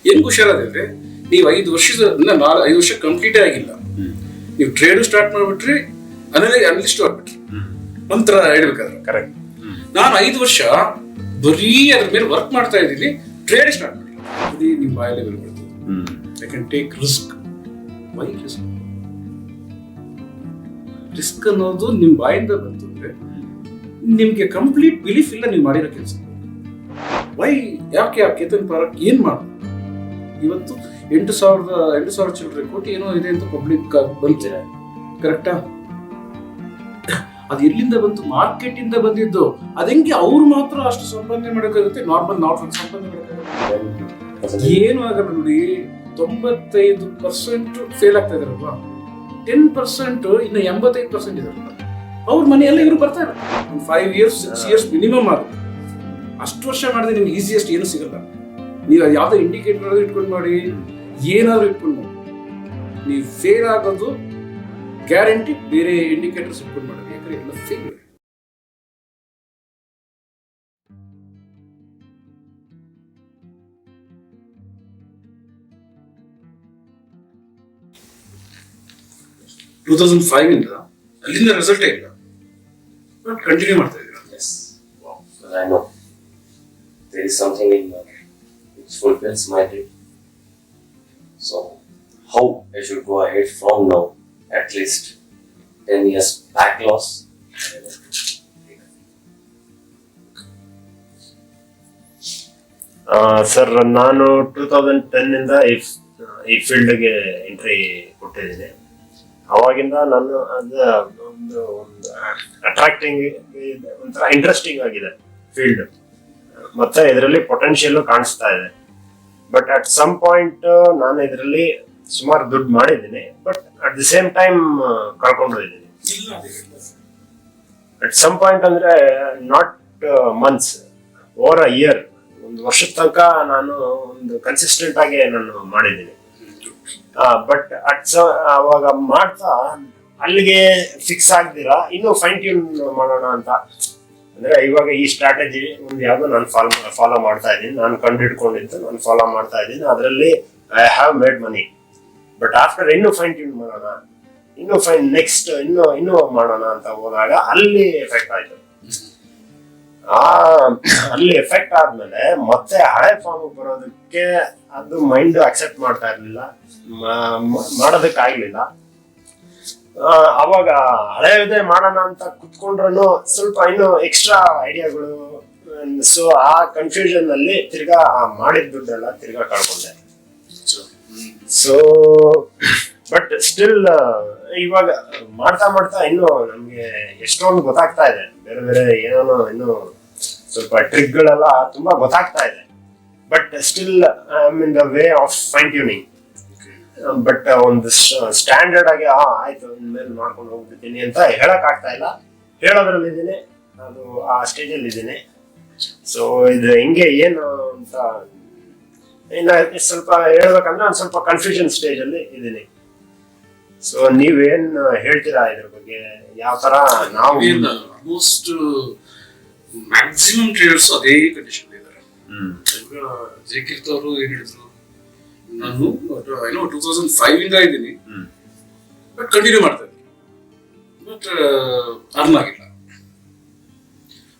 ಹೆಂಗ್ ಹುಷಾರಾದ್ರೆ ನೀವು 5 ವರ್ಷದ 5 ವರ್ಷ ಕಂಪ್ಲೀಟೇ ಆಗಿಲ್ಲ, ನೀವು ಟ್ರೇಡ್ ಸ್ಟಾರ್ಟ್ ಮಾಡ್ಬಿಟ್ರಿ, ಅನಲಿಸ್ಟ್ ಆಗ್ಬಿಟ್ರಿ ಒಂಥರ ಹೇಳ್ಬೇಕಾದ್ರೆ. ಕರೆಕ್ಟ್. ನಾನು 5 ವರ್ಷ ಬರೀ ಅದ್ರ ಮೇಲೆ ವರ್ಕ್ ಮಾಡ್ತಾ ಇದ್ದೀನಿ, ಟ್ರೇಡ್ ಸ್ಟಾರ್ಟ್ ಮಾಡಿಲ್ಲ. ಬರೀ ನಿಮ್ ಬಾಯಲ್ಲಿ ಬರ್ತದೆ. I can take risk. Why risk? Risk ಅನ್ನೋದು ನಿಮ್ ಬಾಯಿಂದ ಬಂತಂದ್ರೆ ನಿಮ್ಗೆ ಕಂಪ್ಲೀಟ್ ಬಿಲೀಫ್ ಇಲ್ಲ ನೀವು ಮಾಡಿರೋ ಕೆಲಸ. ವೈ? ಯಾಕೆ ಆ ಕೇತನ್ ಪಾರ್ಕ್ ಏನ್ ಮಾಡ ಇವತ್ತು 8,000 ಚಿಲ್ಲರೆ ಕೋಟಿ ಏನೋ ಇದೆ ಅಂತ ಪಬ್ಲಿಕ್ ಬಂತು, ಕರೆಕ್ಟಾ? ಅದು ಎಲ್ಲಿಂದ ಬಂತು? ಮಾರ್ಕೆಟ್ ಇಂದ ಬಂದಿದ್ದು. ಅದೆಂಗೆ ಅವ್ರು ಮಾತ್ರ ಅಷ್ಟು ಸಂಪಾದನೆ ಮಾಡೋಕ್ಕಾಗುತ್ತೆ, ನಾರ್ಮಲ್ ನಾವು ಸಂಪಾದನೆ ಮಾಡೋಕ್ಕಾಗುತ್ತೆ? ಏನು ಆಗಲ್ಲ ನೋಡಿ. 95% ಫೇಲ್ ಆಗ್ತಾ ಇದಾರಲ್ವಾ, 10% ಇನ್ನು 85% ಇದಾರಲ್ಲ, ಅವ್ರ ಮನೆಯಲ್ಲ ಇವರು ಬರ್ತಾರೆ. 5 years 6 years ಮಿನಿಮಮ್ ಆಗುತ್ತೆ. ಅಷ್ಟು ವರ್ಷ ಮಾಡಿದ್ರೆ ನಿಮ್ಗೆ ಈಸಿಯೆಸ್ಟ್ ಏನು ಸಿಗಲ್ಲ. ನೀವು ಯಾವ್ದೋ ಇಂಡಿಕೇಟರ್ ಇಟ್ಕೊಂಡು ಮಾಡಿ, ಏನಾದ್ರು ಇಟ್ಕೊಂಡು ಮಾಡಿ, ನೀವು ಫೇಲ್ ಆಗೋದು ಗ್ಯಾರಂಟಿ. ಬೇರೆ ಇಂಡಿಕೇಟರ್ಸ್ ಇಟ್ಕೊಂಡು ಮಾಡೋದು, ಯಾಕಂದ್ರೆ ಎಲ್ಲ ಫೇಲ್. ಟೂ 2005 ಇಂದ ಅಲ್ಲಿಂದ ರಿಸಲ್ಟೇ ಇಲ್ಲ, ಬಟ್ ಕಂಟಿನ್ಯೂ ಮಾಡ್ತಾ ಇದ್ದೀರಾ. Yes. Wow. But I know there is something in me which fulfills my dream. So how I should go ahead from now, at least 10 years back loss. Sir, ನಾನು 2010 ಇಂದ ಈ ಫೀಲ್ಡ್ಗೆ entry ಕೊಟ್ಟಿದ್ದೀನಿ. ಅವಾಗಿಂದ ನಾನು ಒಂದು attracting, ಒಂಥರ ಇಂಟ್ರೆಸ್ಟಿಂಗ್ ಆಗಿದೆ field, ಮತ್ತೆ ಇದರಲ್ಲಿ ಪೊಟೆನ್ಶಿಯಲ್ ಕಾಣಿಸ್ತಾ ಇದೆ. ಬಟ್ ಅಟ್ ಸಮ್ ಪಾಯಿಂಟ್ ನಾನು ಇದರಲ್ಲಿ ಸುಮಾರು ದುಡ್ಡು ಮಾಡಿದ್ದೀನಿ, but at the same time ಕಳ್ಕೊಂಡಿದ್ದೀನಿ. ಅಟ್ ಸಮ್ ಪಾಯಿಂಟ್ ಅಂದ್ರೆ not months, over a year, ಒಂದು ವರ್ಷದ ತನಕ ನಾನು ಒಂದು ಕನ್ಸಿಸ್ಟೆಂಟ್ ಆಗಿ ನಾನು ಮಾಡಿದ್ದೀನಿ. ಬಟ್ ಅವಾಗ ಮಾಡ್ತಾ ಅಲ್ಲಿಗೆ ಫಿಕ್ಸ್ ಆಗ್ದಿರಾ ಇನ್ನು ಫೈನ್ ಟ್ಯೂನ್ ಮಾಡೋಣ ಅಂತ, ಅಂದ್ರೆ ಇವಾಗ ಈ ಸ್ಟ್ರಾಟಜಿ ಒಂದು ಯಾವ್ದು ನಾನು ಫಾಲೋ ಮಾಡ್ತಾ ಇದ್ದೀನಿ, ನಾನು ಕಂಡುಹಿಡ್ಕೊಂಡಿದ್ದು ನಾನು ಫಾಲೋ ಮಾಡ್ತಾ ಇದ್ದೀನಿ, ಅದರಲ್ಲಿ I have made money. But after ಇನ್ನೂ ಫೈನ್ ಟ್ಯೂನ್ ಮಾಡೋಣ, ಇನ್ನೂ ನೆಕ್ಸ್ಟ್ ಇನ್ನೂ ಮಾಡೋಣ ಅಂತ ಹೋದಾಗ ಅಲ್ಲಿ ಎಫೆಕ್ಟ್ ಆಯ್ತು. ಅಲ್ಲಿ ಎಫೆಕ್ಟ್ ಆದ್ಮೇಲೆ ಮತ್ತೆ ಹಳೆ ಫಾರ್ಮ್ ಬರೋದಕ್ಕೆ ಅದು ಮೈಂಡ್ ಅಕ್ಸೆಪ್ಟ್ ಮಾಡ್ತಾ ಇರ್ಲಿಲ್ಲ, ಮಾಡೋದಕ್ಕಾಗ್ಲಿಲ್ಲ. ಅವಾಗ ಹಳೆಯದೇ ಮಾಡೋಣ ಅಂತ ಕುತ್ಕೊಂಡ್ರು ಸ್ವಲ್ಪ ಇನ್ನೂ ಎಕ್ಸ್ಟ್ರಾ ಐಡಿಯಾಗಳು. ಸೊ ಆ ಕನ್ಫ್ಯೂಷನ್ ಅಲ್ಲಿ ತಿರ್ಗಾ ಮಾಡಿದ ದುಡ್ಡೆಲ್ಲ ತಿರ್ಗಾ ಕಳ್ಕೊಂಡೆ. ಸೊ ಬಟ್ ಸ್ಟಿಲ್ ಇವಾಗ ಮಾಡ್ತಾ ಮಾಡ್ತಾ ಇನ್ನು ನಮ್ಗೆ ಎಷ್ಟೊಂದು ಗೊತ್ತಾಗ್ತಾ ಇದೆ, ಬೇರೆ ಬೇರೆ ಏನೋ ಇನ್ನು ಸ್ವಲ್ಪ ಟ್ರಿಕ್ಗಳೆಲ್ಲ ತುಂಬಾ ಗೊತ್ತಾಗ್ತಾ ಇದೆ. But still I am in the way of fine tuning. But ಒಂದು ಸ್ಟ್ಯಾಂಡರ್ಡ್ ಆಗಿ ಆಯ್ತು ಇನ್ಮೇಲೆ ಮಾಡ್ಕೊಂಡು ಹೋಗ್ಬಿಡ್ತೀನಿ ಅಂತ ಹೇಳಕ್ ಆಗ್ತಾ ಇಲ್ಲ. ಹೇಳೋದ್ರಲ್ಲಿ ಇದ್ದೀನಿ, ಅದು ಆ ಸ್ಟೇಜ್ ಅಲ್ಲಿ ಇದ್ದೀನಿ. ಸೊ ಇದು ಹೆಂಗೆ ಏನು ಅಂತ ಇನ್ನ ಸ್ವಲ್ಪ ಹೇಳ್ಬೇಕಂದ್ರೆ ಒಂದು ಸ್ವಲ್ಪ ಕನ್ಫ್ಯೂಷನ್ ಸ್ಟೇಜ್ ಅಲ್ಲಿ ಇದ್ದೀನಿ. ಸೊ ನೀವೇನ್ ಹೇಳ್ತೀರಾ ಇದ್ರ ಬಗ್ಗೆ? ಯಾವ ತರ ನಾವು ಆಲ್ಮೋಸ್ಟ್ ಮ್ಯಾಕ್ಸಿಮಮ್ ಟ್ರೇಡರ್ಸ್ ಅದೇ ಕಂಡೀಷನ್ ಇದ್ದಾರೆ. ಜಯಕೀರ್ತಿ ಅವರು ಏನ್ ಹೇಳಿದ್ರು, ನಾನು 2005 ಇಂದ ಇದ್ದೀನಿ, ಬಟ್ ಕಂಟಿನ್ಯೂ ಮಾಡ್ತಾ ಇದ್ದೀನಿ, ಬಟ್ ಅರ್ನ್ ಆಗಿಲ್ಲ.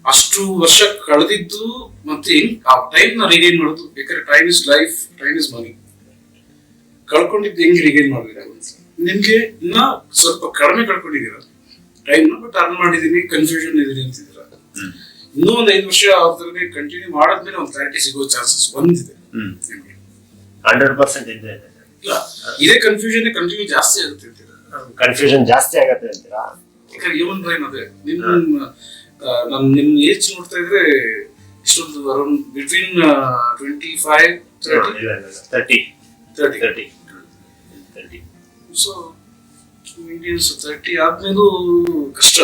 ಅಷ್ಟು ವರ್ಷ ಕಳೆದಿದ್ದು ಮತ್ತೆ ಹೆಂಗ್ ಆ ಟೈಮ್ ನ ರಿಗೈನ್ ಮಾಡೋದು? ಬೇಕಾದ್ರೆ time is life, time is money. ಕಳ್ಕೊಂಡಿದ್ದು ಹೆಂಗ್ ರಿಗೈನ್ ಮಾಡ್ಬೇಕು? ನಿಮ್ಗೆ ಇನ್ನ ಸ್ವಲ್ಪ ಕಡಿಮೆ ಕಳ್ಕೊಂಡಿದ್ದೀರಾ ಟೈಮ್, ಬಟ್ ಅರ್ನ್ ಮಾಡಿದೀನಿ, ಕನ್ಫ್ಯೂಷನ್ ಇದೀನಿ ಅಂತಿದ್ದೀರಾ. ಇನ್ನೂ ಒಂದು 5 ವರ್ಷ ಅದ್ರಲ್ಲಿ ಕಂಟಿನ್ಯೂ ಮಾಡಾದ್ಮೇಲೆ ಒಂದು ಕ್ಲಾರಿಟಿ ಸಿಗೋ ಚಾನ್ಸಸ್ ಒಂದಿದೆ. 100% ಇದೆ. ಇಲ್ಲ, ಇದೇ ಕನ್ಫ್ಯೂಷನ್ ಕಂಟಿನ್ಯೂ ಜಾಸ್ತಿ ಆಗುತ್ತೆ ಅಂತೀರಾ? ಕನ್ಫ್ಯೂಷನ್ ಜಾಸ್ತಿ ಆಗತ್ತೆ ಅಂತೀರಾ? ಯಾಕಂದ್ರೆ ಹ್ಯೂಮನ್ ಬ್ರೈನ್ ಅದೇ. ನಿಮ್ ಏಜ್ ನೋಡ್ತಾ ಇದ್ರೆ ಇಷ್ಟೊಂದು ಅರೌಂಡ್ ಬಿಟ್ವೀನ್ 25 30. ಸೊ ಇಂಡಿಯನ್ಸ್ 30 ಆದ್ಮೇಲೂ ಕಷ್ಟ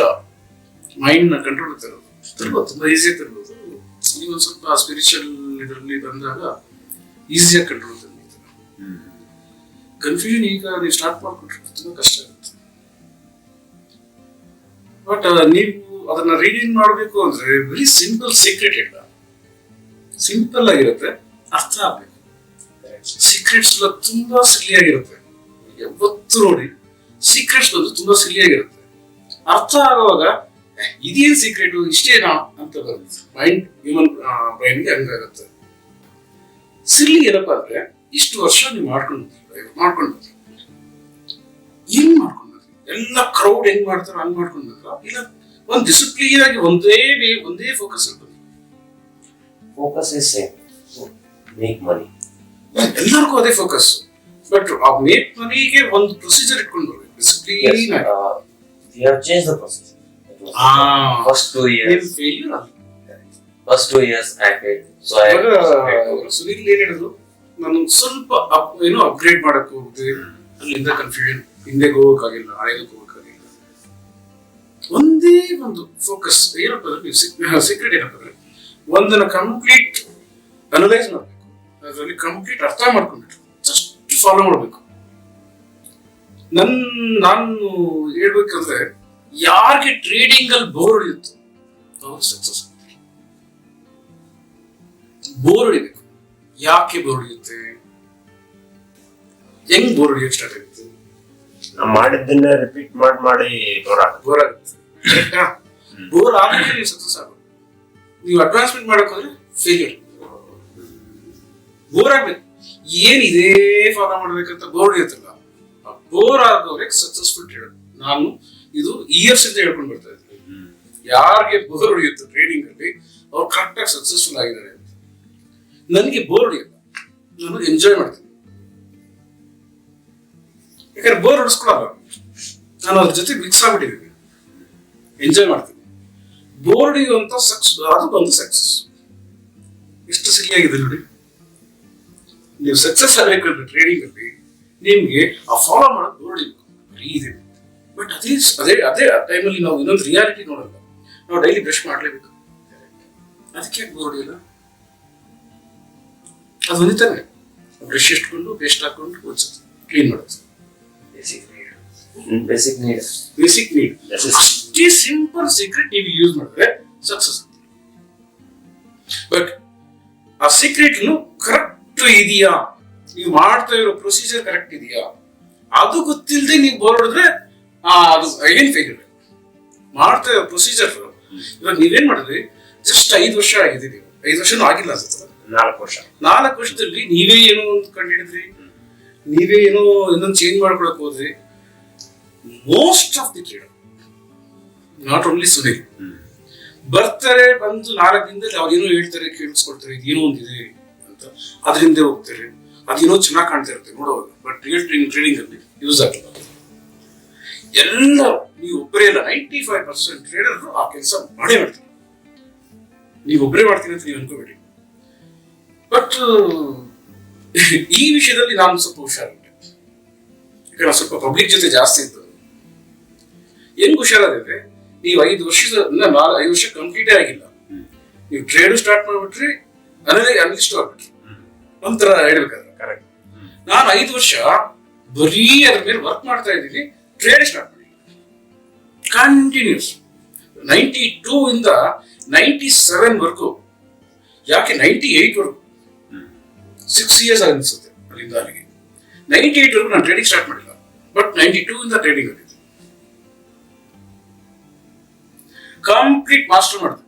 ಮೈಂಡ್ ನ ಕಂಟ್ರೋಲ್ ತರ್ಬೋದು, ತುಂಬಾ ಈಸಿಯಾಗಿ ತರ್ಬೋದು. ನೀವೊಂದು ಸ್ವಲ್ಪ ಸ್ಪಿರಿಚುವಲ್ ಇದರಲ್ಲಿ ಬಂದಾಗ ಈಸಿಯಾಗಿ ಕಂಟ್ರೋಲ್ ತಂದಿದ್ದೀರ. ಕನ್ಫ್ಯೂಷನ್ ಈಗ ನೀವು ಸ್ಟಾರ್ಟ್ ಮಾಡ್ಕೊಟ್ರೆ ತುಂಬಾ ಕಷ್ಟ ಆಗುತ್ತೆ. ಬಟ್ ನೀವು ಅದನ್ನ ರೀಡಿಂಗ್ ಮಾಡಬೇಕು ಅಂದ್ರೆ ವೆರಿ ಸಿಂಪಲ್ ಸೀಕ್ರೆಟ್ ಇಲ್ಲ, ಸಿಂಪಲ್ ಆಗಿರುತ್ತೆ, ಅರ್ಥ ಆಗ್ಬೇಕು. ಸೀಕ್ರೆಟ್ಸ್ ಎಲ್ಲ ತುಂಬಾ ಸಿಲಿಯಾಗಿರುತ್ತೆ. ಯಾವತ್ತು ನೋಡಿ ಸೀಕ್ರೆಟ್ಸ್ ಬಂದು ತುಂಬಾ ಸಿಲಿಯಾಗಿರುತ್ತೆ. ಅರ್ಥ ಆಗುವಾಗ ಇದೇನ್ ಸೀಕ್ರೆಟ್ ಇಷ್ಟೇನಾ ಅಂತ ಬರುತ್ತೆ. ಹ್ಯೂಮನ್ ಬ್ರೈನ್ಗೆ ಹಂಗಾಗುತ್ತೆ. ಸಿಲ್ಲಿ ಏನಪ್ಪ ಅಂದ್ರೆ ಇಷ್ಟು ವರ್ಷ ನೀವು ಮಾಡ್ಕೊಂಡು ಹೆಂಗ್ ಮಾಡ್ಕೊಂಡ್ರಿ, ಎಲ್ಲ ಕ್ರೌಡ್ ಹೆಂಗ್ ಮಾಡ್ತಾರ ಹಂಗ್ ಮಾಡ್ಕೊಂಡ್ರ, ಇಲ್ಲ ಒಂದ್ ಡಿಸಿಪ್ಲಿನ್ ಆಗಿ ಒಂದೇ ಫೋಕಸ್ ಇರ್ತದೆ. Focus is same, make money. ಎಲ್ಲರಿಗೂ ಅದೇ ಫೋಕಸ್. ಬಟ್ ಆ ಮೇಕ್ ಮನಿಗೆ ಒಂದು ಪ್ರೊಸೀಜರ್ ಇಟ್ಕೊಂಡು ಬರ್ಬೇಕು. ಡಿಸಿಪ್ಲಿನ್ ಆಗಿ. We have changed the process. First 2 years. First 2 years I failed. So Sunil ಏನ್ ಹೇಳಿದ್ರು, ನಾನು ಸ್ವಲ್ಪ ಅಪ್ಗ್ರೇಡ್ ಮಾಡಕ್ ಹೋಗುತ್ತೆ, ಅಲ್ಲಿಂದ ಕನ್ಫ್ಯೂಷನ್, ಹಿಂದೆ ಹೋಗಕ್ಕಾಗಿಲ್ಲ, ಹಳೆದಕ್ಕೆ ಹೋಗಕ್ಕಾಗಿಲ್ಲ. ಒಂದೇ ಒಂದು ಫೋಕಸ್ ಏನಪ್ಪ ಸೀಕ್ರೆಟ್ ಏನಪ್ಪ ಅಂದ್ರೆ ಒಂದನ್ನ ಕಂಪ್ಲೀಟ್ ಅನಲೈಸ್ ಮಾಡ್ಬೇಕು, ಅದರಲ್ಲಿ ಕಂಪ್ಲೀಟ್ ಅರ್ಥ ಮಾಡ್ಕೊಂಡ್ಬಿಟ್ಟು ಜಸ್ಟ್ ಫಾಲೋ ಮಾಡ್ಬೇಕು. ನಾನು ಹೇಳ್ಬೇಕಂದ್ರೆ ಯಾರಿಗೆ ಟ್ರೇಡಿಂಗ್ ಅಲ್ಲಿ ಬೋರ್ ಹೊಡೆಯುತ್ತೋ ಅವ್ರು ಸಕ್ಸಸ್ ಆಗ್ತಾರೆ. ಬೋರ್ ಹೊಡಿಬೇಕು. ಯಾಕೆ ಬೋರ್ ಹೊಡೆಯುತ್ತೆ, ಹೆಂಗ್ ಬೋರ್ ಹೊಡಿಯಕ್ ಸ್ಟಾರ್ಟ್ ಆಗುತ್ತೆ? ಮಾಡಿದ್ದನ್ನ ರಿಪೀಟ್ ಮಾಡಿ ಬೋರ್ ಆಗುತ್ತೆ. ಬೋರ್ ಆದ್ರೆ ನೀವು ಸಕ್ಸಸ್ ಆಗೋದು. ನೀವು ಅಡ್ವಾನ್ಸ್ಮೆಂಟ್ ಮಾಡಕ್ ಹೋದ್ರೆ ಫೇಲ್ಯೂರ್. ಬೋರ್ ಆಗ್ಬೇಕು. ಏನ್ ಇದೇ ಫಾಲೋ ಮಾಡ್ಬೇಕಂತ ಬೋರ್ ಹೊಡಿಯುತ್ತಲ್ಲ, ಬೋರ್ ಆಗೋರಿಗೆ ಸಕ್ಸಸ್ಫುಲ್ ಟ್ರೇಡರ್. ನಾನು ಇದು ಇಯರ್ಸ್ ಅಂತ ಹೇಳ್ಕೊಂಡು ಬರ್ತಾ ಇದ್ದೀನಿ. ಯಾರಿಗೆ ಬೋರ್ ಹೊಡೆಯುತ್ತೆ ಟ್ರೇಡಿಂಗ್ ಅಲ್ಲಿ ಅವ್ರು ಕರೆಕ್ಟ್ ಆಗಿ ಸಕ್ಸಸ್ಫುಲ್ ಆಗಿದ್ದಾರೆ ಅಂತ. ನನಗೆ ಬೋರ್ ಹೊಡೆಯಲ್ಲ, ನಾನು ಎಂಜಾಯ್ ಮಾಡ್ತೀನಿ. ಯಾಕಂದ್ರೆ ಬೋರ್ ಹೊಡಿಸ್ಕೊಳಲ್ಲ, ನಾನು ಅದ್ರ ಜೊತೆ ಮಿಕ್ಸ್ ಆಗ್ಬಿಟ್ಟಿದ್ದೀನಿ, ಎಂಜಾಯ್ ಮಾಡ್ತೀನಿ. ಬೋರ್ ಹೊಡೆಯುವಂತ ಅದು ಒಂದು ಸಕ್ಸಸ್. ಎಷ್ಟು ಸಿಲಿಯಾಗಿದೆ ನೋಡಿ. ನೀವು ಸಕ್ಸಸ್ ಆಗ್ಬೇಕಂದ್ರೆ ಟ್ರೇಡಿಂಗ್ ಅಲ್ಲಿ ನಿಮ್ಗೆ ಆ ಫಾಲೋ ಮಾಡೋದು ಬೋರ್ ಹೊಡಿಬೇಕು ಇದೆ. ಬಟ್ ಅದೇ ಟೈಮಲ್ಲಿ ನಾವು ಇನ್ನೊಂದು ರಿಯಾಲಿಟಿ ನೋಡಲ್ಲ. ನಾವು ಡೈಲಿ ಬ್ರಷ್ ಮಾಡ್ಲೇಬೇಕು. ಅದಕ್ಕೆ ಬೋರ್ ಹೊಡಿಯಲ್ಲ. ಅದು ಹೊಂದಿತಾನೆ ಬ್ರಷ್ ಇಟ್ಕೊಂಡು ಪೇಸ್ಟ್ ಹಾಕೊಂಡು ಕ್ಲೀನ್ ಮಾಡೋದು. ಬೇಸಿಕ್ ನೀಡ್ ಅಷ್ಟೇ ಸಿಂಪಲ್ ಸೀಕ್ರೆಟ್ ನೀವು ಯೂಸ್ ಮಾಡಿದ್ರೆ ಸಕ್ಸಸ್. ಬಟ್ ಆ ಸೀಕ್ರೆಟ್ ಕರೆಕ್ಟ್ ಇದೆಯಾ, ನೀವು ಮಾಡ್ತಾ ಇರೋ ಪ್ರೊಸೀಜರ್ ಕರೆಕ್ಟ್ ಇದೆಯಾ, ಅದು ಗೊತ್ತಿಲ್ಲದೆ ನೀವು ಬೋರ್ ಹೊಡೆದ್ರೆ ಅದು ಏನ್ ಫೇಲ್ಯೂರ್. ಮಾಡ್ತಾ ಇರೋ ಪ್ರೊಸೀಜರ್ ಇವಾಗ ನೀವೇನ್ ಮಾಡಿದ್ರಿ, ಜಸ್ಟ್ 5 ವರ್ಷ ಆಗಿದೆ, ನೀವು 5 ವರ್ಷನೂ ಆಗಿಲ್ಲ ಅನ್ಸುತ್ತೆ. 4 ವರ್ಷದಲ್ಲಿ ನೀವೇ ಏನೋ ಒಂದು ಕಂಡಿಡಿದ್ರಿ, ನೀವೇ ಏನೋ ಇನ್ನೊಂದು ಚೇಂಜ್ ಮಾಡ್ಕೊಳಕ್ ಹೋದ್ರಿ. Most of the trader, not only Sunil, ಬರ್ತಾರೆ, ಬಂದು 4 ದಿನದಲ್ಲಿ ಅವ್ರು ಏನೋ ಹೇಳ್ತಾರೆ, ಕೇಳಿಸ್ಕೊಡ್ತಾರೆ, ಇದೇನೋ ಒಂದಿದೆ ಅಂತ, ಅದ್ರ ಹಿಂದೆ ಹೋಗ್ತಾರೆ, ಅದೇನೋ ಚೆನ್ನಾಗಿ ಕಾಣ್ತಾ ಇರುತ್ತೆ ನೋಡುವಾಗ. ಬಟ್ ರಿಯಲ್ ಟ್ರೇಡಿಂಗ್ ಅಲ್ಲಿ ಯೂಸ್ ಆಗಲ್ಲ. ಎಲ್ಲರೂ, ನೀವು ಒಬ್ಬರೇ ಇಲ್ಲ, 95% ಟ್ರೇಡರ್ ಆ ಕೆಲಸ ಮಾಡೇ ಮಾಡ್ತಾರೆ. ನೀವು ಒಬ್ಬರೇ ಮಾಡ್ತೀನಿ ಅಂತ ನೀವು ಅನ್ಕೋಬೇಡಿ. ಬಟ್ ಈ ವಿಷಯದಲ್ಲಿ ನಾನು ಸ್ವಲ್ಪ ಹುಷಾರಿದ್ದೆ. ಯಾಕಂದ್ರೆ ನಾನು ಸ್ವಲ್ಪ ಪಬ್ಲಿಕ್ ಜೊತೆ ಜಾಸ್ತಿ ಇದ್ದು. ಹೆಂಗ್ ಹುಷಾರಾದ್ರೆ, ನೀವು 5 ವರ್ಷ ಕಂಪ್ಲೀಟೇ ಆಗಿಲ್ಲ, ನೀವು ಟ್ರೇಡ್ ಸ್ಟಾರ್ಟ್ ಮಾಡ್ಬಿಟ್ರಿ, ಅನಲಿಸ್ಟ್ ಆಗ್ಬಿಟ್ರಿ, ಒಂಥರ ಹೇಳ್ಬೇಕಾದ್ರೆ ಕರೆಕ್ಟ್. ನಾನು 5 ವರ್ಷ ಬರೀ ಅದ್ರ ಮೇಲೆ ವರ್ಕ್ ಮಾಡ್ತಾ ಇದ್ದೀನಿ, ಟ್ರೇಡ್ ಸ್ಟಾರ್ಟ್ ಮಾಡಿ ಕಂಟಿನ್ಯೂಸ್ 92 ಇಂದ 97 ವರ್ಗು, ಯಾಕೆ 98 ವರ್ಗು 6 ಇಯರ್ಸ್ ಅನಿಸುತ್ತೆ. ಅಲ್ಲಿಂದ ಅಲ್ಲಿಗೆ 98 ವರ್ಗು ನಾನು ಟ್ರೇಡಿಂಗ್ ಸ್ಟಾರ್ಟ್ ಮಾಡಿಲ್ಲ. ಬಟ್ 92 ಇಂದ ಟ್ರೇಡಿಂಗ್ ಆಗಿತ್ತು. ಕಂಪ್ಲೀಟ್ ಮಾಸ್ಟರ್ ಮಾಡಿದೆ.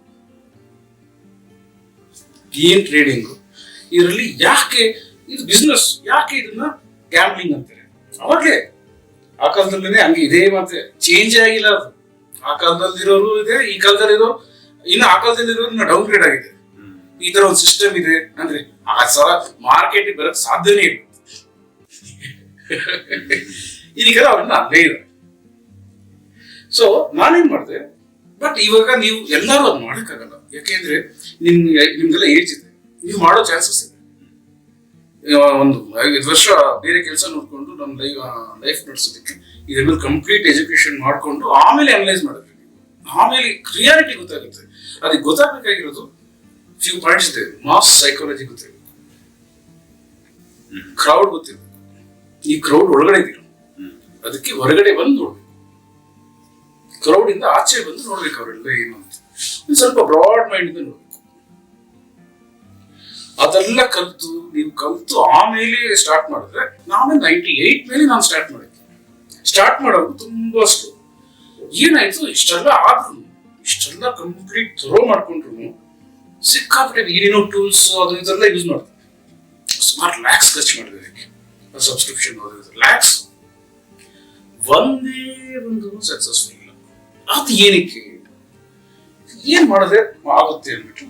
ಏನ್ ಟ್ರೇಡಿಂಗ್ ಇದರಲ್ಲಿ, ಯಾಕೆ ಇದು ಬಿಸ್ನೆಸ್, ಯಾಕೆ ಇದನ್ನ ಗ್ಯಾಮ್ಲಿಂಗ್ ಅಂತಾರೆ. ಅವಾಗ್ಲೇ ಆ ಕಾಲದಲ್ಲೇ ಹಂಗೆ ಇದೇ ಮಾತೆ, ಚೇಂಜ್ ಆಗಿಲ್ಲ ಅದು. ಆ ಕಾಲದಲ್ಲಿರೋರು ಇದೆ, ಈ ಕಾಲದಲ್ಲಿರೋ, ಇನ್ನು ಆ ಕಾಲದಲ್ಲಿರೋರು ಡೌನ್ ಗ್ರೇಡ್ ಆಗಿದೆ. ಈ ತರ ಒಂದು ಸಿಸ್ಟಮ್ ಇದೆ ಅಂದ್ರೆ ಆ ಸಲ ಮಾರ್ಕೆಟ್ ಬರಕ್ ಸಾಧ್ಯನೇ ಇಲ್ಲ. ಇದಕ್ಕೆಲ್ಲ ಅವ್ರನ್ನ ಅಲ್ಲೇ ಇದೆ. ಸೊ ನಾನೇನ್ ಮಾಡಿದೆ, ಬಟ್ ಇವಾಗ ನೀವು ಎಲ್ಲರೂ ಅದು ಮಾಡಕ್ಕಾಗಲ್ಲ. ಯಾಕೆಂದ್ರೆ ನಿಮ್ಗೆಲ್ಲ ಏಜ್ ಇದೆ, ನೀವು ಮಾಡೋ ಚಾನ್ಸಸ್ ಇದೆ. ಒಂದು 5 ವರ್ಷ ಬೇರೆ ಕೆಲಸ ನೋಡ್ಕೊಂಡು ನಮ್ಮ ಲೈಫ್ ನಡೆಸೋದಕ್ಕೆ ಇದ್ರ ಮೇಲೆ ಕಂಪ್ಲೀಟ್ ಎಜುಕೇಶನ್ ಮಾಡ್ಕೊಂಡು ಆಮೇಲೆ ಅನಲೈಸ್ ಮಾಡಿದ್ರಿ ನೀವು. ಆಮೇಲೆ ರಿಯಾಲಿಟಿ ಗೊತ್ತಾಗುತ್ತೆ. ಅದಕ್ಕೆ ಗೊತ್ತಾಗಬೇಕಾಗಿರೋದು ಫ್ಯೂ ಪಾಯಿಂಟ್ಸ್ ಇದೆ. ಮಾಸ್ ಸೈಕಾಲಜಿ ಗೊತ್ತಿರಬೇಕು, ಕ್ರೌಡ್ ಗೊತ್ತಿರಬೇಕು. ಈ ಕ್ರೌಡ್ ಒಳಗಡೆ ಇದೀರ, ಅದಕ್ಕೆ ಹೊರಗಡೆ ಬಂದು ನೋಡ್ಬೇಕು. ಕ್ರೌಡ್ ಇಂದ ಆಚೆ ಬಂದು ನೋಡ್ಬೇಕು ಅವರೆಲ್ಲ ಏನು ಅಂತ. ಒಂದು ಸ್ವಲ್ಪ ಬ್ರಾಡ್ ಮೈಂಡ್ ಇಂದ ನೋಡ್ಬೇಕು. ಅದೆಲ್ಲ ಕಲ್ತು ಆಮೇಲೆ ಸ್ಟಾರ್ಟ್ ಮಾಡಿದ್ರೆ ನಾನು 98 ಮೇಲೆ ನಾನು ಸ್ಟಾರ್ಟ್ ಮಾಡಿದ್ದೆ. ಸ್ಟಾರ್ಟ್ ಮಾಡೋದು ತುಂಬಾ ಸ್ಲೋ. ಏನಾಯ್ತು, ಇಷ್ಟೆಲ್ಲ ಆದ್ರೂ ಇಷ್ಟೆಲ್ಲ ಕಂಪ್ಲೀಟ್ ಥ್ರೋ ಮಾಡ್ಕೊಂಡ್ರು ಸಿಕ್ಕಾಪಟ್ಟೆ ಏನೇನೋ ಟೂಲ್ಸ್ ಅದು ಇದೆಲ್ಲ ಯೂಸ್ ಮಾಡ್ತಾರೆ. ಸುಮಾರು ಲ್ಯಾಕ್ಸ್ ಖರ್ಚು ಮಾಡಿದೆ ಸಬ್ಸ್ಕ್ರಿಪ್ಷನ್ ಲ್ಯಾಕ್ಸ್. ಒಂದೇ ಒಂದು ಸಕ್ಸಸ್ಫುಲ್ ಇಲ್ಲ. ಅದು ಏನಕ್ಕೆ, ಏನ್ ಮಾಡಿದ್ರೆ ಆಗುತ್ತೆ ಅಂದ್ಬಿಟ್ಟು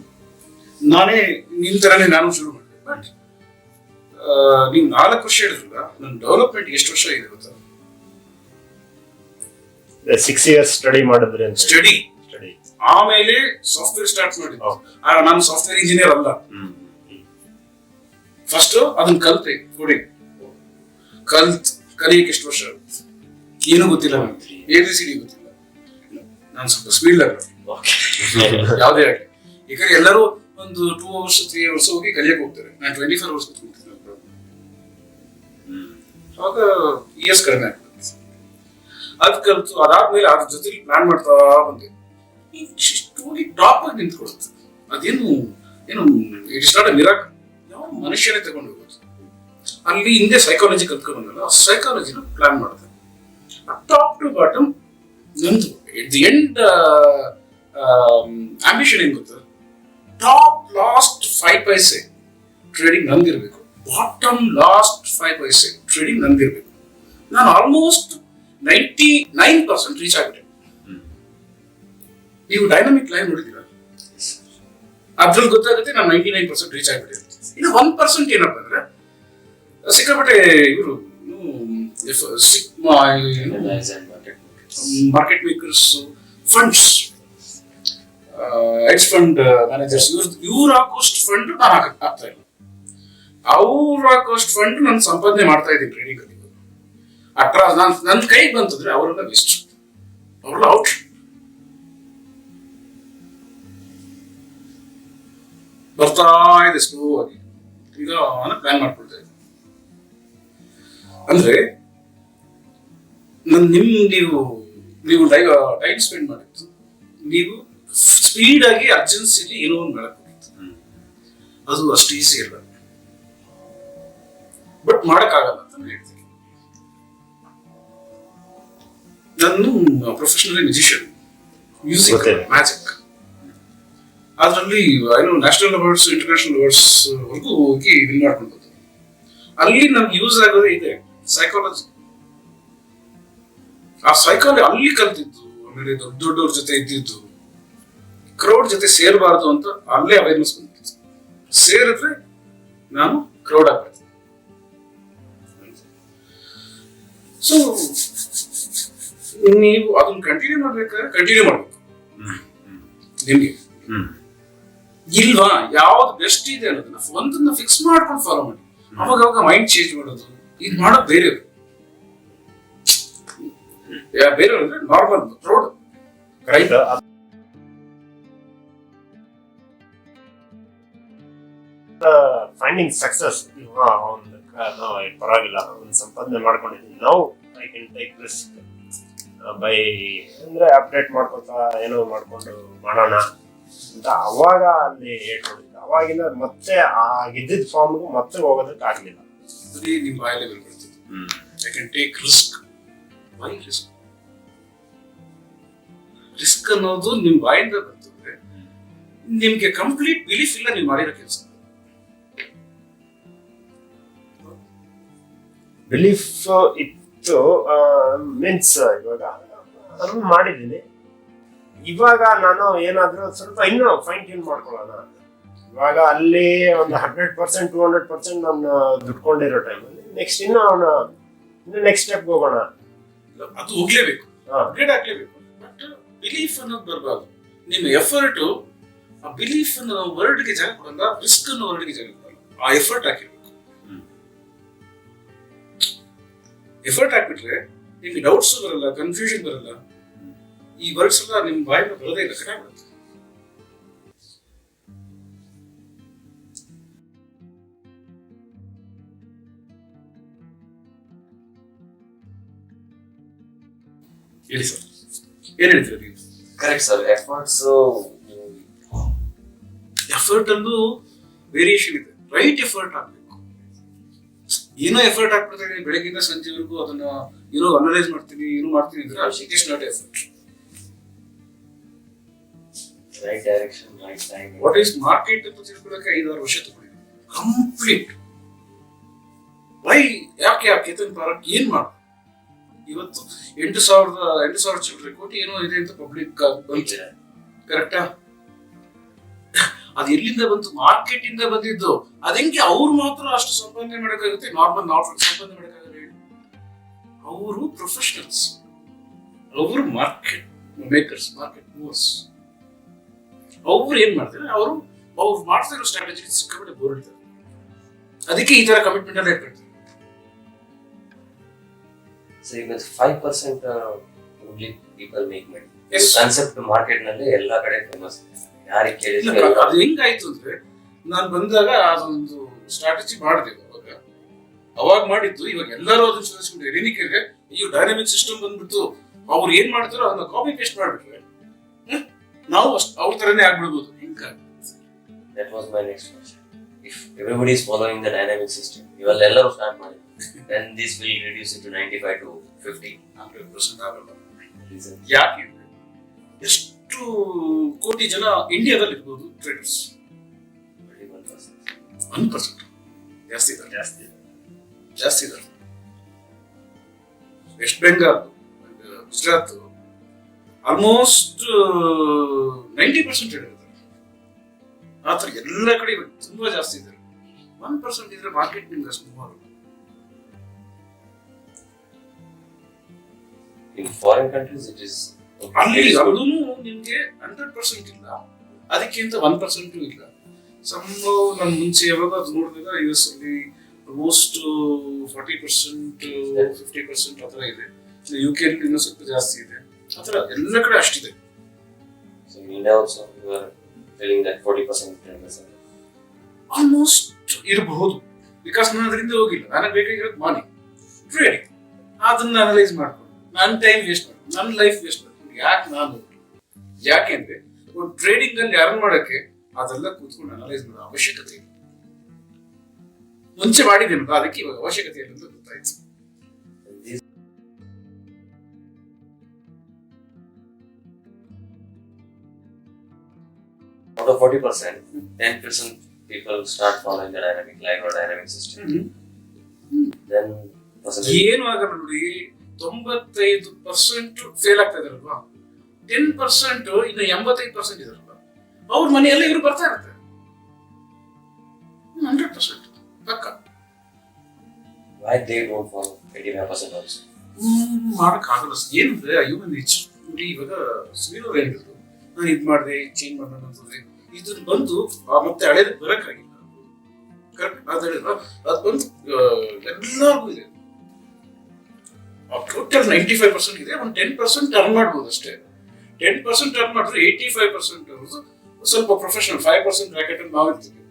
ನಾನೇ ನಿಮ್ ತರಾನೇ ನಾನು ಶುರು ಮಾಡಿದೆ. ಬಟ್ ನೀವು 4 ವರ್ಷ ಹೇಳಿದ್ರಲ್ಲ, ನನ್ನ ಡೆವಲಪ್ಮೆಂಟ್ ಎಷ್ಟು ವರ್ಷ ಇದೆ ಗೊತ್ತಾ? 6 years ಸ್ಟಡಿ ಮಾಡಿದ್ರೆ ಸ್ಟಡಿ ಆಮೇಲೆ ಸಾಫ್ಟ್ವೇರ್ ಸ್ಟಾರ್ಟ್ ಮಾಡಿದ್ದು. ನಾನು ಸಾಫ್ಟ್ವೇರ್ ಇಂಜಿನಿಯರ್ ಅಲ್ಲ. ಫಸ್ಟ್ ಅದನ್ನ ಕಲ್ತೆ ಕೋಡಿಂಗ್ ಕಲಿಯಕ್ಕೆ ಎಷ್ಟು ವರ್ಷ ಆಗುತ್ತೆ ಏನೂ ಗೊತ್ತಿಲ್ಲ. ABCD ಗೊತ್ತಿಲ್ಲ. ನಾನು ಸ್ವಲ್ಪ ಸ್ಪೀಡ್ ಯಾವುದೇ ಆಗಲಿ. ಈಗ ಎಲ್ಲರೂ ಒಂದು 2 hours 3 hours ಹೋಗಿ ಕಲಿಯಕ್ಕೆ ಹೋಗ್ತಾರೆ. ನಾನು 24 hours ಕೂತ್ಕೊಂತೀನಿ. ಆಗ ಇಯರ್ಸ್ ಕಡಿಮೆ ಆಗ್ತದೆ. ಅದ್ ಕಲ್ತು ಅದಾದ್ಮೇಲೆ ಅದ್ರ ಜೊತೆ ಪ್ಲಾನ್ ಮಾಡ್ತಾ ಬಂದೆ. ಹೋಗಿ ಟಾಪ್ ಆಗಿ ನಿಂತ್ಕೊಡುತ್ತೆ. ಅದೇನು it is not a miracle. ಯಾವ ಮನುಷ್ಯನೇ ತಗೊಂಡು ಹೋಗೋದು. ಅಲ್ಲಿ ಹಿಂದೆ ಸೈಕಾಲಜಿ ಕಲ್ತ್ಕೊಂಡು ಬಂದಲ್ಲ, ಆ ಸೈಕಾಲಜಿನ ಪ್ಲಾನ್ ಮಾಡಿದೆ. ಟಾಪ್ ಟು ಬಾಟಮ್ ನಂದು ಎಟ್ ದಿ ಎಂಡ್ ಆಂಬಿಷನ್ ಏನ್ ಗೊತ್ತಾ? ಟಾಪ್ ಲಾಸ್ಟ್ 5 ಪೈಸೆ ಟ್ರೇಡಿಂಗ್ ನಂದಿರ್ಬೇಕು. ಬಾಟಮ್ ಲಾಸ್ಟ್ 5 ಪೈಸೆ ಟ್ರೇಡಿಂಗ್ ನಂದಿರ್ಬೇಕು. ನಾನು ಆಲ್ಮೋಸ್ಟ್ 99% ರೀಚ್ ಆಗಿಬಿಟ್ಟೆ. ನೀವು ಡೈನಾಮಿಕ್ ಲೈವ್ ನೋಡಿದ್ದೀರಾ? ಅದ್ರಲ್ಲಿ ಗೊತ್ತಾಗುತ್ತೆ ನಾನು 99% ರೀಚ್ ಆಗಿಬಿಟ್ಟೆ. ಇನ್ನು 1% ಏನಪ್ಪ ಅಂದ್ರೆ ಸಿಕ್ಕಾಪಟ್ಟೆ ಇವರು market makers, funds, hedge fund managers, ಇವ್ರು ಹಾಕೋಷ್ಟು ಫಂಡ್ ನಾನು ಹಾಕ್ತಾ ಇಲ್ಲ. ಅವ್ರು ಹಾಕೋಷ್ಟು ಫಂಡ್ ನಾನು ಸಂಪಾದನೆ ಮಾಡ್ತಾ ಇದ್ದೀನಿ ಟ್ರೇಡಿಂಗ್ ಅಲ್ಲಿ. ನನ್ನ ಕೈಗೆ ಬಂತಂದ್ರೆ ಅವರೆಲ್ಲ ವೆಸ್ಟ್, ಅವರೆಲ್ಲ ಔಟ್. ಬರ್ತಾ ಇದೆ ಸ್ಲೋ ಆಗಿ. ಈಗ ನಾನು ಪ್ಲಾನ್ ಮಾಡ್ಕೊಳ್ತಾ ಇದ್ದೀನಿ. ಅಂದ್ರೆ ನೀವು ಟೈಮ್ ಸ್ಪೆಂಡ್ ಮಾಡಿತ್ತು, ನೀವು ಸ್ಪೀಡ್ ಆಗಿ ಅರ್ಜೆನ್ಸಿಲಿ ಏನೋ ಒಂದು ಮಾಡಕ್ಕಿತ್ತು. ಅದು ಅಷ್ಟು ಈಸಿ ಇಲ್ಲ, ಬಟ್ ಮಾಡಕ್ಕಾಗಲ್ಲ ಅಂತ ನಾನು ಹೇಳ್ತೀನಿ. ನಾನು ಪ್ರೊಫೆಷನಲ್ ಮ್ಯೂಸಿಷಿಯನ್, ಮ್ಯೂಸಿಕ್, ಮ್ಯಾಜಿಕ್. ಅದರಲ್ಲಿ ನ್ಯಾಷನಲ್ ಅವಾರ್ಡ್ಸ್, ಇಂಟರ್ನ್ಯಾಷನಲ್ ಅವಾರ್ಡ್ಸ್ ವರೆಗೂ ಹೋಗಿ ವಿನ್ ಮಾಡ್ಕೊಂಡು ಬಂದೆ. ಅಲ್ಲಿ ನಮ್ಗೆ ಯೂಸ್ ಆಗೋದೇ ಇದೆ ಸೈಕಾಲಜಿ. ಆ ಸೈಕಾಲಜಿ ಅಲ್ಲಿ ಕಲ್ತಿದ್ದು. ಆಮೇಲೆ ದೊಡ್ಡವ್ರ ಜೊತೆ ಇದ್ದಿದ್ದು, ಕ್ರೌಡ್ ಜೊತೆ ಸೇರಬಾರ್ದು ಅಂತ ಅಲ್ಲೇ ಅವೇರ್ನೆಸ್ ಬಂದಿತ್ತು. ಸೇರಿದ್ರೆ ನಾನು ಕ್ರೌಡ್ ಆಗ್ಬೇಕು. ಸೊ ನೀವು ಅದನ್ನ ಕಂಟಿನ್ಯೂ ಮಾಡ್ಬೇಕಾದ್ರೆ ಕಂಟಿನ್ಯೂ ಮಾಡ್ಬೇಕು. ನಿಮ್ಗೆ ಇಲ್ವಾ ಯಾವ್ದು ಬೆಸ್ಟ್ ಇದೆ ಅನ್ನೋದನ್ನ ಒಂದನ್ನ ಫಿಕ್ಸ್ ಮಾಡ್ಕೊಂಡು ಫಾಲೋ ಮಾಡಿ. ಅವಾಗ ಮೈಂಡ್ ಚೇಂಜ್ ಮಾಡೋದು, ಇದು ಮಾಡೋದು ಬೇರೆಯವರು. ಬೇರೆಯವರು ಅಂದ್ರೆ normal crowd, right? Finding success. ಪರವಾಗಿಲ್ಲ, ಒಂದು ಸಂಪಾದನೆ ಮಾಡ್ಕೊಂಡಿದ್ದೀನಿ. ನಾವು I can take risk by ಅಂದ್ರೆ ಅಪ್ಡೇಟ್ ಮಾಡ್ಕೊತಾ ಏನೋ ಮಾಡ್ಕೊಂಡು ಮಾಡೋಣ ಅಂತ ಅವಾಗ ಅಲ್ಲಿ ಹೇಳ್ಕೊಂಡಿದ್ದೆ. ಅವಾಗಿಂದ ಮತ್ತೆ ಗೆದ್ದಿದ್ದ ಫಾರ್ಮ್ಗೂ ಮತ್ತೆ ಹೋಗೋದಕ್ಕೆ ಆಗ್ಲಿಲ್ಲ. ನಿಮ್ ಬಾಯಲ್ಲಿ ಬರ್ಬಿಡ್ತದೆ. I can take risk. Why risk? Risk ಅನ್ನೋದು ನಿಮ್ ಬಾಯಿಂದ ಬರ್ತದೆ. ನಿಮ್ಗೆ ಕಂಪ್ಲೀಟ್ ಬಿಲೀಫ್ ಇಲ್ಲ ನೀವು ಮಾಡಿರೋ ಕೆಲಸ. ಬಿಲೀಫ್ ಇತ್ತು, ಮೀನ್ಸ್ ಇವಾಗ ಅದನ್ನ ಮಾಡಿದ್ದೀನಿ. ಇವಾಗ ನಾನು ಏನಾದ್ರೂ ಸ್ವಲ್ಪ ಇನ್ನೂ ಫೈನ್ ಟ್ಯೂನ್ ಮಾಡ್ಕೊಳ್ಳೋಣ. ಇವಾಗ ಅಲ್ಲಿ ಒಂದು 100% 200% ನಾನು ದುಡ್ಕೊಂಡಿರೋ ಟೈಮಲ್ಲಿ ನೆಕ್ಸ್ಟ್ ಇನ್ನು ನೆಕ್ಸ್ಟ್ ಸ್ಟೆಪ್ ಹೋಗೋಣ. ಅದು ಹೋಗ್ಲೇಬೇಕು, ಅಪ್ಗ್ರೇಡ್ ಆಗ್ಲೇಬೇಕು. ಬಟ್ ಬಿಲೀಫ್ ಅನ್ನೋದು ಬರಬಾರ್ದು. ನಿಮ್ಮ ಎಫರ್ಟ್ ಆ ಬಿಲೀಫ್ ಅನ್ನೋ ವರ್ಡ್ಗೆ ಜಾಗ ಕೊಡಲ್ಲ, ರಿಸ್ಕ್ ಅನ್ನೋ ವರ್ಡ್ಗೆ ಜಾಗ ಕೊಡಲ್ಲ. ಆ ಎಫರ್ಟ್ ಹಾಕಿರ್ಬೇಕು. ಎಫರ್ಟ್ ಹಾಕ್ಬಿಟ್ರೆ ನಿಮ್ಗೆ ಡೌಟ್ಸ್ ಬರಲ್ಲ, ಕನ್ಫ್ಯೂಷನ್ ಬರಲ್ಲ. ಈ ವರ್ಡ್ಸ್ ಎಲ್ಲ ನಿಮ್ ಬಾಯಿಂದ ಬರೋದೇ ಇಲ್ಲ, ಕಡಿಮೆ ಬರುತ್ತೆ. ಹೇಳಿ ಸರ್, ಏನ್ ಹೇಳ್ತೀರಾ ನೀವು? Correct sir. ಎಫರ್ಟ್ ಅಲ್ಲೂ ವೇರಿಯೇಷನ್ ಇದೆ. ರೈಟ್ ಎಫರ್ಟ್ ಹಾಕ್ಬೇಕು. ಏನೋ ಎಫರ್ಟ್ ಹಾಕ್ಬಿಡ್ತೀನಿ ಬೆಳಗ್ಗಿಂದ ಸಂಜೆವರೆಗೂ ಅದನ್ನ ಏನೋ ಅನಲೈಸ್ ಮಾಡ್ತೀನಿ ಏನೋ ಮಾಡ್ತೀನಿ ಅಂದ್ರೆ it is not effort. Right direction, right time. What is market ಅಂತ ತಿಳ್ಕೊಳ್ಳೋಕೆ 5-6 ವರ್ಷ ತಗೊಂಡಿದೆ ಕಂಪ್ಲೀಟ್. ವೈ ಯಾಕೆ ಕೇತನ್ ಪಾರಕ್ ಏನ್ ಮಾಡ ಇವತ್ತು 8,000 ಚಿಲ್ಲರೆ ಕೋಟಿ ಏನೋ ಇದೆ ಅಂತ ಪಬ್ಲಿಕ್ ಬಂದಿದೆ, ಕರೆಕ್ಟಾ? ಅದು ಎಲ್ಲಿಂದ ಬಂತು? ಮಾರ್ಕೆಟ್ ಇಂದ ಬಂದಿದ್ದು. ಅದೆಂಗೆ ಅವ್ರು ಮಾತ್ರ ಅಷ್ಟು ಸಂಪಾದನೆ ಮಾಡಕ್ಕಾಗುತ್ತೆ? ನಾರ್ಮಲ್ ಸಂಪಾದನೆ ಮಾಡಕ್ಕಾಗಲ್ಲ ಹೇಳಿ. ಅವರು ಪ್ರೊಫೆಷನಲ್ಸ್, ಅವರು ಮಾರ್ಕೆಟ್ ಮೇಕರ್ಸ್, ಮಾರ್ಕೆಟ್ ಮೂವರ್ಸ್. ಅವ್ರು ಏನ್ ಮಾಡ್ತಾರೆ, ಅವ್ರು ಮಾಡ್ತಾ ಇರೋ ಸ್ಟ್ರಾಟಜಿ ಸಿಕ್ಕಾಪಟ್ಟೆ ಬೋರ್ ಇಡ್ತಾರೆ. ಅದಕ್ಕೆ ಈ ತರ ಕಮಿಟ್ಮೆಂಟ್ ಎಲ್ಲ ಇಟ್ಕೊಳ್ತಾರೆ. So even 5% only people make money. Yes. Concept market ನಲ್ಲಿ ಎಲ್ಲಾ ಕಡೆ ಫೇಮಸ್. ಯಾರಿಗೆ ಕೇಳಿದ್ರೆ ಅದು ಹೆಂಗಾಯ್ತು ಅಂದ್ರೆ, ನಾನು ಬಂದಾಗ ಅದೊಂದು ಸ್ಟ್ರಾಟಜಿ ಮಾಡಿದೆ ಅವಾಗ ಮಾಡಿದ್ದು. ಇವಾಗ ಎಲ್ಲರೂ ಅದನ್ನ ಸುಧಾರಿಸ್ಕೊಂಡ್ರೆ ಏನಕ್ಕೆ ಅಯ್ಯೋ ಡೈನಾಮಿಕ್ ಸಿಸ್ಟಮ್ ಬಂದ್ಬಿಟ್ಟು ಅವ್ರು ಏನ್ ಮಾಡ್ತಾರೋ ಅದನ್ನ ಕಾಪಿ ಪೇಸ್ಟ್ ಮಾಡ್ಬಿಟ್ರೆ ನಾವು ಅವ್ರ ತರನೇ ಆಗ್ಬಿಡ್ಬೋದು. That was my next question. If everybody is following the dynamic system, ಇವೆಲ್ಲರೂ ಸ್ಟಾರ್ಟ್ ಮಾಡಿ, then this will reduce it to 95 to 50. 100% ಆಗಲ್ಲ. ಯಾಕೆ? ಎಷ್ಟು ಕೋಟಿ ಜನ ಇಂಡಿಯಾದಲ್ಲಿ ಇರ್ಬೋದು ಟ್ರೇಡರ್ಸ್? 1% ಜಾಸ್ತಿ ಇದ್ದಾರೆ. ವೆಸ್ಟ್ ಬೆಂಗಾಲ್, ಗುಜರಾತ್ ಆಲ್ಮೋಸ್ಟ್ 90% ಟ್ರೇಡರ್ ಇದ್ದಾರೆ. ಆ ಥರ ಎಲ್ಲ ಕಡೆ ತುಂಬಾ ಜಾಸ್ತಿ ಇದ್ದಾರೆ. 1% ಇದ್ರೆ ಮಾರ್ಕೆಟ್ ನಿಮ್ಗೆ ಅಷ್ಟು ಮೂವ್ ಆಗಲ್ಲ. In foreign countries it is ಅಲ್ಲಿ ಅದೂ ನಿಮ್ಗೆ 100% ಇಲ್ಲ, ಅದಕ್ಕಿಂತ 1% ಇಲ್ಲ. ನಾನು ಮುಂಚೆ ಯಾವಾಗ ಅದು ನೋಡಿದಾಗ US ಅಲ್ಲಿ ಆಲ್ಮೋಸ್ಟ್ 40% 50% ಆ ಥರ ಇದೆ. UK ಅಲ್ಲಿ ಇನ್ನೂ ಸ್ವಲ್ಪ ಜಾಸ್ತಿ ಇದೆ. ಆ ಥರ ಎಲ್ಲ ಕಡೆ ಅಷ್ಟಿದೆ. So India also you are telling that 40% almost ಇರಬಹುದು. ಬಿಕಾಸ್ ನಾನು ಅದರಿಂದ ಹೋಗಿಲ್ಲ. ನನಗೆ ಬೇಕಾಗಿರೋದು ಮನಿ, ಟ್ರೇಡಿಂಗ್. ಅದನ್ನ ಅನಲೈಸ್ ಮಾಡ್ಕೊಂಡು ನನ್ನ ಟೈಮ್ ವೇಸ್ಟ್ ಮಾಡಿ, ನನ್ನ ಲೈಫ್ ವೇಸ್ಟ್ ಮಾಡಿ ಯಾಕೆಂದ್ರೆ ಒಂದು ಟ್ರೇಡಿಂಗ್ ಅಲ್ಲಿ ಅರ್ನ್ ಮಾಡಕ್ಕೆ ಅದೆಲ್ಲ ಕೂತ್ಕೊಂಡು ಅನಲೈಸ್ ಮಾಡೋ ಅವಶ್ಯಕತೆ ಇಲ್ಲ. ಮುಂಚೆ ಮಾಡಿದ್ದೇನಲ್ಲ, ಅದಕ್ಕೆ ಇವಾಗ ಅವಶ್ಯಕತೆ ಇಲ್ಲ ಅಂತ ಗೊತ್ತಾಯ್ತು. Out of 40%, 10% people start following the dynamic line or dynamic system. Then ಏನು ಆಗಲ್ಲ ನೋಡಿ, 95% ಫೇಲ್ ಆಗ್ತಾ ಇದಾರಲ್ವಾ, 10% ಇನ್ನು 85% ಇದಾರಲ್ಲ, ಅವ್ರ ಮನೆಯಲ್ಲ ಇವರು ಬರ್ತಾ ಇರ್ತಾರೆ. 100% ಪಕ್ಕ. Why they don't follow 85% also? ಮಾಡಕ್ಕಾಗಲ್ಲ. ಏನಂದ್ರೆ ಹ್ಯೂಮನ್ ನೇಚರ್ ನೋಡಿ. ಇವಾಗ ಸುನೀಲ್ ಹೇಳಿದ್ರು, ನಾನು ಇದು ಮಾಡಿದೆ, ಚೇಂಜ್ ಮಾಡೋಣ ಅಂತಂದ್ರೆ ಇದನ್ನ ಬಂದು ಮತ್ತೆ ಹಳೇದು ಬರಕ್ಕಾಗಿಲ್ಲ. ಕರೆಕ್ಟ್ ಅದು ಹೇಳಿದ್ರು, ಅದು ಬಂದು ಎಲ್ಲರಿಗೂ ಇದೆ. ಟೋಟಲ್ 95% ಇದೆ. ಒಂದು 10% ಅರ್ನ್ ಮಾಡ್ಬೋದು ಅಷ್ಟೇ. 10% ಅರ್ನ್ ಮಾಡಿದ್ರೆ 85% ಅವ್ರದ್ದು ಸ್ವಲ್ಪ ಪ್ರೊಫೆಷನಲ್. 5% ಬ್ರಾಕೆಟ್ ಅಲ್ಲಿ ನಾವು ಇರ್ತೀವಿ.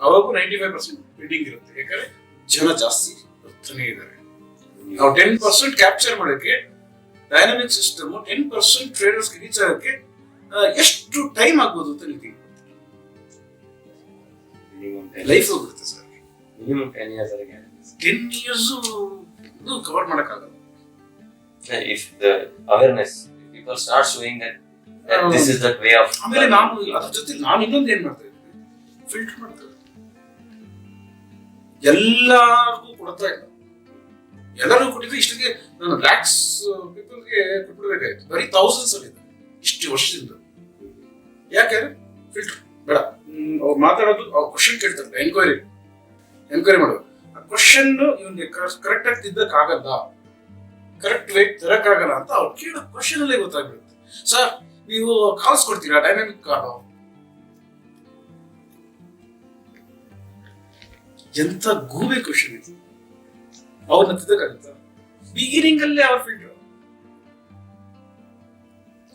ಅವಾಗೂ 95% ಬಿಲ್ಡಿಂಗ್ ಇರುತ್ತೆ. ಯಾಕಂದ್ರೆ ಜನ ಜಾಸ್ತಿ ಬರ್ತಾನೆ ಇದ್ದಾರೆ. ನಾವು 10% ಕ್ಯಾಪ್ಚರ್ ಮಾಡೋಕ್ಕೆ ಡೈನಾಮಿಕ್ ಸಿಸ್ಟಮ್ 10% ಟ್ರೇಡರ್ಸ್ ರೀಚ್ ಆಗೋಕ್ಕೆ ಎಷ್ಟು ಟೈಮ್ ಆಗ್ಬೋದು ಅಂತ ನೀವು ತಿಂಕ್ ಲೈಫ್ ಹೋಗ್ಬಿಡುತ್ತೆ sir. Minimum 10 years 10 years cover ಮಾಡಕ್ಕಾಗಲ್ಲ. If the awareness, if people start showing that this is the way of. ಆಮೇಲೆ ನಾನು ಅದ್ರ ಜೊತೆ ನಾನು ಇನ್ನೊಂದು ಏನ್ ಮಾಡ್ತಾ ಇದ್ದೀನಿ, ಫಿಲ್ಟರ್ ಮಾಡ್ತಾ ಇದ್ದೀನಿ. ಎಲ್ಲರಿಗೂ ಕೊಡ್ತಾ ಇಲ್ಲ. ಎಲ್ಲರಿಗೂ ಕೊಟ್ಟಿದ್ರೆ ಇಷ್ಟಿಗೆ ನಾನು ಲ್ಯಾಕ್ಸ್ ಪೀಪಲ್ಗೆ ಕೊಟ್ಬಿಡ್ಬೇಕಾಯ್ತು. ಬರೀ ಥೌಸಂಡ್ಸ್ ಅಲ್ಲಿ ಇದೆ ಇಷ್ಟು ವರ್ಷದಿಂದ. ಯಾಕೆ? ಫಿಲ್ಟರ್ ಬೇಡ. ಅವ್ರು ಮಾತಾಡೋದು, ಅವ್ರು ಕ್ವಶನ್ ಕೇಳ್ತಾರೆ, ಎನ್ಕ್ವೈರಿ ಮಾಡೋದು. ಆ ಕ್ವಶನ್ ಇವನ್ಗೆ ಕರೆಕ್ಟ್ ಆಗಿ ತಿದ್ದಕ್ಕಾಗಲ್ಲ, ಕರೆಕ್ಟ್ ವೇ ತರಕ್ಕಾಗಲ್ಲ ಅಂತ ಅವ್ರು ಕೇಳೋ ಕ್ವಶನ್ ಅಲ್ಲೇ ಗೊತ್ತಾಗ್ಬಿಡುತ್ತೆ. ಸರ್ ನೀವು ಕಾಲ್ಸ್ ಕೊಡ್ತೀರಾ ಡೈನಾಮಿಕ್ ಕಾಲ್? ಎಂತ ಗೂಬೆ ಕ್ವಶನ್ ಇದು. ಅವ್ರನ್ನ ತಿದ್ದಕ್ಕಾಗುತ್ತಾ? ಬಿಗಿನಿಂಗ್ ಅಲ್ಲೇ ಅವ್ರ ಫಿಲ್ಟರ್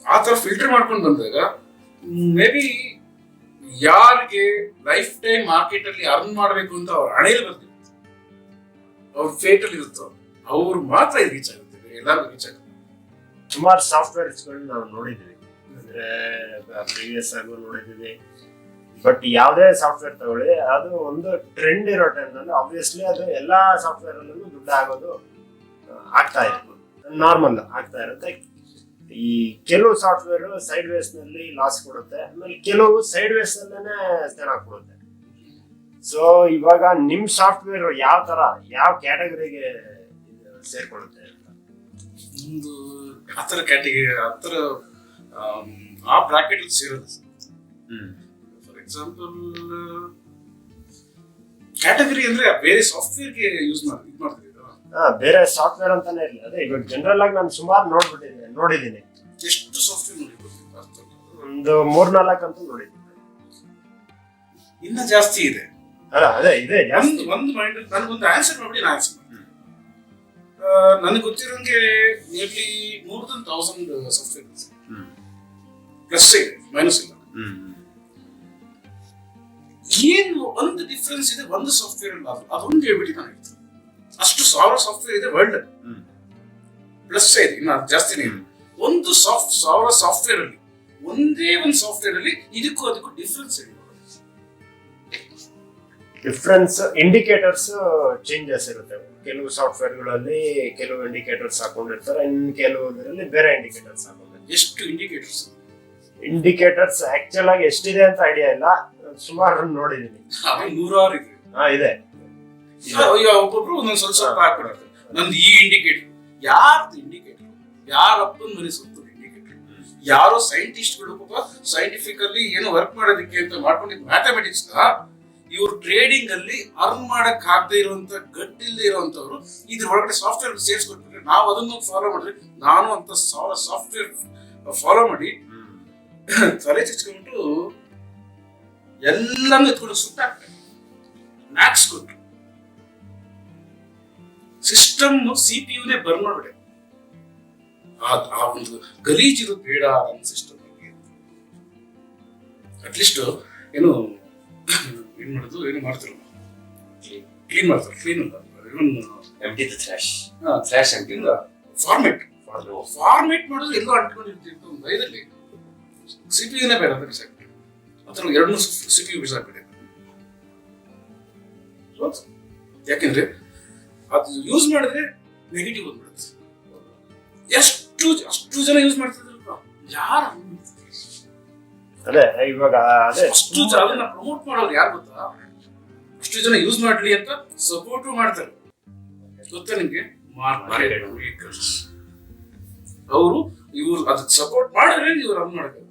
ಆ ತರ ಫಿಲ್ಟರ್ ಮಾಡ್ಕೊಂಡು ಬಂದಾಗ ಮೇ ಬಿ ಯಾರಿಗೆ ಲೈಫ್ ಟೈಮ್ ಮಾರ್ಕೆಟ್ ಅಲ್ಲಿ ಅರ್ನ್ ಮಾಡಬೇಕು ಅಂತ ಅವ್ರ ಹಣೆಯಲ್ಲಿ ಬರ್ತಿರುತ್ತೆ, ಅವ್ರ ಫೇಟ್ ಅಲ್ಲಿ ಇರುತ್ತೋ ಅವ್ರು ಮಾತ್ರ ರೀಚ್ ಆಗುತ್ತೆ, ಎಲ್ಲರಿಗೂ ರೀಚ್ ಆಗುತ್ತೆ. ಸುಮಾರು ಸಾಫ್ಟ್ವೇರ್ಸ್ಗಳನ್ನ ನಾವು ನೋಡಿದ್ದೀವಿ. ಅಂದ್ರೆ ಪ್ರೀವಿಯಸ್ ಆಗೂ ನೋಡಿದ್ದೀವಿ, ಬಟ್ ಯಾವುದೇ ಸಾಫ್ಟ್ವೇರ್ ತಗೊಳ್ಳಿ, ಅದು ಒಂದು ಟ್ರೆಂಡ್ ಇರೋ ಟೈಮ್ನಲ್ಲಿ ಆಬ್ವಿಯಸ್ಲಿ ಅದು ಎಲ್ಲಾ ಸಾಫ್ಟ್ವೇರ್ ಅಲ್ಲೂ ದುಡ್ಡು ಆಗೋದು ಆಗ್ತಾ ಇತ್ತು, ನಾರ್ಮಲ್ ಆಗ್ತಾ ಇರುತ್ತೆ. ಈ ಕೆಲವು ಸಾಫ್ಟ್ವೇರ್ ಸೈಡ್ ವೇಸ್ ನಲ್ಲಿ ಲಾಸ್ ಕೊಡುತ್ತೆ, ಆಮೇಲೆ ಕೆಲವು ಸೈಡ್ ವೇಸ್ ನಲ್ಲೇನೆ ಚೆನ್ನಾಗಿ ಕೊಡುತ್ತೆ. ಸೊ ಇವಾಗ ನಿಮ್ ಸಾಫ್ಟ್ವೇರ್ ಯಾವ ತರ, ಯಾವ ಕ್ಯಾಟಗರಿಗೆ ಸೇರ್ಕೊಳ್ಳುತ್ತೆ ಅಂತ? ಒಂದು ಆತರ ಕ್ಯಾಟಗರಿ, ಆತರ ಆ ಬ್ರಾಕೆಟ್ ಅಲ್ಲಿ ಸೇರೋದು. ಫಾರ್ ಎಕ್ಸಾಂಪಲ್ ಕ್ಯಾಟಗರಿ ಅಂದ್ರೆ ಬೇರೆ ಸಾಫ್ಟ್ವೇರ್ಗೆ ಯೂಸ್ ಮಾಡ್ತೀವಿ. ಬೇರೆ ಸಾಫ್ಟ್ವೇರ್ ಅಂತಾನೆ ಇರಲಿ, ಅದೇ ಇವಾಗ ಜನರಲ್ ಆಗಿ ನಾನು ಸುಮಾರು ನೋಡಿದ್ದೀನಿ. ಎಷ್ಟು ಸಾಫ್ಟ್ವೇರ್ ನೋಡಿರ್ಬೋದು? ಒಂದು 3-4 ಅಂತೂ ನೋಡಿದ್ದೀನಿ. ಇನ್ನ ಜಾಸ್ತಿ ಇದೆ. ಅದೇ ಇದೆ ಜಾಸ್ತಿ. ಒಂದು ಮೈಂಡ್ ನನಗೊಂದು ಆನ್ಸರ್ ಮಾಡಿ ನಾನು ಆನ್ಸರ್ ಮಾಡ್ತೀನಿ. ನನಗೆ ಗೊತ್ತಿರೋಂಗೆ ನಿಯರ್ಲಿ 1000 ಸಾಫ್ಟ್ವೇರ್ ಪ್ಲಸ್ ಇದೆ, ಮೈನಸ್ ಇಲ್ಲ. ಏನು ಒಂದು ಡಿಫ್ರೆನ್ಸ್ ಇದೆ ಒಂದು ಸಾಫ್ಟ್ವೇರ್ ಅಲ್ಲ, ಅದೊಂದು ಹೇಳ್ಬಿಟ್ಟು ನಾನು ಹೇಳ್ತೀನಿ. ಅಷ್ಟು 1000 ಸಾಫ್ಟ್ವೇರ್ ಇದೆ ವರ್ಲ್ಡ್, ಪ್ಲಸ್ ಇದೆ, ಇನ್ನು ಜಾಸ್ತಿನೇ ಇದೆ. ಒಂದು 1000 ಸಾಫ್ಟ್ವೇರ್ ಅಲ್ಲಿ ಒಂದೇ ಒಂದು ಸಾಫ್ಟ್ವೇರ್ ಅಲ್ಲಿ ಅದಕ್ಕೂ ಡಿಫ್ರೆನ್ಸ್ ಇದೆ. ಡಿಫ್ರೆನ್ಸ್ ಇಂಡಿಕೇಟರ್ಸ್ ಚೇಂಜಸ್ ಇರುತ್ತೆ. ಕೆಲವು ಸಾಫ್ಟ್ವೇರ್ಗಳಲ್ಲಿ ಕೆಲವು ಇಂಡಿಕೇಟರ್ಸ್ ಹಾಕೊಂಡಿರ್ತಾರೆ, ಇನ್ನು ಕೆಲವುದರಲ್ಲಿ ಬೇರೆ ಇಂಡಿಕೇಟರ್ಸ್ ಹಾಕೊಂಡಿರ್ತಾರೆ. ಎಷ್ಟು ಇಂಡಿಕೇಟರ್ಸ್ ಆಕ್ಚುಲ್ ಆಗಿ ಎಷ್ಟಿದೆ ಅಂತ ಐಡಿಯಾ ಇಲ್ಲ, ಸುಮಾರು ನೋಡಿದೀನಿ. 100 ಇದೆ. ಇದೆ. ಈಗ ಒಬ್ಬೊಬ್ರು ಒಂದೊಂದು ಸ್ವಲ್ಪ ಹಾಕ್ಬಿಡ್ತಾರೆ. ನಂದು ಈ ಇಂಡಿಕೇಟರ್, ಯಾರ್ದು ಇಂಡಿಕೇಟರ್, ಯಾರಪ್ಪನ ಮನೆ ಸುತ್ತದ ಇಂಡಿಕೇಟರ್, ಯಾರೋ ಸೈಂಟಿಸ್ಟ್ಗಳು ಪಾಪ ಸೈಂಟಿಫಿಕಲಿ ಏನೋ ವರ್ಕ್ ಮಾಡೋದಕ್ಕೆ ಅಂತ ಮಾಡ್ಕೊಂಡಿದ್ದು ಮ್ಯಾಥಮೆಟಿಕ್ಸ್ ಇವ್ರು ಟ್ರೇಡಿಂಗ್ ಅಲ್ಲಿ ಅರ್ನ್ ಮಾಡಕ್ ಆಗದೆ ಇರುವಂತ ಗಟ್ಟಿಲ್ಲದೆ ಇರುವಂತವ್ರು ಇದ್ರ ಒಳಗಡೆ ಸಾಫ್ಟ್ವೇರ್ ಸೇರಿಸ್ಕೊಟ್ಬಿಟ್ರೆ ನಾವು ಅದನ್ನು ಫಾಲೋ ಮಾಡಿದ್ರೆ, ನಾನು ಅಂತ 1000 ಸಾಫ್ಟ್ವೇರ್ ಫಾಲೋ ಮಾಡಿ ತಲೆ ಚಚ್ಕೊಂಡ್ಬಿಟ್ಟು ಎಲ್ಲಾನು ಎತ್ಕೊಂಡು ಸುಟ್ಟಾಕ್ತಾರೆ. ಮ್ಯಾಕ್ಸ್ ಕೊಟ್ಟು ಸಿಸ್ಟಮ್ CPU ಬರ್ನ್ ಮಾಡ್ಬಿಡೆ. ಆ ಒಂದು ಗಲೀಜಿರೋದು ಬೇಡ ನನ್ನ ಸಿಸ್ಟಮ್. ಅಟ್ಲೀಸ್ಟ್ ಏನು ಮಾಡೋದು, ಏನು ಮಾಡ್ತಿರಲ್ಲ, ಕ್ಲೀನ್ ಮಾಡ್ತಾರೆ. ಕ್ಲೀನ್ ಅಲ್ಲ, ಫಾರ್ಮೇಟ್ ಮಾಡೋದು ಎಲ್ಲೋ ಅಂಟ್ಕೊಂಡಿರ್ತಿತ್ತು ಒಂದು ಇದರಲ್ಲಿ. CPU ಬೇಡ ಅಂತ ಬಿಸಾಕ್ಬಿಡಿ, ಅಥವಾ 2 CPU ಬಿಸಾಕ್ಬಿಡಿ. ಯಾಕೆಂದ್ರೆ ಅದು ಯೂಸ್ ಮಾಡಿದ್ರೆ ನೆಗೆಟಿವ್ ಬಂದ್ಬಿಡುತ್ತೆ. ಅಷ್ಟು ಜನ ಯೂಸ್ ಮಾಡ್ತಿದ್ರಲ್ವಾ, ಯಾರು ಅದೇ ಇವಾಗ ಅಷ್ಟು ಅದನ್ನ ಪ್ರಮೋಟ್ ಮಾಡೋರು ಯಾರು ಗೊತ್ತಾ? ಅಷ್ಟು ಜನ ಯೂಸ್ ಮಾಡ್ಲಿ ಅಂತ ಸಪೋರ್ಟ್ ಮಾಡ್ತಾರೆ. ಗೊತ್ತಾ ನಿಮ್ಗೆ? ಮಾರ್ಕೆಟ್ ವೇಕರ್ಸ್ ಅವರು ಇವ್ರು ಅದಕ್ಕೆ ಸಪೋರ್ಟ್ ಮಾಡಿದ್ರೆ ಇವ್ರು ರನ್ ಮಾಡಬೇಕು.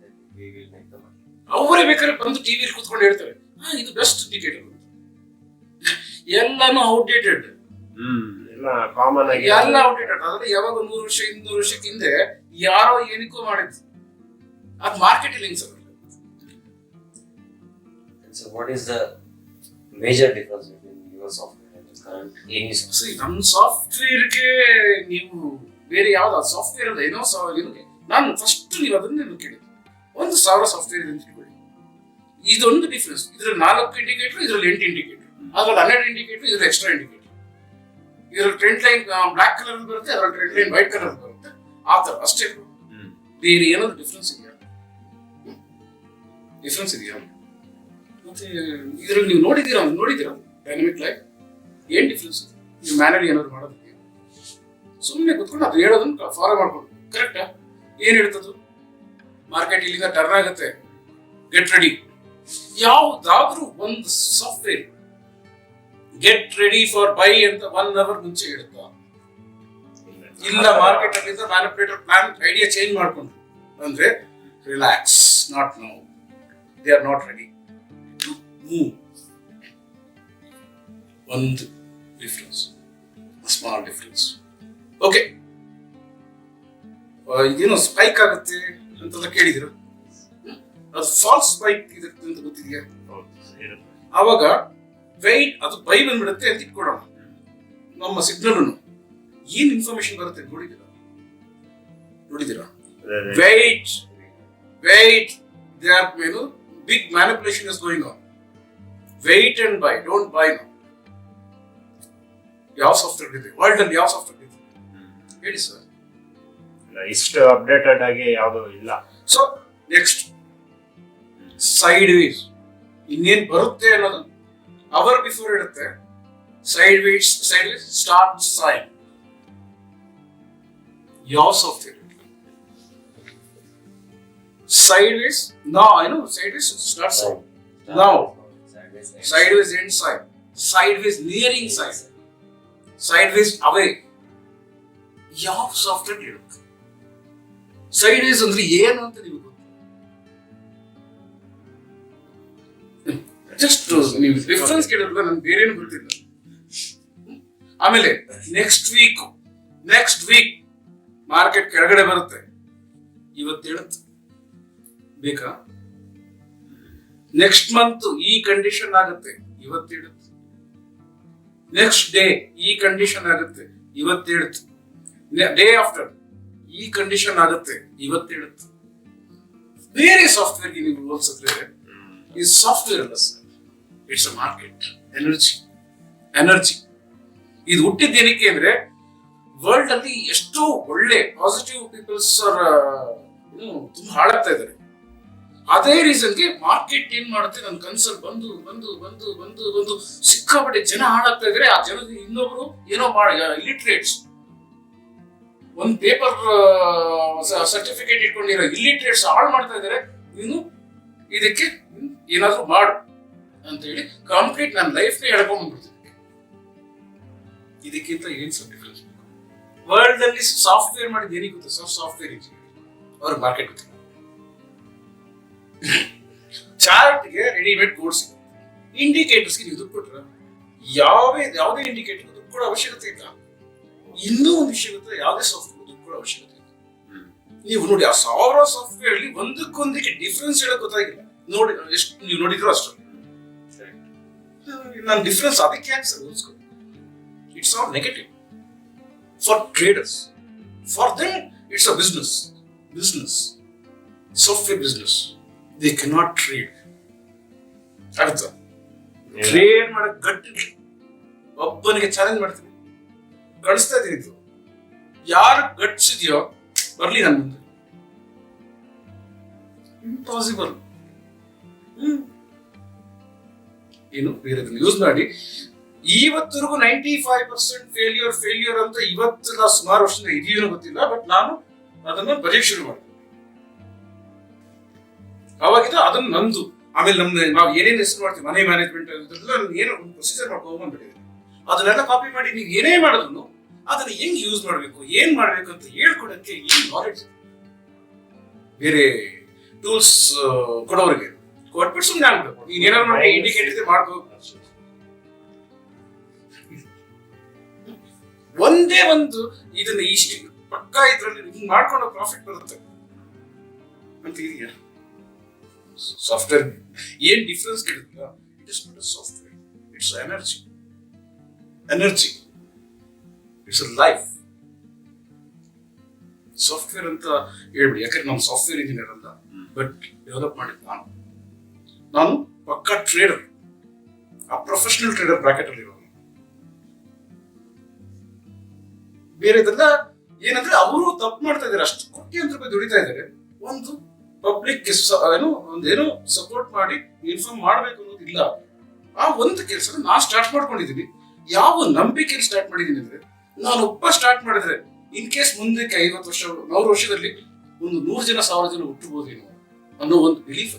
ಅವರೇ ಬೇಕಾದ್ರೆ ಬಂದು ಟಿವಿಲಿ ಕೂತ್ಕೊಂಡು ಹೇಳ್ತಾರೆ ಇದು ಬೆಸ್ಟ್ ಇಂಡಿಕೇಟರ್. ಎಲ್ಲಾನು ಔಟ್ಡೇಟೆಡ್, ಕಾಮನ್ ಆಗಿ ಎಲ್ಲ ಔಟ್ಡೇಟೆಡ್. ಆದ್ರೆ ಯಾವಾಗ 100 ವರ್ಷ 200 ವರ್ಷಕ್ಕೆ ಹಿಂದೆ ಯಾರೋ ಏನಕ್ಕೂ ಮಾಡಿದ್ರು, ಅದು market links. So what is the major difference between your software and the current any software? ನಮ್ಮ ಸಾಫ್ಟ್ವೇರ್ಗೆ ನೀವು ಬೇರೆ ಯಾವ್ದು ಸಾಫ್ಟ್ವೇರ್ ಅಲ್ಲ, ಏನೋ ನಾನು ಫಸ್ಟ್ ನೀವು ಅದನ್ನ ಕೇಳಿ 1000 ಸಾಫ್ಟ್ವೇರ್ ಇದೆ ಅಂತ ತಿಳ್ಕೊಳ್ಳಿ. ಇದೊಂದು ಡಿಫ್ರೆನ್ಸ್. ಇದ್ರಲ್ಲಿ 4 ಇಂಡಿಕೇಟರ್, ಇದ್ರಲ್ಲಿ 8 ಇಂಡಿಕೇಟರ್, ಅದ್ರಲ್ಲಿ 12 ಇಂಡಿಕೇಟರ್, ಇದ್ರಲ್ಲಿ ಎಕ್ಸ್ಟ್ರಾ ಇಂಡಿಕೇಟರ್. ಇದ್ರಲ್ಲಿ ಟ್ರೆಂಡ್ ಲೈನ್ ಬ್ಲಾಕ್ ಕಲರ್ ಬರುತ್ತೆ, ಅದ್ರಲ್ಲಿ ಟ್ರೆಂಡ್ ಲೈನ್ ವೈಟ್ ಕಲರ್ ಬರುತ್ತೆ. ಆ ತರ ಅಷ್ಟೇ. ಬೇರೆ ಏನಾದ್ರು ಡಿಫ್ರೆನ್ಸ್ ಇದೆಯಾ? ಮತ್ತೆ ಇದ್ರಲ್ಲಿ ನೀವು ನೋಡಿದ್ದೀರಾ ಡೈನಮಿಕ್ ಲೈಫ್ ಏನ್ ಡಿಫ್ರೆನ್ಸ್ ಇದೆ? ನೀವು ಮ್ಯಾನುವಲಿ ಏನಾದ್ರು ಮಾಡೋದಕ್ಕೆ ಸುಮ್ಮನೆ ಕುತ್ಕೊಂಡು ಅದು ಹೇಳೋದನ್ನ ಫಾಲೋ ಮಾಡ್ಕೊಂಡು ಕರೆಕ್ಟಾ? ಏನ್ ಹೇಳ್ತದ್ದು? ಮಾರ್ಕೆಟ್ ಇಲ್ಲಿಂದ ಟರ್ನ್ ಆಗುತ್ತೆ, ಗೆಟ್ ರೆಡಿ. ಯಾವ್ದಾದ್ರೂ ಒಂದು software get ready for by ಅಂತ 1 hour ಮುಂಚೆ ಹೇಳುತ್ತಾ? ಇಲ್ಲ, ಮಾರ್ಕೆಟ್ ಅಲ್ಲಿಂದ ಮ್ಯಾನಿಪುಲೇಟರ್ ಪ್ಲಾನ್ ಐಡಿಯಾ ಚೇಂಜ್ ಮಾಡ್ಕೊಂಡು ಅಂದ್ರೆ relax, not now, they are not ready to move. ಒಂದು ಡಿಫ್ರೆನ್ಸ್, ಸ್ಮಾಲ್ ಡಿಫ್ರೆನ್ಸ್. ಓಕೆ, ಇದೇನೋ ಸ್ಪೈಕ್ ಆಗುತ್ತೆ ಅಂತೆಲ್ಲ ಕೇಳಿದಿರ? ಅದು ಫಾಲ್ಸ್ ಸ್ಪೈಕ್ ಇರುತ್ತೆ ಅಂತ ಗೊತ್ತಿದೆಯಾ? ಆವಾಗ ವೈಟ್ ಅದು ಬೈ ಬಂದ್ಬಿಡುತ್ತೆ ಅಂತ ಇಟ್ಕೊಳ್ಳೋಣ. ನಮ್ಮ ಸಿಗ್ನಲ್ ಏನ್ ಇನ್ಫಾರ್ಮೇಶನ್ ಬರುತ್ತೆ ನೋಡಿದಿರಾ? wait there are big manipulation is going on. Wait and buy, don't buy now. ಯಾವ ಸಾಫ್ಟ್ವೇರ್ ಇದೆ ವರ್ಲ್ಡ್ ಅಲ್ಲಿ? ಯಾವ ಸಾಫ್ಟ್ವೇರ್ ಇದೆ ಹೇಳಿ ಸರ್? ಇಷ್ಟು ಅಪ್ಡೇಟೆಡ್ ಆಗಿ ಯಾವುದು ಇಲ್ಲ. ಸೊ ನೆಕ್ಸ್ಟ್ ಸೈಡ್ ವೇಸ್ ಇನ್ನೇನ್ ಬರುತ್ತೆ ಅನ್ನೋದು ಅವರ್ ಬಿಫೋರ್ ಇರುತ್ತೆ. Sideways start sign. ಯಾವ software sideways now I know sideways start side now sideways end side sideways nearing side sideways away ಯಾವ ಸಾಫ್ಟ್ವೇರ್ ಇರುತ್ತೆ sideways ಅಂದ್ರೆ ಏನು ಅಂತ ನಿಮಗೆ ಗೊತ್ತು? ಜಸ್ಟ್ ನೀವು ಡಿಫರೆನ್ಸ್ ಕೇಳಿದ್ರೆ ನನ್ಗೆ ಬೇರೆ ಏನು ಗೊತ್ತಿಲ್ಲ. ಆಮೇಲೆ ನೆಕ್ಸ್ಟ್ ವೀಕ್ ಮಾರ್ಕೆಟ್ ಕೆಳಗಡೆ ಬರುತ್ತೆ, ಇವತ್ತು ಹೇಳುತ್ತೆ ಬೇಕಾ? ನೆಕ್ಸ್ಟ್ ಮಂತ್ ಈ ಕಂಡೀಷನ್ ಆಗುತ್ತೆ, ಇವತ್ತೇಳುತ್ತೆ. ನೆಕ್ಸ್ಟ್ ಡೇ ಈ ಕಂಡೀಷನ್ ಆಗುತ್ತೆ, ಇವತ್ತೇಳುತ್ತೆ. ಡೇ ಆಫ್ಟರ್ ಈ ಕಂಡೀಷನ್ ಆಗುತ್ತೆ, ಇವತ್ತೇಳುತ್ತೆ. ಬೇರೆ ಸಾಫ್ಟ್ವೇರ್ಗೆ ನೀವು ಹೋಲಿಸಿದ್ರೆ ಈ ಸಾಫ್ಟ್ವೇರ್ ಅಲ್ಲ sir, it's a market. Energy ಇದು ಹುಟ್ಟಿದ್ದೇನಕ್ಕೆ ಅಂದ್ರೆ ವರ್ಲ್ಡ್ ಅಲ್ಲಿ ಎಷ್ಟೋ ಒಳ್ಳೆ ಪಾಸಿಟಿವ್ ಪೀಪಲ್ಸ್ ತುಂಬಾ ಹಾಳಾಗ್ತಾ ಇದ್ದಾರೆ. ಅದೇ ರೀಸನ್ಗೆ ಮಾರ್ಕೆಟ್ ಏನ್ ಮಾಡುತ್ತೆ, ನನ್ನ ಕನ್ಸಲ್ಲಿ ಬಂದು ಬಂದು ಬಂದು ಬಂದು ಬಂದು ಸಿಕ್ಕಾಪಟ್ಟೆ ಜನ ಹಾಳಾಗ್ತಾ ಇದ್ರೆ ಆ ಜನಕ್ಕೆ ಇನ್ನೊಬ್ರು ಏನೋ ಇಲಿಟ್ರೇಟ್ಸ್ ಒಂದ್ ಪೇಪರ್ ಸರ್ಟಿಫಿಕೇಟ್ ಇಟ್ಕೊಂಡಿರೋ ಇಲಿಟ್ರೇಟ್ಸ್ ಹಾಳು ಮಾಡ್ತಾ ಇದಾರೆ. ನೀನು ಇದಕ್ಕೆ ಏನಾದ್ರು ಮಾಡು ಅಂತ ಹೇಳಿ ಕಂಪ್ಲೀಟ್ ನನ್ನ ಲೈಫ್ ನೇ ಹೇಳ್ಕೊಂಡ್ಬಿಡ್ತೀನಿ. ಇದಕ್ಕಿಂತ ಏನ್ ಸರ್ ಡಿಫ್ರೆನ್ಸ್? ವರ್ಲ್ಡ್ ಅಲ್ಲಿ ಸಾಫ್ಟ್ವೇರ್ ಮಾಡಿದ ಏನಿಗೆ ಗೊತ್ತಾ ಸರ್? ಸಾಫ್ಟ್ವೇರ್ ಇಂಜಿನಿಯರ್ ಅವ್ರಿಗೆ ಮಾರ್ಕೆಟ್ ಗೊತ್ತಿಲ್ಲ. ಚಾರ್ಟ್ಗೆ ರೆಡಿಮೇಡ್ ಕೋಡ್ ಸಿಗುತ್ತೆ, ಇಂಡಿಕೇಟರ್ಸ್ಗೆ ನೀವು ದುಡ್ಡು ಕೊಟ್ರ ಯಾವುದೇ ಇಂಡಿಕೇಟರ್ ದುಡ್ಡು ಕೊಡೋ ಅವಶ್ಯಕತೆ ಇಲ್ಲ. ಇನ್ನೂ ಒಂದು ವಿಷಯ ಗೊತ್ತಾ, ಯಾವುದೇ ಸಾಫ್ಟ್ವೇರ್ ದುಡ್ಡು ಕೊಡೋ ಅವಶ್ಯಕತೆ ಇಲ್ಲ. ನೀವು ನೋಡಿ ಆ 1000 ಸಾಫ್ಟ್ವೇರ್ ಅಲ್ಲಿ ಒಂದಕ್ಕೊಂದಕ್ಕೆ ಡಿಫ್ರೆನ್ಸ್ ಹೇಳಕ್ ಗೊತ್ತಾಗಿಲ್ಲ. ನೋಡಿ ಎಷ್ಟು ನೀವು ನೋಡಿದ್ರು ಅಷ್ಟು ನಾನು ಡಿಫ್ರೆನ್ಸ್ ಅದಕ್ಕೆ ಯಾಕೆ ಸರ್ ಹೋಲಿಸ್ಕೊ? It's not negative for traders. For them it's a business software business. They cannot trade. ಅರ್ಥ ಟ್ರೇಡ್ ಮಾಡಕ್ ಗಟ್ಟಿ ಒಬ್ಬನಿಗೆ ಚಾಲೆಂಜ್ ಮಾಡ್ತೀನಿ, ಕಳಿಸ್ತಾ ಇದೀನಿ. ಇದು ಯಾರು ಗಟ್ಸ್ ಇದೆಯೋ ಬರ್ಲಿ ನನ್ನ ಮುಂದೆ. ಇಂಪಾಸಿಬಲ್. ಏನು ಬೇರೆ ಯೂಸ್ ಮಾಡಿ ಇವತ್ತರೆಗೂ 95% ಫೇಲ್ಯೂರ್ ಅಂತ ಇವತ್ತು ಸುಮಾರು ವರ್ಷದಿಂದ ಇದೆಯೋ ಗೊತ್ತಿಲ್ಲ, ಬಟ್ ನಾನು ಅದನ್ನ ಬರೆಯಕ್ಕೆ ಶುರು ಮಾಡಿದೆ. ಅವಾಗಿದ್ದು ಅದನ್ನ ನಂದು. ಆಮೇಲೆ ನಾವು ಏನೇನು ಹೆಸರು ಮಾಡ್ತೀವಿ, ಮನೆ ಮ್ಯಾನೇಜ್ಮೆಂಟ್ ಏನೋ ಒಂದು ಪ್ರೊಸೀಜರ್ ಮಾಡ್ಕೊಂಡ್ಬಿಟ್ಟಿದೆ. ಅದನ್ನೆಲ್ಲ ಕಾಪಿ ಮಾಡಿ ನೀವು ಏನೇ ಮಾಡಿದ್ರು ಅದನ್ನ ಹೆಂಗ್ ಯೂಸ್ ಮಾಡ್ಬೇಕು, ಏನ್ ಮಾಡ್ಬೇಕು ಅಂತ ಹೇಳ್ಕೊಡಕ್ಕೆ ಏನ್ ನಾಲೆಡ್ಜ್ ಬೇರೆ ಟೂಲ್ಸ್ ಕೊಡೋರಿಗೆ ಕೊಟ್ಬಿಟ್ಟು ಸುಮ್ಮನೆ ಆಗ್ಬೇಕು. ನೀನ್ ಏನಾದ್ರು ಮಾಡಿ ಇಂಡಿಕೇಟರ್ ಮಾಡ್ಕೋ. ಒಂದೇ ಒಂದು ಇದನ್ನ ಇಷ್ಟು ಪಕ್ಕ ಇದ್ರಲ್ಲಿ ಹಿಂಗ್ ಮಾಡ್ಕೊಂಡು ಪ್ರಾಫಿಟ್ ಬರುತ್ತೆ ಅಂತ ಇದೆಯಾ? ಸಾಫ್ಟ್ವೇರ್ ಏನ್ ಡಿಫ್ರೆನ್ಸ್ ಕೇಳಿದ್ರಾ? It is not a software, it's energy, it's a life. Software ಅಂತ ಹೇಳ್ಬಿಡಿ, ಯಾಕಂದ್ರೆ ನಾನು ಸಾಫ್ಟ್ವೇರ್ ಇಂಜಿನಿಯರ್ ಅಲ್ಲ, ಬಟ್ ಡೆವಲಪ್ ಮಾಡಿದ್ ನಾನು ಪಕ್ಕಾ ಟ್ರೇಡರ್, ಆ ಪ್ರೊಫೆಷನಲ್ ಟ್ರೇಡರ್ ಬ್ರಾಕೆಟ್ ಅಲ್ಲಿ ಇರೋನು. ಬೇರೆದೆಲ್ಲ ಏನಂದ್ರೆ ಅವರು ತಪ್ಪು ಮಾಡ್ತಾ ಇದಾರೆ, ಅಷ್ಟು ₹1,00,000 ದುಡಿತಾ ಇದ್ದಾರೆ. ಒಂದು ಪಬ್ಲಿಕ್ ಒಂದೇನೋ ಸಪೋರ್ಟ್ ಮಾಡಿ ಇನ್ಫಾರ್ಮ್ ಮಾಡ್ಬೇಕು ಅನ್ನೋದಿಲ್ಲ. ಆ ಒಂದು ಕೆಲಸ ನಾನು ಸ್ಟಾರ್ಟ್ ಮಾಡ್ಕೊಂಡಿದ್ದೀನಿ. ಯಾವ ನಂಬಿಕೆಯಲ್ಲಿ ಸ್ಟಾರ್ಟ್ ಮಾಡಿದ್ದೀನಿ ಅಂದ್ರೆ, ನಾನು ಒಬ್ಬ ಸ್ಟಾರ್ಟ್ ಮಾಡಿದ್ರೆ ಇನ್ ಕೇಸ್ ಮುಂದಕ್ಕೆ 50 ವರ್ಷ 100 ವರ್ಷದಲ್ಲಿ ಒಂದು 100 ಜನ 1000 ಜನ ಹುಟ್ಟಬಹುದೇನೋ ಅನ್ನೋ ಒಂದು ಬಿಲೀಫ್.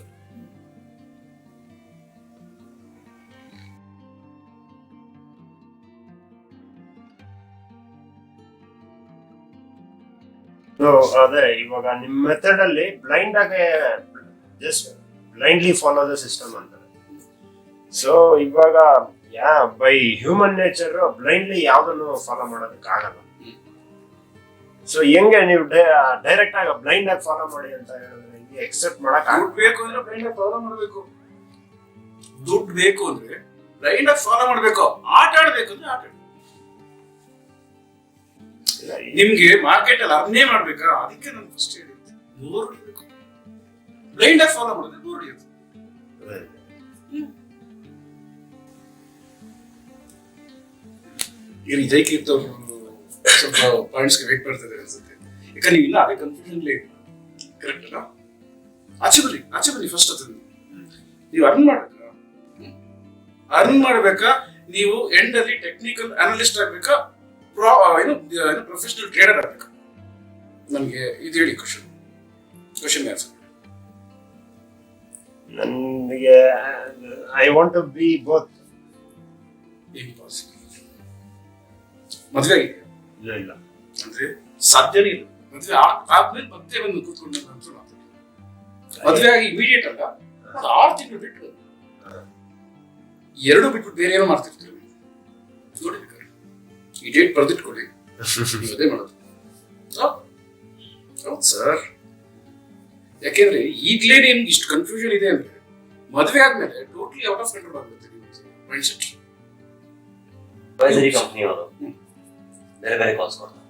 ಅದೇ ಇವಾಗ ನಿಮ್ ಮೆಥಡ್ ಅಲ್ಲಿ ಬ್ಲೈಂಡ್ ಆಗಿ just blindly follow the system ಅಂತಾರೆ. ಸೊ ಇವಾಗ ಬೈ ಹ್ಯೂಮನ್ ನೇಚರ್ ಬ್ಲೈಂಡ್ಲಿ ಯಾವ್ದನ್ನು ಫಾಲೋ ಮಾಡೋದಕ್ಕೆ ಆಗಲ್ಲ. ಸೊ ಹೆಂಗೆ ನೀವು ಡೈರೆಕ್ಟ್ ಆಗಿ ಬ್ಲೈಂಡ್ ಆಗಿ ಫಾಲೋ ಮಾಡಿ ಅಂತ ಹೇಳಿದ್ರೆ ಎಕ್ಸೆಪ್ಟ್ ಮಾಡಕ್ ಬೇಕು ಅಂದ್ರೆ ಬ್ಲೈಂಡ್ ಆಗಿ ಫಾಲೋ ಮಾಡಬೇಕು. ದುಡ್ಡು ಬೇಕು ಅಂದ್ರೆ ಬ್ಲೈಂಡ್ ಆಗಿ ಫಾಲೋ ಮಾಡಬೇಕು. ಆಟ ಆಡ್ಬೇಕು ಅಂದ್ರೆ ಆಟ. ನಿಮ್ಗೆ ಮಾರ್ಕೆಟ್ ಅಲ್ಲಿ ಅರ್ನೇ ಮಾಡ್ಬೇಕಾ? ಅದಕ್ಕೆ ನಾನು ಫಸ್ಟ್ ಹೇಳಿದ್ದೆ ಬೋರ್ ಹೊಡಿಬೇಕು. ಬ್ಲೈಂಡ್ ಆಗಿ ಫಾಲೋ ಮಾಡಿದ್ರೆ ಬೋರ್ ಹೊಡಿಯುತ್ತೆ. ಏನು ಇದಕ್ಕೆ ಸ್ವಲ್ಪ ಪಾಯಿಂಟ್ಸ್ಗೆ ವೇಟ್ ಮಾಡ್ತಾರೆ ಅನ್ಸುತ್ತೆ. ಯಾಕಂದ್ರೆ ನೀವು ಇಲ್ಲ ಅದೇ ಕನ್ಫ್ಯೂಷನ್ಲೇ ಕರೆಕ್ಟ್ ಅಲ್ಲ. ಆಚೆ ಬನ್ನಿ ಫಸ್ಟ್ ಅದನ್ನು ನೀವು ಅರ್ನ್ ಮಾಡ್ಬೇಕಾ? ಅರ್ನ್ ಮಾಡ್ಬೇಕಾ, ನೀವು ಎಂಡ್ ಅಲ್ಲಿ ಟೆಕ್ನಿಕಲ್ ಅನಲಿಸ್ಟ್ ಆಗ್ಬೇಕಾ, ಪ್ರೊಫೆಷನಲ್ ಟ್ರೇಡರ್ ಆಗ್ಬೇಕಾ? ನಮ್ಗೆ ಇದು ಹೇಳಿ ಕ್ವಶನ್ ಆನ್ಸರ್. ನನಗೆ I want to be both. ಮದ್ವೆ ಇಲ್ಲ ಇಲ್ಲ ಅಂದ್ರೆ ಸಾಧ್ಯನೇ ಇಲ್ಲ. ಮದ್ವೆ ಆದ್ಮೇಲೆ ಮತ್ತೆ ಬಂದು ಕೂತ್ಕೊಂಡು ಮದ್ವೆ ಆಗಿ ಇಮಿಡಿಯೇಟ್ ಅಲ್ಲ, 6 ತಿಂಗಳು ಬಿಟ್ಟು 2 ಬಿಟ್ಬಿಟ್ಟು ಬೇರೆ ಏನೋ ಮಾಡ್ತಿರ್ತೀವಿ ನೋಡಿ. ಈ ಡೇಟ್ ಬರ್ದಿಟ್ಕೊಳ್ಳಿ, ಅದೇ ಮಾಡೋದು. ಹೌದು ಸರ್. ಯಾಕೆಂದ್ರೆ ಈಗ್ಲೇ ನಿಮ್ಗೆ ಇಷ್ಟು ಕನ್ಫ್ಯೂಷನ್ ಇದೆ ಅಂದ್ರೆ ಮದ್ವೆ ಆದ್ಮೇಲೆ ಟೋಟಲಿ ಔಟ್ ಆಫ್ ಕಂಟ್ರೋಲ್ ಆಗುತ್ತೆ ಮೈಂಡ್ ಸೆಟ್. ಅಡ್ವೈಸರಿ ಕಂಪನಿ ಅವರು ಬೇರೆ ಬೇರೆ ಕಾಲ್ಸ್ ಕೊಡ್ತಾರೆ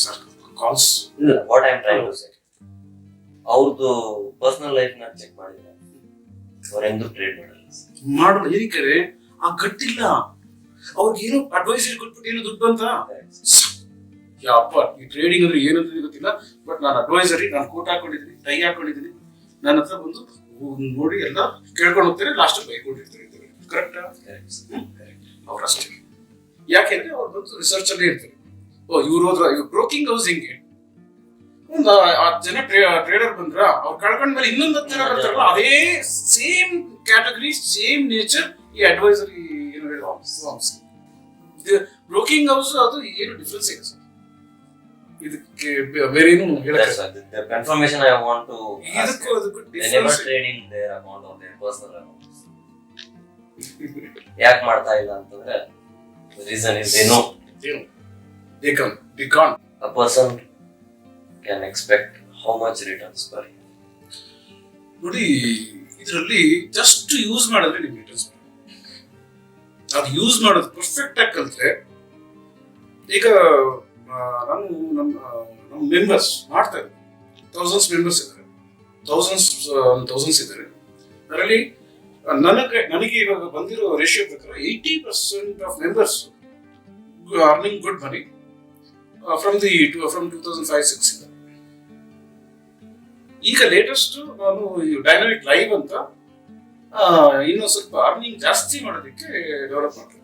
ಸರ್. ಕಾಲ್ಸ್ ಇಲ್ಲ, what I am trying to say, ಅವ್ರದ್ದು ಪರ್ಸನಲ್ ಲೈಫ್ ನ ಚೆಕ್ ಮಾಡಿದ್ರೆ ಅವ್ರೆಂದು ಟ್ರೇಡ್ ಮಾಡಲ್ಲ. ಏನಕ್ಕೆ ಆ ಗಟ್ಟಿಲ್ಲ ಅವ್ರಿಗೆ. ಏನೋ ಅಡ್ವೈಸರಿ ಕೊಟ್ಬಿಟ್ಟು ಏನೋ ದುಡ್ಡು ಅಂತ. ಯಪ್ಪ, ಈ ಟ್ರೇಡಿಂಗ್ ಅಂದ್ರೆ ಏನಂತ ಗೊತ್ತಿಲ್ಲ, ಬಟ್ ನಾನು ಅಡ್ವೈಸರಿ, ನಾನು ಕೋಟ್ ಹಾಕೊಂಡಿದ್ದೀನಿ, ಟೈ ಹಾಕೊಂಡಿದ್ದೀನಿ, ನನ್ನ ಹತ್ರ ಬಂದು ನೋಡಿ ಎಲ್ಲ ಕೇಳ್ಕೊಂಡು ಹೋಗ್ತಾರೆ, ಲಾಸ್ಟ್ ಬೈಕೊಂಡಿರ್ತಾರೆ. ಕರೆಕ್ಟಾ? ಅವ್ರು ಅಷ್ಟೇ. ಯಾಕೆಂದ್ರೆ ಅವ್ರು ಬಂದು ರಿಸರ್ಚ್ ಅಲ್ಲೇ ಇರ್ತಾರೆ. ಇವ್ರು ಹೋದ್ರ ಬ್ರೋಕಿಂಗ್ ಹೌಸ್ ಹೆಂಗೆ ಒಂದು 10 ಜನ ಟ್ರೇಡರ್ ಬಂದ್ರ, ಅವ್ರು ಕಳ್ಕೊಂಡ್ಮೇಲೆ ಇನ್ನೊಂದು 10 ಜನ ಬರ್ತಾರಲ್ಲ, ಅದೇ ಸೇಮ್ ಕ್ಯಾಟಗರಿ, ಸೇಮ್ ನೇಚರ್ ಈ ಅಡ್ವೈಸರಿ ಬ್ರೋಕಿಂಗ್ ಹೌಸ್. ಅದು ಏನು ಡಿಫ್ರೆನ್ಸ್ ಇದೆ ಸರ್ ಇದಕ್ಕೆ? ಬೇರೆ ಏನು ಹೇಳಕ್ಕೆ ಕನ್ಫರ್ಮೇಶನ್ ಐ ವಾಂಟ್ ಟು ಇದಕ್ಕೂ ಅದಕ್ಕೂ they never trade in their account or their personal accounts. ಯಾಕೆ ಮಾಡ್ತಾ ಇಲ್ಲ ಅಂತಂದ್ರೆ the reason is they know they can't. A person can expect how much returns per year. ನೋಡಿ, ಇದರಲ್ಲಿ ಜಸ್ಟ್ ಯೂಸ್ ಮಾಡಿದ್ರೆ ನಿಮ್ಗೆ ರಿಟರ್ನ್ಸ್ ಅದು ಯೂಸ್ ಮಾಡೋದು ಪರ್ಫೆಕ್ಟ್ ಆಗಿ ಕಲ್ತ್ರೆ. ಈಗ ನಮ್ಮ ಮೆಂಬರ್ಸ್ ಮಾಡ್ತಾರೆ, ಥೌಸಂಡ್ಸ್ ಮೆಂಬರ್ಸ್ ಇದ್ದಾರೆ, ಥೌಸಂಡ್ಸ್ ಇದ್ದಾರೆ. ಅದರಲ್ಲಿ ನನಗೆ ಇವಾಗ ಬಂದಿರೋ ರೇಷಿಯೋ ಪ್ರಕಾರ 80% of members earning good money from 2005-06 ಇಂದ. ಈಗ ಲೇಟೆಸ್ಟ್ ನಾನು ಡೈನಾಮಿಕ್ ಲೈವ್ ಅಂತ ಇನ್ನೂ ಸ್ವಲ್ಪ ಅರ್ನಿಂಗ್ ಜಾಸ್ತಿ ಮಾಡೋದಕ್ಕೆ ಡೆವಲಪ್ ಮಾಡ್ತಾರೆ.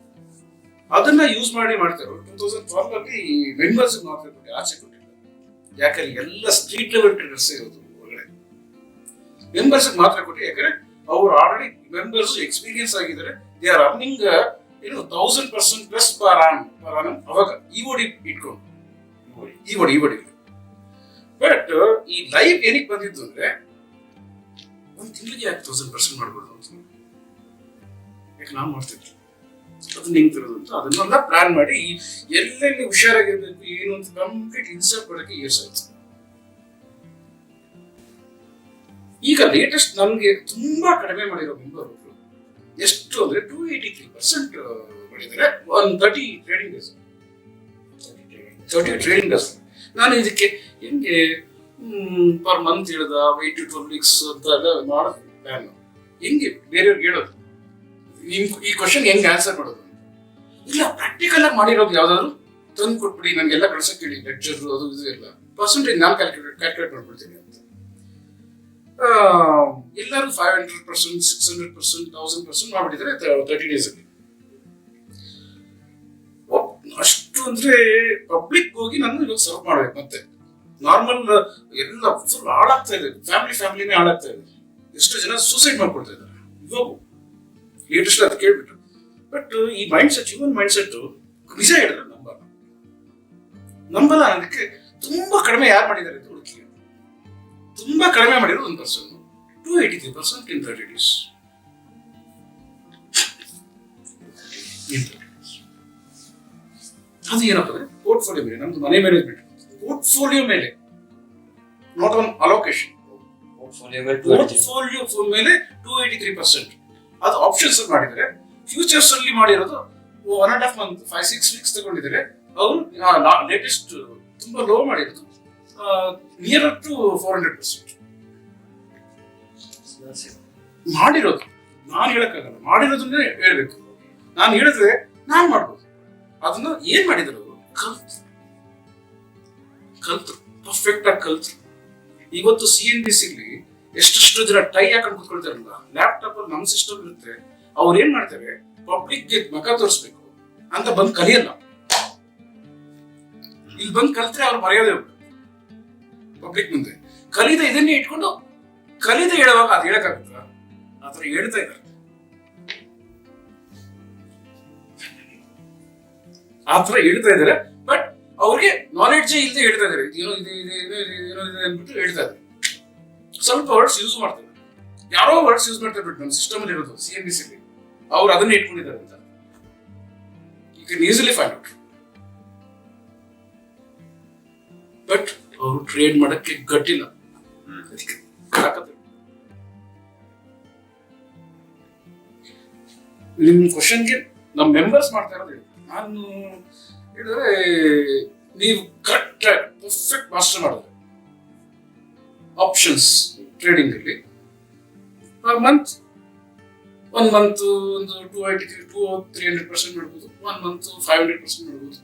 ಅದನ್ನ ಯೂಸ್ ಮಾಡ್ತಾರೆ. 2012 ಅಲ್ಲಿ ಮೆಂಬರ್ಸ್ ಮಾತ್ರ ಕೊಟ್ಟು ಆಚೆ ಕೊಟ್ಟಿಲ್ಲ. ಯಾಕಂದ್ರೆ ಎಲ್ಲ ಸ್ಟ್ರೀಟ್ ಲೆವೆಲ್ ಟ್ರೇಡರ್ಸ್ ಇರೋದು ಹೊರಗಡೆ, ಮೆಂಬರ್ಸ್ ಮಾತ್ರ ಕೊಟ್ಟು. ಯಾಕಂದ್ರೆ ಅವ್ರು ಆಲ್ರೆಡಿ ಮೆಂಬರ್ಸ್ ಎಕ್ಸ್ಪೀರಿಯನ್ಸ್ ಆಗಿದ್ದಾರೆ. They are earning 1000% plus per annum. ಅವಾಗ ಇಒಡಿ ಇಟ್ಕೊಂಡು ಇಒಡಿ. ಬಟ್ ಈ ಲೈವ್ ಏನಕ್ಕೆ ಬಂದಿದ್ದು ಅಂದ್ರೆ ಒಂದು ತಿಂಗಳಿಗೆ ಯಾಕೆ 1000% ಮಾಡ್ಬೋದು ಅಂತ. ಯಾಕೆ ನಾನು ಮಾಡ್ತಿದ್ದೆ ಅದನ್ನ ಹೆಂಗ್ ತರೋದು ಅಂತ ಅದನ್ನೆಲ್ಲ ಪ್ಲಾನ್ ಮಾಡಿ ಎಲ್ಲೆಲ್ಲಿ ಹುಷಾರಾಗಿರ್ಬೇಕು ಏನು ಅಂತ ಕಂಪ್ಲೀಟ್ ಇನ್ಸರ್ಟ್ ಮಾಡೋಕೆ ಇಯರ್ಸ್ ಆಯ್ತು. ಈಗ ಲೇಟೆಸ್ಟ್ ನಮ್ಗೆ ತುಂಬಾ ಕಡಿಮೆ ಮಾಡಿರೋ ಮೆಂಬರ್ ಒಬ್ರು ಎಷ್ಟು ಅಂದ್ರೆ 283% ಮಾಡಿದ್ದಾರೆ. 30 ಟ್ರೇಡಿಂಗ್ ಡೇಸ್. ನಾನು ಇದಕ್ಕೆ ಹೆಂಗೆ ಪರ್ ಮಂತ್ ಹೇಳ್ದ 8 to 12 weeks ಅಂತ ಎಲ್ಲ ಮಾಡೋದು ಪ್ಲಾನ್. ಹೆಂಗೆ ಬೇರೆಯವ್ರಿಗೆ ಹೇಳೋದು ಈ ಕ್ವಶನ್ ಹೆಂಗೆ ಆನ್ಸರ್ ಮಾಡೋದು? ಇಲ್ಲ, ಪ್ರಾಕ್ಟಿಕಲ್ ಆಗಿ ಮಾಡಿರೋದು ಯಾವ್ದಾದ್ರು ತಂದು ಕೊಟ್ಬಿಡಿ, ನನಗೆಲ್ಲ ಕಳ್ಸಕ್ ಹೇಳಿ, ಲೆಕ್ಚರ್ ಅದು ಇದು ಎಲ್ಲ ಪರ್ಸೆಂಟೇಜ್ ನಾನು ಕ್ಯಾಲ್ಕುಲೇಟ್ ಮಾಡ್ಬಿಡ್ತೀನಿ ಅಂತ. ಎಲ್ಲರೂ 500%, 600%, 1000% ಮಾಡ್ಬಿಟ್ಟಿದ್ದಾರೆ 30 days ಅಲ್ಲಿ. ಅಷ್ಟು ಅಂದ್ರೆ ಪಬ್ಲಿಕ್ ಹೋಗಿ ನಾನು ಇವಾಗ ಸರ್ವ್ ಮಾಡ್ಬೇಕು. ಮತ್ತೆ ನಾರ್ಮಲ್ ಎಲ್ಲ ಫುಲ್ ಹಾಳಾಗ್ತಾ ಇದೆ, ಫ್ಯಾಮಿಲಿನೇ ಹಾಳಾಗ್ತಾ ಇದೆ. ಎಷ್ಟು ಜನ ಸೂಸೈಡ್ ಮಾಡ್ಕೊಳ್ತಾ ಇದ್ದಾರೆ ಇವಾಗ ಲೇಟೆಸ್ಟ್ ಅದು ಕೇಳ್ಬಿಟ್ಟು. ಬಟ್ ಈ mind set, human mind set ನಿಜ ಹೇಳಿದ್ರೆ ನಂಬಲ್ಲ. ಅದಕ್ಕೆ ತುಂಬಾ ಕಡಿಮೆ ಯಾರು ಮಾಡಿದ್ದಾರೆ ಅಂತ ಹುಡುಕಿ. ತುಂಬಾ ಕಡಿಮೆ ಮಾಡಿರೋ 1%, 283% in 30 days. ಅದು ಏನಪ್ಪ ಅಂದ್ರೆ ಪೋರ್ಟ್ಫೋಲಿಯೋ ಮೇಲೆ, ನಮ್ದು ಮನಿ ಮ್ಯಾನೇಜ್ಮೆಂಟ್ ಪೋರ್ಟ್ಫೋಲಿಯೋ ಮೇಲೆ, ನಾಟ್ ಆನ್ ಅಲೋಕೇಶನ್. ಪೋರ್ಟ್ಫೋಲಿಯೋ ಮೇಲೆ 283%. ಅದು ಆಪ್ಷನ್ಸ್ ಮಾಡಿದರೆ, ಫ್ಯೂಚರ್ಸ್ ಅಲ್ಲಿ ಮಾಡಿರೋದು 1.5 month 5-6 weeks ತಗೊಂಡಿದ್ದಾರೆ. ಅವರು ಲೇಟೆಸ್ಟ್ ತುಂಬಾ ಲೋ ಮಾಡಿರೋದು ನಿಯರ್ ಟು 400% ಮಾಡಿರೋದು. ನಾನು ಹೇಳಕ್ಕಾಗಲ್ಲ, ಮಾಡಿರೋದನ್ನೇ ಹೇಳ್ಬೇಕು. ನಾನು ಹೇಳಿದ್ರೆ ನಾನು ಮಾಡ್ಬೋದು. ಅದನ್ನ ಏನ್ ಮಾಡಿದ್ರು, ಕಲ್ತು ಪರ್ಫೆಕ್ಟ್ ಆಗಿ ಕಲ್ತು. ಇವತ್ತು CNBC ಎಷ್ಟೆಷ್ಟು ಜನ ಟೈ ಹಾಕೊಂಡು ಕೂತ್ಕೊಳ್ತಾರಲ್ಲ, ಲ್ಯಾಪ್ಟಾಪ್ ಅಲ್ಲಿ ನಮ್ಮ ಸಿಸ್ಟಮ್ ಇರುತ್ತೆ, ಅವ್ರು ಏನ್ ಮಾಡ್ತಾರೆ, ಪಬ್ಲಿಕ್ ಮಖ ತೋರಿಸ್ಬೇಕು ಅಂತ ಬಂದ್ ಕಲಿಯಲ್ಲ. ಇಲ್ಲಿ ಬಂದ್ ಕಲಿತ್ರೆ ಅವ್ರು ಮರ್ಯಾದೆ ಪಬ್ಲಿಕ್ ಮುಂದೆ. ಕಲಿದ ಇದನ್ನೇ ಇಟ್ಕೊಂಡು ಕಲಿದ ಹೇಳುವಾಗ ಅದು ಹೇಳಕ್ಕಾಗುತ್ತ? ಆತರ ಹೇಳ್ತಾ ಇದ್ದಾರೆ, ಆತರ ಹೇಳ್ತಾ ಇದಾರೆ. ಬಟ್ ಅವ್ರಿಗೆ ನಾಲೆಡ್ಜ್ ಇಲ್ಲದೆ ಹೇಳ್ತಾ ಇದಾರೆ, ಏನೋ ಇದೆ ಅಂದ್ಬಿಟ್ಟು ಹೇಳ್ತಾ ಇದ್ದಾರೆ. ಸ್ವಲ್ಪ ವರ್ಡ್ಸ್ ಯೂಸ್ ಮಾಡ್ತಾರೆ, ಯಾರೋ ವರ್ಡ್ಸ್ ಯೂಸ್ ಮಾಡ್ತಾರೆ, ಬಿಟ್ಟು ನಮ್ಮ ಸಿಸ್ಟಮ್ ಅಲ್ಲಿ ಇರೋದು CNBC ಅವ್ರು ಅದನ್ನ ಇಟ್ಕೊಂಡಿದ್ದಾರೆ ಅಂತ you can easily find out. But ಅವರು ಟ್ರೇಡ್ ಮಾಡಕ್ಕೆ ಗಟ್ಟಿಲ್ಲ. ನಿಮ್ ಕ್ವಶನ್ಗೆ ನಮ್ ಮೆಂಬರ್ಸ್ ಮಾಡ್ತಾ ಇರೋದು ನಾನು ಹೇಳಿದ್ರೆ, ನೀವು ಕರೆಕ್ಟ್ ಪರ್ಫೆಕ್ಟ್ ಮಾಸ್ಟರ್ ಮಾಡಿದ್ರೆ ಆಪ್ಷನ್ಸ್ ಟ್ರೇಡಿಂಗ್ ಅಲ್ಲಿ ಪರ್ ಮಂತ್, ಒಂದು 200-300% ಮಾಡ್ಬೋದು, 1 ಮಂತ್ 500% ಮಾಡ್ಬೋದು.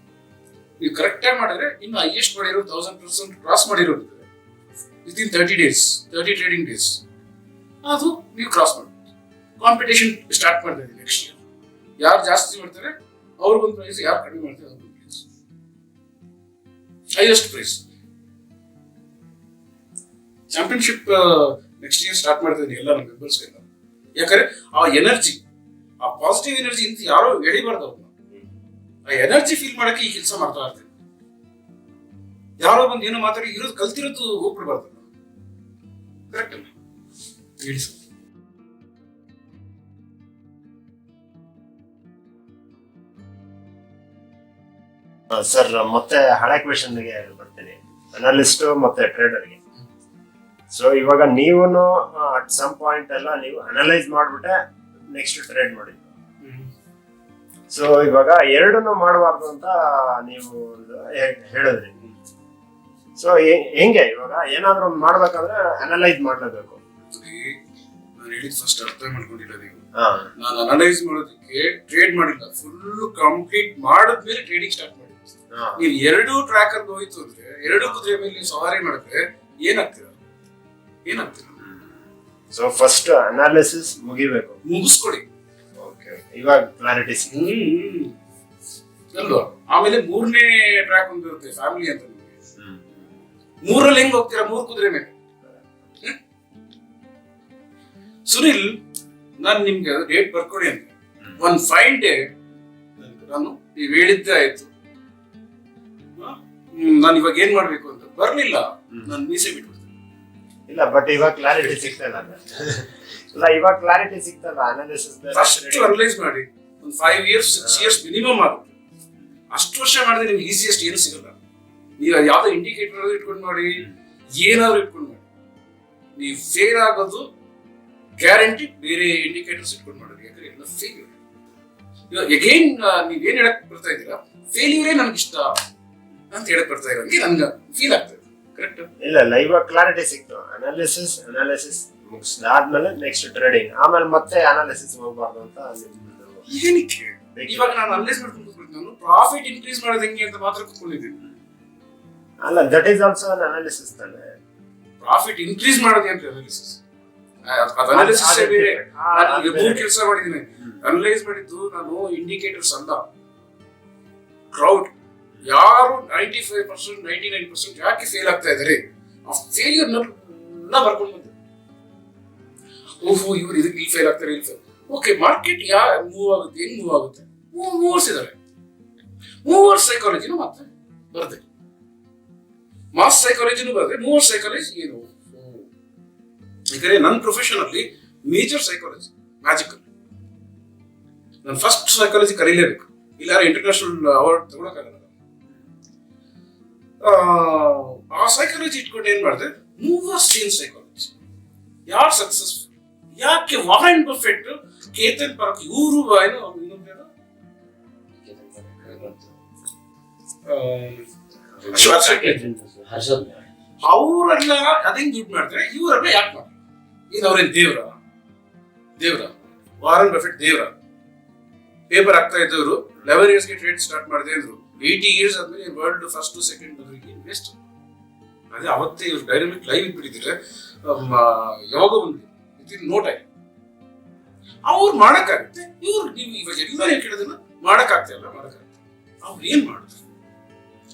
ನೀವು ಕರೆಕ್ಟ್ ಆಗಿ ಮಾಡಿದ್ರೆ ಇನ್ನು ಹೈಯೆಸ್ಟ್ ಮಾಡಿರೋ 1000% ಕ್ರಾಸ್ ಮಾಡಿರೋದು ವಿತಿನ್ 30 days, 30 ಟ್ರೇಡಿಂಗ್ ಡೇಸ್ ಅದು ನೀವು ಕ್ರಾಸ್ ಮಾಡ್ಬೋದು. ಕಾಂಪಿಟೇಷನ್ ಸ್ಟಾರ್ಟ್ ಮಾಡ್ತಾ ಇದ್ದೀವಿ ನೆಕ್ಸ್ಟ್ ಇಯರ್. ಯಾರು ಜಾಸ್ತಿ ಮಾಡ್ತಾರೆ ಅವ್ರಿಗೊಂದು ಪ್ರೈಸ್, ಯಾರು ಕಡಿಮೆ ಮಾಡ್ತಾರೆ ಅವ್ರಿಗೊಂದು price, highest price. Championship next year start ಮಾಡ್ತಾ ಇದ್ದೀನಿ ಎಲ್ಲ ನಮ್ಮ ಮೆಂಬರ್ಸ್ಗೆಲ್ಲ. ಯಾಕಂದ್ರೆ ಆ ಎನರ್ಜಿ, ಆ ಪಾಸಿಟಿವ್ ಎನರ್ಜಿ ಇಂತ ಯಾರೋ ಎಳಿಬಾರ್ದು. ಅವ್ರನ್ನ ಆ ಎನರ್ಜಿ ಫೀಲ್ ಮಾಡಕ್ಕೆ ಈ ಕೆಲಸ ಮಾಡ್ತಾ ಇರ್ತೀವಿ. ಯಾರೋ ಬಂದು ಏನೋ ಮಾತಾಡಿ ಇರೋದು ಕಲ್ತಿರೋದು ಹೋಗ್ಬಿಡ್ಬಾರ್ದು. ಕರೆಕ್ಟ್ ಅಲ್ಲ ಹೇಳಿ ಸರ್? ಸರ್ ಮತ್ತೆ ಹಳೆ ಕ್ವೆಶನ್ಗೆ ಬರ್ತೀನಿ, ಅನಲಿಸ್ಟ್ ಮತ್ತೆ ಟ್ರೇಡರ್ಗೆ. ಸೊ ಇವಾಗ ನೀವು ಅಟ್ ಸಮ್ ಪಾಯಿಂಟ್ ಎಲ್ಲ ನೀವು ಅನಲೈಸ್ ಮಾಡ್ಬಿಟ್ಟೆ ನೆಕ್ಸ್ಟ್ ಟ್ರೇಡ್ ಮಾಡಿದ್ದು. ಸೊ ಇವಾಗ ಎರಡನ್ನು ಮಾಡಬಾರ್ದು ಅಂತ ನೀವು ಹೇಳಿದ್ರಿ. ಸೊ ಹೆಂಗೆ ಇವಾಗ ಏನಾದ್ರೂ ಒಂದು ಮಾಡ್ಬೇಕಂದ್ರೆ ಅನಲೈಸ್ ಮಾಡ್ಲೇಬೇಕು. ನಾನು ಹೇಳಿದ್ ಫಸ್ಟ್ ಅರ್ಥ ಮಾಡ್ಕೊಂಡಿಲ್ಲ ನೀವು. ನಾನು ಅನಲೈಸ್ ಮಾಡೋದಕ್ಕೆ ಟ್ರೇಡ್ ಮಾಡಿಲ್ಲ, ಫುಲ್ ಕಂಪ್ಲೀಟ್ ಮಾಡಿದ್ಮೇಲೆ ಟ್ರೇಡಿಂಗ್ ಸ್ಟಾರ್ಟ್ ಮಾಡಿ. ನೀವು ಎರಡು ಟ್ರ್ಯಾಕರ್ ಹೋಯ್ತು ಅಂದ್ರೆ, ಎರಡು ಕುದುರೆ ಮೇಲೆ ನೀವು ಸವಾರಿ ಮಾಡಿದ್ರೆ ಏನಾಗ್ತೀರ? ಸೊ ಫಸ್ಟ್ ಅನಾಲಿಸಿಸ್ ಮುಗಿಬೇಕು, ಮುಗಿಸ್ಕೊಡಿ. ಇವಾಗ ಕ್ಲಾರಿಟಿ ಅಲ್ವಾ? ಆಮೇಲೆ ಮೂರನೇ ಟ್ರ್ಯಾಕ್ ಒಂದು ಇರುತ್ತೆ, ಫ್ಯಾಮಿಲಿ ಅಂತ. ಮೂರಲ್ಲಿ ಹೆಂಗ್ ಹೋಗ್ತೀರಾ? 3 ಕುದುರೆ ಮೇಲೆ. ಸುನಿಲ್, ನಾನು ನಿಮ್ಗೆ ಡೇಟ್ ಬರ್ಕೊಡಿ ಅಂತ, ಒಂದು ಫೈನ್ ಡೇ ನಾನು ನೀವ್ ಹೇಳಿದ್ದೆ ಆಯ್ತು, ನಾನು ಇವಾಗ ಏನ್ ಮಾಡ್ಬೇಕು ಅಂತ ಬರ್ಲಿಲ್ಲ, ನಾನು ಮೀಸೆ ಬಿಟ್ಬಿಡ್ತೇನೆ. ಇಲ್ಲ ಬಟ್ ಇವಾಗ ಕ್ಲಾರಿಟಿ ಸಿಗ್ತಲ್ಲ. ಇಲ್ಲ ಇವಾಗ ಕ್ಲಾರಿಟಿ ಸಿಗ್ತಲ್ಲ. ಅನಾಲಿಸಿಸ್ ಫಸ್ಟ್ ಅನಲೈಸ್ ಮಾಡಿ, ಒಂದು 5 years 6 years ಮಿನಿಮಮ್ ಆಗುತ್ತೆ. ಅಷ್ಟು ವರ್ಷ ಮಾಡಿದ್ರೆ ನಿಮ್ಗೆ ಈಸಿಯೆಸ್ಟ್ ಏನು ಸಿಗಲ್ಲ. ನೀವು ಯಾವ್ದೋ ಇಂಡಿಕೇಟರ್ ಇಟ್ಕೊಂಡು ಮಾಡಿ, ಏನಾದ್ರು ಇಟ್ಕೊಂಡು ಮಾಡಿ, ನೀವು ಫೇಲ್ ಆಗೋದು ಗ್ಯಾರಂಟಿ. ಬೇರೆ ಇಂಡಿಕೇಟರ್ಸ್ ಇಟ್ಕೊಂಡು ಮಾಡೋದು, ಯಾಕಂದ್ರೆ ಎಲ್ಲ ಫೇಲ್ಯೂರ್. ಇವಾಗ ಅಗೇನ್ ನೀವೇನ್ ಹೇಳಕ್ ಬರ್ತಾ ಇದ್ದೀರಾ, ಫೇಲ್ಯೂರೇ ನನ್ಗೆ ಇಷ್ಟ ಅಂತ ಹೇಳಕ್ ಬರ್ತಾ ಇರೋಂಗೆ ನನ್ಗೆ ಫೀಲ್ ಆಗ್ತದೆ. ಕರೆಕ್ಟ್? ಇಲ್ಲ ಇವಾಗ ಕ್ಲಾರಿಟಿ ಸಿಕ್ತು. ಅನಾಲಿಸಿಸ್ ಮುಗಿಸಿದಾದ್ಮೇಲೆ ನೆಕ್ಸ್ಟ್ ಟ್ರೇಡಿಂಗ್, ಆಮೇಲೆ ಮತ್ತೆ ಅನಾಲಿಸಿಸ್ ಹೋಗ್ಬಾರ್ದು ಅಂತ ಏನಕ್ಕೆ? ಇವಾಗ ನಾನು ಅನಲೈಸ್ ಮಾಡ್ಕೊಂಡು ನಾನು ಪ್ರಾಫಿಟ್ ಇನ್ಕ್ರೀಸ್ ಮಾಡೋದು ಹೆಂಗೆ ಅಂತ ಮಾತ್ರ ಕೂತ್ಕೊಂಡಿದ್ದೀನಿ. ಅಲ್ಲ, that is also an analysis ತಾನೆ. ಪ್ರಾಫಿಟ್ ಇನ್ಕ್ರೀಸ್ ಮಾಡೋದು ಅಂತ ಅನಾಲಿಸಿಸ್. ಅದು ಅನಾಲಿಸಿಸ್ ಬೇರೆ. ನಾನು 3 ಕೆಲಸ ಮಾಡಿದ್ದೀನಿ. ಅನಲೈಸ್ ಮಾಡಿದ್ದು ನಾನು ಇಂಡಿಕೇಟರ್ಸ್ ಅಲ್ಲ, ಕ್ರೌಡ್. ಯಾರು 95% 99% ಯಾಕೆ ಫೇಲ್ ಆಗ್ತಾ ಇದ್ದಾರೆ, ಆ ಫೇಲ್ಯೂರ್ ಬರ್ಕೊಂಡು ಬಂದೆ. ಓಹೋ, ಇವ್ರು ಇದಕ್ಕೆ ಇಲ್ಲಿ ಫೇಲ್ ಆಗ್ತಾರೆ, ಇಲ್ಲಿ ಫೇಲ್. ಓಕೆ, ಮಾರ್ಕೆಟ್ ಮೂವ್ ಆಗುತ್ತೆ, ಹೆಂಗ್ ಮೂವ್ ಆಗುತ್ತೆ? ಮೂವರ್ಸ್ ಇದಾರೆ. ಮೂವರ್ಸ್ ಸೈಕಾಲಜಿನೂ ಮತ್ತೆ ಬರುತ್ತೆ, ಮಾಸ್ ಸೈಕಾಲಜಿನೂ ಬರುತ್ತೆ. ಮೂವರ್ಸ್ ಸೈಕಾಲಜಿ ಏನು? ಯಾಕಂದ್ರೆ ನನ್ನ ಪ್ರೊಫೆಷನ್ ಅಲ್ಲಿ ಮೇಜರ್ ಸೈಕಾಲಜಿ ಮ್ಯಾಜಿಕಲ್. ನಾನು ಫಸ್ಟ್ ಸೈಕಾಲಜಿ ಕಲೀಲೇಬೇಕು, ಇಲ್ಲಾರ ಇಂಟರ್ನ್ಯಾಷನಲ್ ಅವಾರ್ಡ್ ತಗೊಳಕ್ಕಾಗಲ್ಲ. ಆ ಸೈಕಾಲಜಿ ಇಟ್ಕೊಂಡು ಏನ್ ಮಾಡಿದೆ, ಮೂವರ್ಸ್ ಚೇಂಜ್ ಸೈಕಾಲಜಿ. ಯಾರು ಸಕ್ಸಸ್ಫುಲ್, ಯಾಕೆ ವಾರೆನ್ ಬಫೆಟ್, ಕೇತನ್ ಪಾರ್ಕ್, ಇವರು ಏನು ಅವರೆಲ್ಲ ಅದೇಂಗ್ ದುಡ್ಡು ಮಾಡ್ತಾರೆ, ಇವರೆಲ್ಲ ಯಾಕೆ ಮಾಡ್ತಾರೆ? ಈಗ ಅವ್ರೇನ್ ದೇವ್ರ ವಾರೆನ್ ಬಫೆಟ್ ದೇವ್ರ? ಪೇಪರ್ ಆಗ್ತಾ ಇದ್ದವರು 11 years ಟ್ರೇಡ್ ಸ್ಟಾರ್ಟ್ ಮಾಡಿದೆ ಅಂದ್ರು. 80 years ಆದ್ಮೇಲೆ ವರ್ಲ್ಡ್ ಫಸ್ಟ್ ಸೆಕೆಂಡ್ ಬಂದ್ರಿಗೆ ವೇಸ್ಟ್. ಅದೇ ಅವತ್ತೇ ಇವ್ರು ಡೈನಮಿಕ್ ಲೈವ್ ಇಟ್ಬಿಟ್ಟಿದ್ರೆ ಯಾವಾಗ ಬಂದ್ವಿ ವಿತ್ ಇನ್ ನೋ ಟೈಮ್. ಅವ್ರು ಮಾಡಕ್ಕಾಗುತ್ತೆ, ಇವ್ರು ನೀವು ಇವಾಗ ಎಲ್ಲ ನೀವು ಕೇಳೋದನ್ನ ಮಾಡಕ್ಕಾಗ್ತಿಲ್ಲ. ಅವ್ರು ಏನ್ ಮಾಡಿದ್ರು,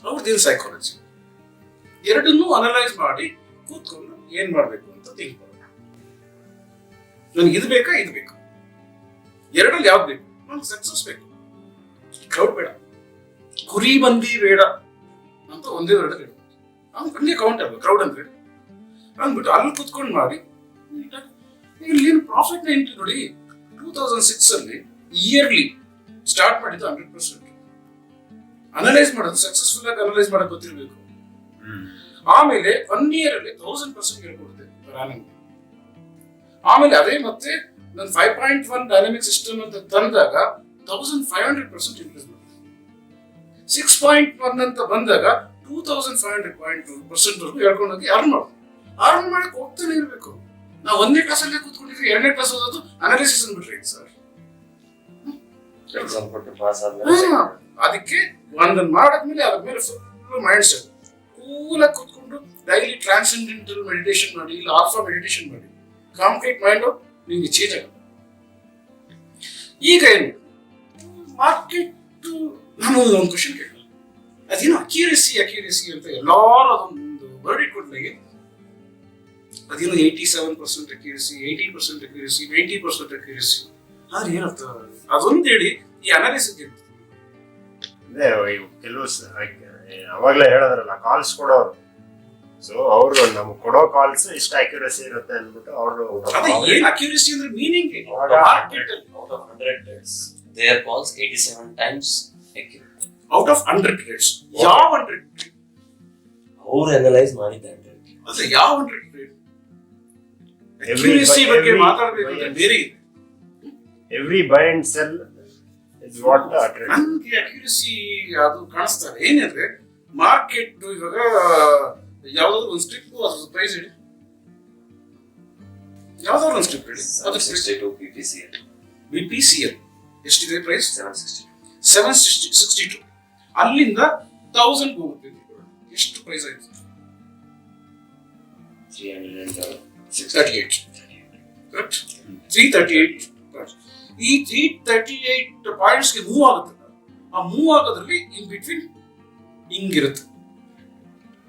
ಅವ್ರದ್ದೇನು ಸೈಕಾಲಜಿ, ಎರಡನ್ನೂ ಅನಲೈಸ್ ಮಾಡಿ ಕೂತ್ಕೊಂಡು ಏನ್ ಮಾಡ್ಬೇಕು ಅಂತ ಥಿಂಕ್ ಮಾಡೋಣ. ನನಗೆ ಇದು ಬೇಕಾ, ಇದು ಬೇಕಾ, ಎರಡಲ್ಲಿ ಯಾವ್ದು ಬೇಕು, ನನಗೆ ಸಕ್ಸಸ್ ಬೇಕು, ಕ್ರೌಡ್ ಬೇಡ, ಕುರಿ ಮಂದಿ ಬೇಡ ಅಂತ ಒಂದೇ ವರ್ಡಲ್ಲಿ ಹೇಳ್ಬೋದು. ಅವ್ನು ಕಣ್ಣೇ ಕೌಂಟ್ ಆಗಬೇಕು ಕ್ರೌಡ್ ಅಂತ ಹೇಳಿ ಅಂದ್ಬಿಟ್ಟು ಅಲ್ಲಿ ಕುತ್ಕೊಂಡು ಮಾಡಿ ಇಲ್ಲೇನು ಪ್ರಾಫಿಟ್ ಎಂಟ್ರಿ ನೋಡಿ. 2006 ಅಲ್ಲಿ ಇಯರ್ಲಿ ಸ್ಟಾರ್ಟ್ ಮಾಡಿದ್ದು 100%. ಅನಲೈಸ್ ಮಾಡೋದು ಸಕ್ಸಸ್ಫುಲ್ ಆಗಿ ಅನಲೈಸ್ ಮಾಡಕ್ ಗೊತ್ತಿರಬೇಕು. ಆಮೇಲೆ 1 ಇಯರ್ ಅಲ್ಲಿ 1000% ಹೇಳ್ಕೊಡುತ್ತೆ ಪ್ರಾರಂಭ. ಆಮೇಲೆ ಅದೇ ಮತ್ತೆ ನಾನು 5.1 ಡೈನಾಮಿಕ್ ಸಿಸ್ಟಮ್ ಅಂತ ತಂದಾಗ 1500% ಇನ್ಕ್ರೀಸ್ ಮಾಡುತ್ತೆ. 6.1 ಅಂತ ಬಂದಾಗ 2500% ವರೆಗೂ ಹೇಳ್ಕೊಂಡೋಗಿ ಅರ್ನ್ ಮಾಡಕ್ ಹೋಗ್ತಾನೆ ಇರ್ಬೇಕು. ನಾವು 1ನೇ ಕ್ಲಾಸಲ್ಲೇ ಕೂತ್ಕೊಂಡಿದ್ವಿ, 2ನೇ ಕ್ಲಾಸ್ ಓದೋದು ಅನಾಲಿಸಿಸ್ ಅಂದ್ಬಿಟ್ರಿ ಸರ್. ಅದಕ್ಕೆ ಒಂದನ್ನು ಮಾಡಾದ್ಮೇಲೆ ಅದ್ರ ಮೇಲೆ ಫುಲ್ ಮೈಂಡ್ ಸೆಟ್ ಕೂಲಾಗಿ ಕೂತ್ಕೊಂಡು ಡೈಲಿ ಟ್ರಾನ್ಸೆಂಡೆಂಟಲ್ ಮೆಡಿಟೇಷನ್ ಮಾಡಿ, ಇಲ್ಲ ಆಲ್ಫಾ ಮೆಡಿಟೇಷನ್ ಮಾಡಿ, ಕಂಪ್ಲೀಟ್ ಮೈಂಡ್ ನಿಮ್ಗೆ ಚೇಂಜ್ ಆಗುತ್ತೆ. ಈಗ ಏನು ಮಾರ್ಕೆಟ್, ನಾನು ಒಂದು ಕ್ವಶನ್ ಕೇಳ, ಅದೇನು ಅಕ್ಯುರಸಿ ಅಂತ ಎಲ್ಲಾರು ಅದೊಂದು ವರ್ಡ್ ಇಟ್ಕೊಟ್ಟಾಗೆ, ಅದೇನು 87% ಅಕ್ಯುರಸಿ, 80% ಅಕ್ಯುರಸಿ, 90% ಅಕ್ಯುರಸಿ, ಆದ್ರೆ ಏನರ್ಥ ಅದೊಂದು ಹೇಳಿ ಈ ಅನಾಲಿಸಿಸ್ ಕೆಲವು ಅವಾಗ್ಲೇ ಹೇಳೋದ್ರಲ್ಲ ಕಾಲ್ಸ್ ಕೊಡೋರು. ಸೊ ಅವರು ನಮ್ಗೆ ಕೊಡೋ ಕಾಲ್ಸ್ ಇಷ್ಟ ಅಕ್ಯುರಸಿ ಇರುತ್ತೆ ಅಂದ್ಬಿಟ್ಟು ಅವರು ಏನ್ ಅಕ್ಯುರಸಿ ಅಂದ್ರೆ meaning out of 100 trades their calls 87 times accurate. Out of 100 trades ಯಾವ 100 ಟ್ರೇಡ್ ಅವರು ಅನಲೈಸ್ ಮಾಡಿದ್ದಾರೆ ಅಂದ್ರೆ ಯಾವ 100 ಟ್ರೇಡ್ ಅಕ್ಯುರಸಿ ಬಗ್ಗೆ ಮಾತಾಡಬೇಕು ಬೇರೆ ಇದೆ. Every by and sell is what the trade. ನನ್ಗೆ ಅಕ್ಯುರಸಿ ಅದು ಕಾಣಿಸ್ತಾರೆ ಏನಂದ್ರೆ ಮಾರ್ಕೆಟ್ ಇವಾಗ ಯಾವ್ದಾದ್ರು ಒಂದು ಸ್ಟ್ರಿಪ್ ಅದ್ರ ಪ್ರೈಸ್ ಹೇಳಿ, ಯಾವ್ದಾದ್ರು ಒಂದು ಸ್ಟ್ರಿಪ್ ಹೇಳಿ, ಅದು 62 BPCL BPCL ಎಷ್ಟಿದೆ ಪ್ರೈಸ್? 762 762. ಅಲ್ಲಿಂದ 1000 ಹೋಗುತ್ತೆ, ಎಷ್ಟು ಪ್ರೈಸ್ ಆಯ್ತು? 338. ಕರೆಕ್ಟ್, 338. ಈ 338 ಪಾಯಿಂಟ್ಸ್ ಗೆ ಮೂವ್ ಆಗುತ್ತೆ. ಆ ಮೂವ್ ಆಗೋದ್ರಲ್ಲಿ ಇನ್ ಬಿಟ್ವೀನ್ ಹಿಂಗಿರುತ್ತೆ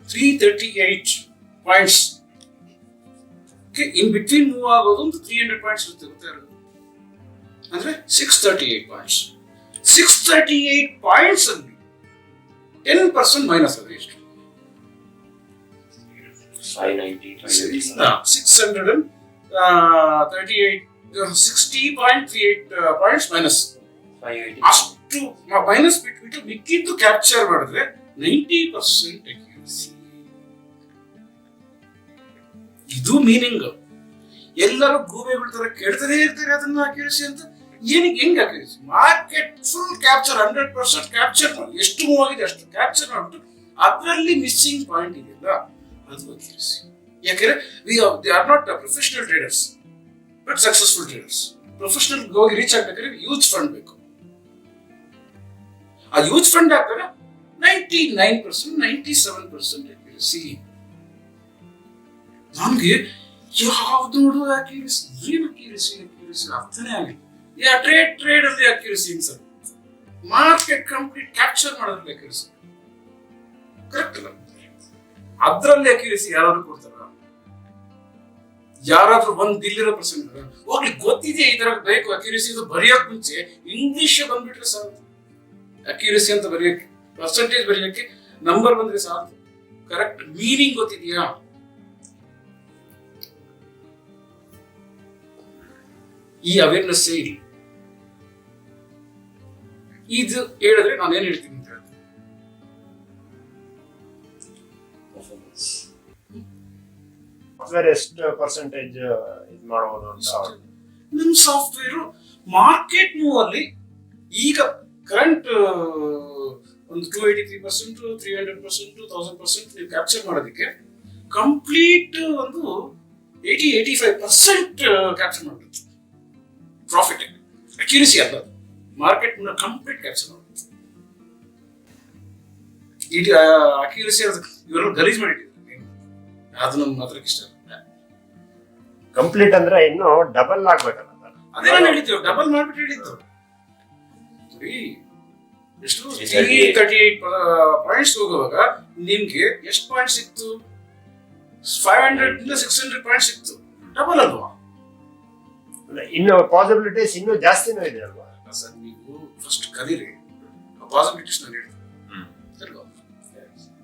338 ಪಾಯಿಂಟ್ಸ್. ಇನ್ ಬಿಟ್ವೀನ್ ಮೂವ್ ಆಗೋದು ಒಂದು 300 ಪಾಯಿಂಟ್ಸ್ ಇರುತ್ತೆ, ಅಂದ್ರೆ 638 ಪಾಯಿಂಟ್ಸ್. 638 ಪಾಯಿಂಟ್ಸ್ ಅಲ್ಲಿ 10% ಮೈನಸ್ ಆದ್ರೆ ಎಷ್ಟು? 60.38 ಪಾಯಿಂಟ್ಸ್ ಮೈನಸ್. ಅಷ್ಟು ಮೈನಸ್ ಬಿಟ್ಬಿಟ್ಟು ಮಿಕ್ಕಿದ್ದು ಕ್ಯಾಪ್ಚರ್ ಮಾಡಿದ್ರೆ 90% ಅಕ್ಯುರಸಿ. ಇದು ಮೀನಿಂಗ್. ಎಲ್ಲರೂ ಗೂಬೆಗಳ ತರ ಕೇಳ್ತಾನೆ ಇರ್ತಾರೆ ಅದನ್ನ ಅಕ್ಯುರಸಿ ಅಂತ. ಏನಕ್ಕೆ ಹೆಂಗ್ accuracy? Market full capture 100% capture ಮಾಡಿ, ಎಷ್ಟು ಮೂವ್ ಆಗಿದೆ ಅಷ್ಟು ಕ್ಯಾಪ್ಚರ್ ಮಾಡ್ಬಿಟ್ಟು ಅದರಲ್ಲಿ ಮಿಸ್ಸಿಂಗ್ ಪಾಯಿಂಟ್ ಇದೆಯಲ್ಲ ಅದು ಅಕ್ಯುರಸಿ. ಯಾಕಂದ್ರೆ they are not professional traders but successful traders. Professional ಹೋಗಿ ರೀಚ್ ಆಗ್ಬೇಕಾದ್ರೆ ಯೂಸ್ ಫಂಡ್ ಬೇಕು. ಆ ಯೂಸ್ ಫಂಡ್ ಹಾಕಿದ್ರೆ 99% 97% ಅಕ್ಯುರಸಿ. ನನ್ಗೆ ಯಾವ್ದು ನೋಡುವ ಅಕ್ಯುರಸಿ, ಏನು ಅಕ್ಯುರಸಿ ಅರ್ಥನೇ ಆಗಿಲ್ಲ. ಟ್ರೇಡ್ ಅಲ್ಲಿ accuracy sir, market complete capture ಮಾಡೋದ್ರಲ್ಲಿ ಅಕ್ಯುರಸಿ ಕರೆಕ್ಟ್ ಅಲ್ಲ. ಅದ್ರಲ್ಲಿ ಅಕ್ಯುರಸಿ ಯಾರಾದ್ರೂ ಕೊಡ್ತಾರ? ಯಾರಾದ್ರೂ ಒಂದ್ ಇಲ್ಲಿರೋ ಪರ್ಸೆಂಟ್ ಹೋಗ್ಲಿ ಗೊತ್ತಿದೆ ಈ ತರ ಬೇಕು ಅಕ್ಯುರಸಿ ಅಂತ ಬರೆಯೋಕ್ ಮುಂಚೆ ಇಂಗ್ಲಿಷ್ ಬಂದ್ಬಿಟ್ರೆ ಸಾಕು. ಅಕ್ಯುರಸಿ ಅಂತ ಬರೆಯಕ್ಕೆ, ಪರ್ಸೆಂಟೇಜ್ ಬರೆಯಕ್ಕೆ ನಂಬರ್ ಬಂದ್ರೆ ಸಾಕು. ಕರೆಕ್ಟ್ ಮೀನಿಂಗ್ ಗೊತ್ತಿದೆಯಾ? ಈ ಅವೇರ್ನೆಸ್ ಇಲ್ಲ. ಇದು ಹೇಳಿದ್ರೆ ನಾನು ಏನ್ ಹೇಳ್ತೀನಿ ಅಂತ ಹೇಳ್ತೀನಿ, ಸಾಫ್ಟ್ವೇರ್ ಎಷ್ಟು ಪರ್ಸೆಂಟೇಜ್ ಇದು ಮಾಡಬಹುದು ಅಂತ. ನಿಮ್ ಸಾಫ್ಟ್ವೇರ್ ಮಾರ್ಕೆಟ್ ಮೂವ್ ಅಲ್ಲಿ ಈಗ ಕರೆಂಟ್ ಒಂದು 283%, 300%, 1000% ನೀವು ಕ್ಯಾಪ್ಚರ್ ಮಾಡೋದಕ್ಕೆ ಕಂಪ್ಲೀಟ್ ಒಂದು 80-85% ಕ್ಯಾಪ್ಚರ್ ಮಾಡ್ಬಿಡುತ್ತೆ ಪ್ರಾಫಿಟ್. ಅಕ್ಯುರಸಿ ಅಲ್ಲ, ಮಾರ್ಕೆಟ್ ಕಂಪ್ಲೀಟ್ ಕ್ಯಾಪ್ಚರ್ ಮಾಡ್ಬಿಡುತ್ತೆ. ಅಕ್ಯುರಸಿ ಇವರೆಲ್ಲ ಗಲೀಜ್ ಮಾಡಿಟ್ಟಿದ್ದಾರೆ, ಅದು ನಮ್ಗೆ ಮಾತ್ರ ಇಷ್ಟ. ಕಂಪ್ಲೀಟ್ ಅಂದ್ರೆ ಇನ್ನು ಡಬಲ್ ಆಗ್ಬೇಕಲ್ಲ. ಅದೇ ನಾನು ಹೇಳಿದ್ದು, ಡಬಲ್ ಮಾಡ್ಬಿಟ್ಟು ಹೇಳಿದ್ದು. ಎಷ್ಟು 38 ಪಾಯಿಂಟ್ಸ್ ಹೋಗುವಾಗ ನಿಮ್ಗೆ ಎಷ್ಟು ಪಾಯಿಂಟ್ ಸಿಕ್ತು? 500 ಇಂದ 600 ಪಾಯಿಂಟ್ ಸಿಕ್ತು. ಡಬಲ್ ಅಲ್ವಾ? ಇನ್ನು ಪಾಸಿಬಿಲಿಟೀಸ್ ಇನ್ನೂ ಜಾಸ್ತಿನೂ ಇದೆ ಅಲ್ವಾ ಸರ್? ನೀವು ಫಸ್ಟ್ ಕಲೀರಿ, ಪಾಸಿಬಿಲಿಟೀಸ್ ನಾನು ಹೇಳ್ತೀನಿ.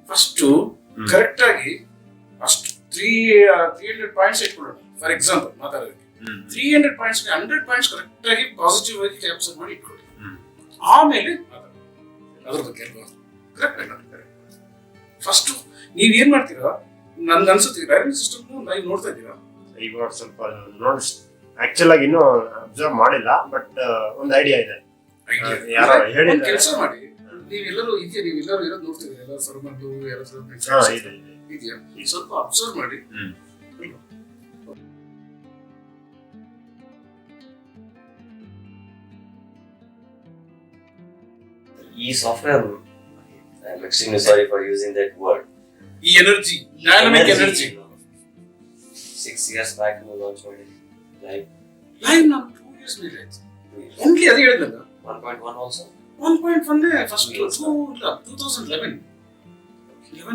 ಫಸ್ಟ್ ಕರೆಕ್ಟ್ ಆಗಿ ಅಷ್ಟು 300 ಪಾಯಿಂಟ್ಸ್ ಇಟ್ಕೊಳ್ಳೋಣ. ಫಾರ್ ಎಕ್ಸಾಂಪಲ್ ಮಾತಾಡೋದಕ್ಕೆ 300 ಪಾಯಿಂಟ್ಸ್ 100 ಪಾಯಿಂಟ್ಸ್ ಕರೆಕ್ಟ್ ಆಗಿ ಪಾಸಿಟಿವ್ ಆಗಿ ಕ್ಯಾಪ್ಚರ್ ಮಾಡಿ ಇಟ್ಕೊಳ್ಳಿ. ಆಮೇಲೆ ಅದ್ರ ಬಗ್ಗೆ ಅಲ್ವಾ ಕರೆಕ್ಟ್. ಫಸ್ಟ್ ನೀವ್ ಏನ್ ಮಾಡ್ತೀರಾ? ನನ್ಗೆ ಅನ್ಸುತ್ತೆ ಡೈರೆಕ್ಟ್ ಸಿಸ್ಟಮ್ ಲೈವ್ ನೋಡ್ತಾ ಇದ್ದೀರಾ? ಈಗ ಸ್ವಲ್ಪ ನೋಡಿ, ಆಕ್ಚುಲ್ ಆಗಿ ಇನ್ನೂ ಅಬ್ಸರ್ವ್ ಮಾಡಿಲ್ಲ, ಬಟ್ ಒಂದು ಐಡಿಯಾ ಇದೆ. ಯಾರೋ ಹೇಳಿಲ್ಲ. ಕೆಲಸ ಮಾಡಿ, ನೀವೆಲ್ಲರೂ ಇದೆಯಾ? ನೀವೆಲ್ಲರೂ ಇರೋದು ನೋಡ್ತಿದ್ದೀರಾ? ಎಲ್ಲ ಸರ್ಮದ್ದು ಇದೆಯಾ? ಸ್ವಲ್ಪ ಅಬ್ಸರ್ವ್ ಮಾಡಿ. ಈ software, I am extremely sorry for using that word, ಈ energy, dynamic energy 6 years back ನಾವು ಲಾಂಚ್ ಮಾಡಿದ್ವಿ ಲೈವ್ ನಾವು 2 years ಮೇಲೆ ಆಯ್ತು. ಓನ್ಲಿ ಅದೇ ಹೇಳಿದ್ನಲ್ಲ, 1.1 ಆಲ್ಸೋ 1.1 ಫಸ್ಟ್ 2011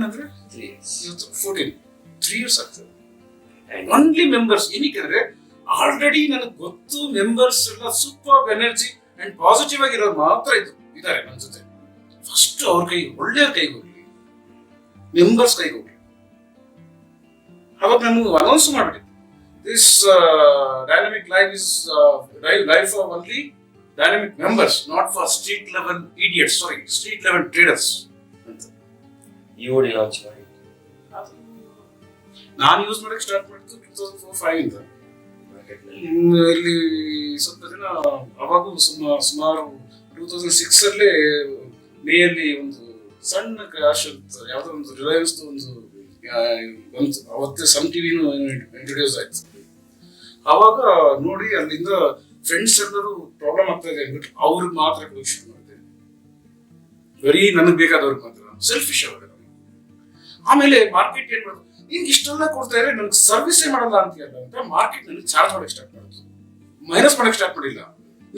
ಅಂದ್ರೆ 3 years 14 3 years ಆಗ್ತದೆ. ಓನ್ಲಿ ಮೆಂಬರ್ಸ್ ಏನಕ್ಕೆ ಆಲ್ರೆಡಿ ನನಗೆ ಗೊತ್ತು, ಮೆಂಬರ್ಸ್ ಎಲ್ಲ ಸೂಪರ್ ಎನರ್ಜಿ ಅಂಡ್ ಪಾಸಿಟಿವ್ ಆಗಿರೋರು ಮಾತ್ರ ಇದ್ದಾರೆ ನನ್ನ ಜೊತೆ. ಫಸ್ಟ್ ಅವ್ರ ಕೈ, ಒಳ್ಳೆಯವ್ರ ಕೈಗೆ ಹೋಗ್ಲಿ, ಮೆಂಬರ್ಸ್ ಕೈಗೆ ಹೋಗ್ಲಿ. ಅವಾಗ ನಾನು ಅನೌನ್ಸ್ ಮಾಡ್ಬಿಟ್ಟಿದ್ದೆ, this dynamic live is live for only dynamic members, not for street level idiots, sorry street level traders ಅಂತ. ಇವುಡಿ ಲಾಂಚ್ ಮಾಡಿ ನಾನು ಯೂಸ್ ಮಾಡಕ್ಕೆ ಸ್ಟಾರ್ಟ್ ಮಾಡಿದ್ದು 2004-05 ಇಂದ. ಇಲ್ಲಿ ಸ್ವಲ್ಪ ಜನ ಅವಾಗೂ ಸುಮಾರು 2006 ಅಲ್ಲೇ ಮೇಯಲ್ಲಿ ಒಂದು ಸಣ್ಣ ಕ್ರಾಶ್ ಅಂತ ಯಾವ್ದೋ ಒಂದು ರಿಲಯನ್ಸ್ ಒಂದು ಬಂತು. ಅವತ್ತೇ ಸಮ್ ಟಿವಿನೂ ಇಂಟ್ರೊಡ್ಯೂಸ್ ಆಯ್ತು. ಅವಾಗ ನೋಡಿ ಅಲ್ಲಿಂದ ಫ್ರೆಂಡ್ಸ್ ಎಲ್ಲರೂ ಪ್ರಾಬ್ಲಮ್ ಆಗ್ತಾ ಇದೆ ಅಂದ್ಬಿಟ್ಟು ಅವ್ರಿಗೆ ಮಾತ್ರ ಶುರು ಮಾಡಿದೆ. ಬರೀ ನನಗೆ ಬೇಕಾದವ್ರಿಗೆ ಮಾತ್ರ, ಸೆಲ್ಫಿಶ್ ಅವಾಗ. ಆಮೇಲೆ ಮಾರ್ಕೆಟ್ ಏನ್ ಮಾಡೋದು, ನಿನ್ಗೆ ಇಷ್ಟೆಲ್ಲ ಕೊಡ್ತಾ ಇದ್ರೆ ನನಗೆ ಸರ್ವಿಸೇ ಮಾಡಲ್ಲ ಅಂತೀಯಲ್ಲ ಅಂತ ಮಾರ್ಕೆಟ್ ನನಗೆ ಚಾರ್ಜ್ ಮಾಡಕ್ಕೆ ಸ್ಟಾರ್ಟ್ ಮಾಡಿದ್ರು. ಮೈನಸ್ ಮಾಡಕ್ಕೆ ಸ್ಟಾರ್ಟ್ ಮಾಡಿಲ್ಲ,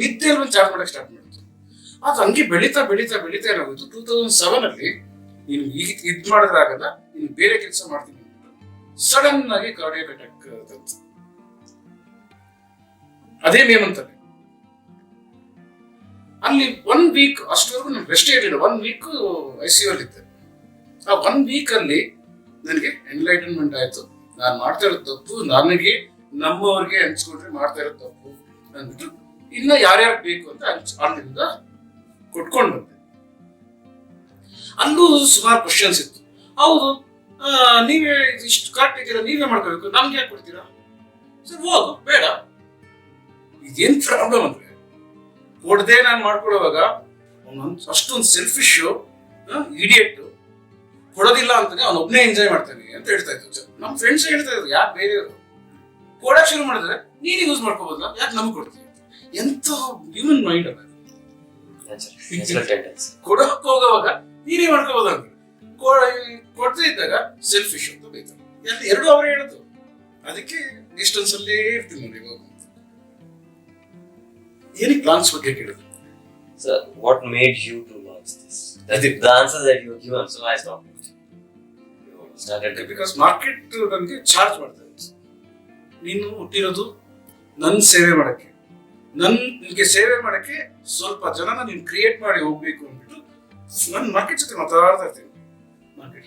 ನಿದ್ದೆ ಅಲ್ವ ಚಾರ್ಜ್ ಮಾಡಕ್ಕೆ ಸ್ಟಾರ್ಟ್ ಮಾಡಿದ್ರು. ಅದು ಹಂಗೆ ಬೆಳೀತಾ ಬೆಳೀತಾ ಬೆಳೀತಾ ಏನಾಗೋದು, 2007 ಅಲ್ಲಿ ನೀನು ಈಗ ಇದ್ ಮಾಡಿದ್ರೆ ಆಗಲ್ಲ, ನೀನು ಬೇರೆ ಕೆಲಸ ಮಾಡ್ತೀನಿ ಸಡನ್ ಆಗಿ ಕಾರ್ಡಿಯಾಕ್ ಅಟ್ಯಾಕ್ ತಂತು. ಅದೇ ಮೇ ಮಂತಲ್ಲಿ. ಅಲ್ಲಿ 1 ವೀಕ್ ಅಷ್ಟವರೆಗೂ ನಾನು ರೆಸ್ಟ್ ಇರಲಿಲ್ಲ. 1 ವೀಕ್ ICU ಅಲ್ಲಿ ಇದ್ದೆ. ಆ 1 ವೀಕ್ ಅಲ್ಲಿ ನನಗೆ ಎನ್ಲೈಟನ್ಮೆಂಟ್ ಆಯ್ತು. ನಾನು ಮಾಡ್ತಾ ಇರೋದು ತಪ್ಪು, ನನಗೆ ನಮ್ಮವ್ರಿಗೆ ಹಂಚ್ಕೊಂಡ್ರೆ ಮಾಡ್ತಾ ಇರೋದು ತಪ್ಪು ಅಂದ್ಬಿಟ್ಟು ಇನ್ನ ಯಾರ್ಯಾರು ಬೇಕು ಅಂತ ಅಲ್ಲಿಂದ ಕೊಟ್ಕೊಂಡು ಬಂದೆ. ಅಲ್ಲೂ ಸುಮಾರು ಕ್ವಶನ್ಸ್ ಇತ್ತು. ಹೌದು, ನೀವೇ ಇಷ್ಟು ಕರೆಕ್ಟ್ ಇದ್ದೀರಾ, ನೀವೇ ಮಾಡ್ಕೋಬೇಕು, ನಮ್ಗೆ ಯಾಕೆ ಕೊಡ್ತೀರಾ? ಸರ್ ಹೋಗು, ಬೇಡ. ಇದೇನ್ ಪ್ರಾಬ್ಲಮ್ ಅಂದ್ರೆ, ಕೊಡದೆ ನಾನು ಮಾಡ್ಕೊಡುವಾಗ ಅಷ್ಟೊಂದು ಸೆಲ್ಫಿಶ್ ಇಡಿಯಟ್, ಕೊಡೋದಿಲ್ಲ ಅಂತಾನೆ ಅವನೊಬ್ನೇ ಎಂಜಾಯ್ ಮಾಡ್ತಾನೆ ಅಂತ ಹೇಳ್ತಾ ಇದ್ರು. ನಮ್ಮ ಫ್ರೆಂಡ್ಸ್ ಹೇಳ್ತಾ ಇದ್ರು, ಯಾಕೆ ಬೇರೆಯವರು ಕೊಡಕ್ ಶುರು ಮಾಡಿದ್ರೆ ನೀನು ಯೂಸ್ ಮಾಡ್ಕೋಬೋದಲ್ಲ, ಯಾಕೆ ನಮ್ಗೆ ಕೊಡ್ತೀವಿ? ಎಂತ ಹ್ಯೂಮನ್ ಮೈಂಡ್ ಅಲ್ಲ. ಕೊಡಕ್ ಹೋಗೋವಾಗ ನೀನೇ ಮಾಡ್ಕೋಬೋದ ಅಂದ್ರೆ, ಕೊಡ್ತಾ ಇದ್ದಾಗ ಸೆಲ್ಫಿಶ್ ಅಂತ ಬೈತಾರೆ. ಎರಡು ಅವರೇ ಹೇಳೋದು. ಅದಕ್ಕೆ ಡಿಸ್ಟೆನ್ಸ್ ಅಲ್ಲೇ ಇರ್ತೀನಿ ನೋಡಿ. ಇವಾಗ ಏನಕ್ಕೆ ಪ್ಲಾನ್ಸ್ ಬಗ್ಗೆ ಕೇಳಿದ್ರು? Sir, what made you to launch this? That's the answer that you given, so I stopped. Because market ನನಗೆ ಚಾರ್ಜ್ ಮಾಡ್ತಾ ಇತ್ತು. ನೀನು ಹುಟ್ಟಿರೋದು ನನ್ನ ಸೇವೆ ಮಾಡಕ್ಕೆ, ನನಗೆ ಸೇವೆ ಮಾಡಕ್ಕೆ ಸ್ವಲ್ಪ ಜನನ ನೀನು ಕ್ರಿಯೇಟ್ ಮಾಡಿ ಹೋಗ್ಬೇಕು ಅಂದ್ಬಿಟ್ಟು ನಾನು ಮಾರ್ಕೆಟ್ ಜೊತೆ ಮಾತಾಡ್ತಾ ಇರ್ತೀನಿ. ಮಾರ್ಕೆಟ್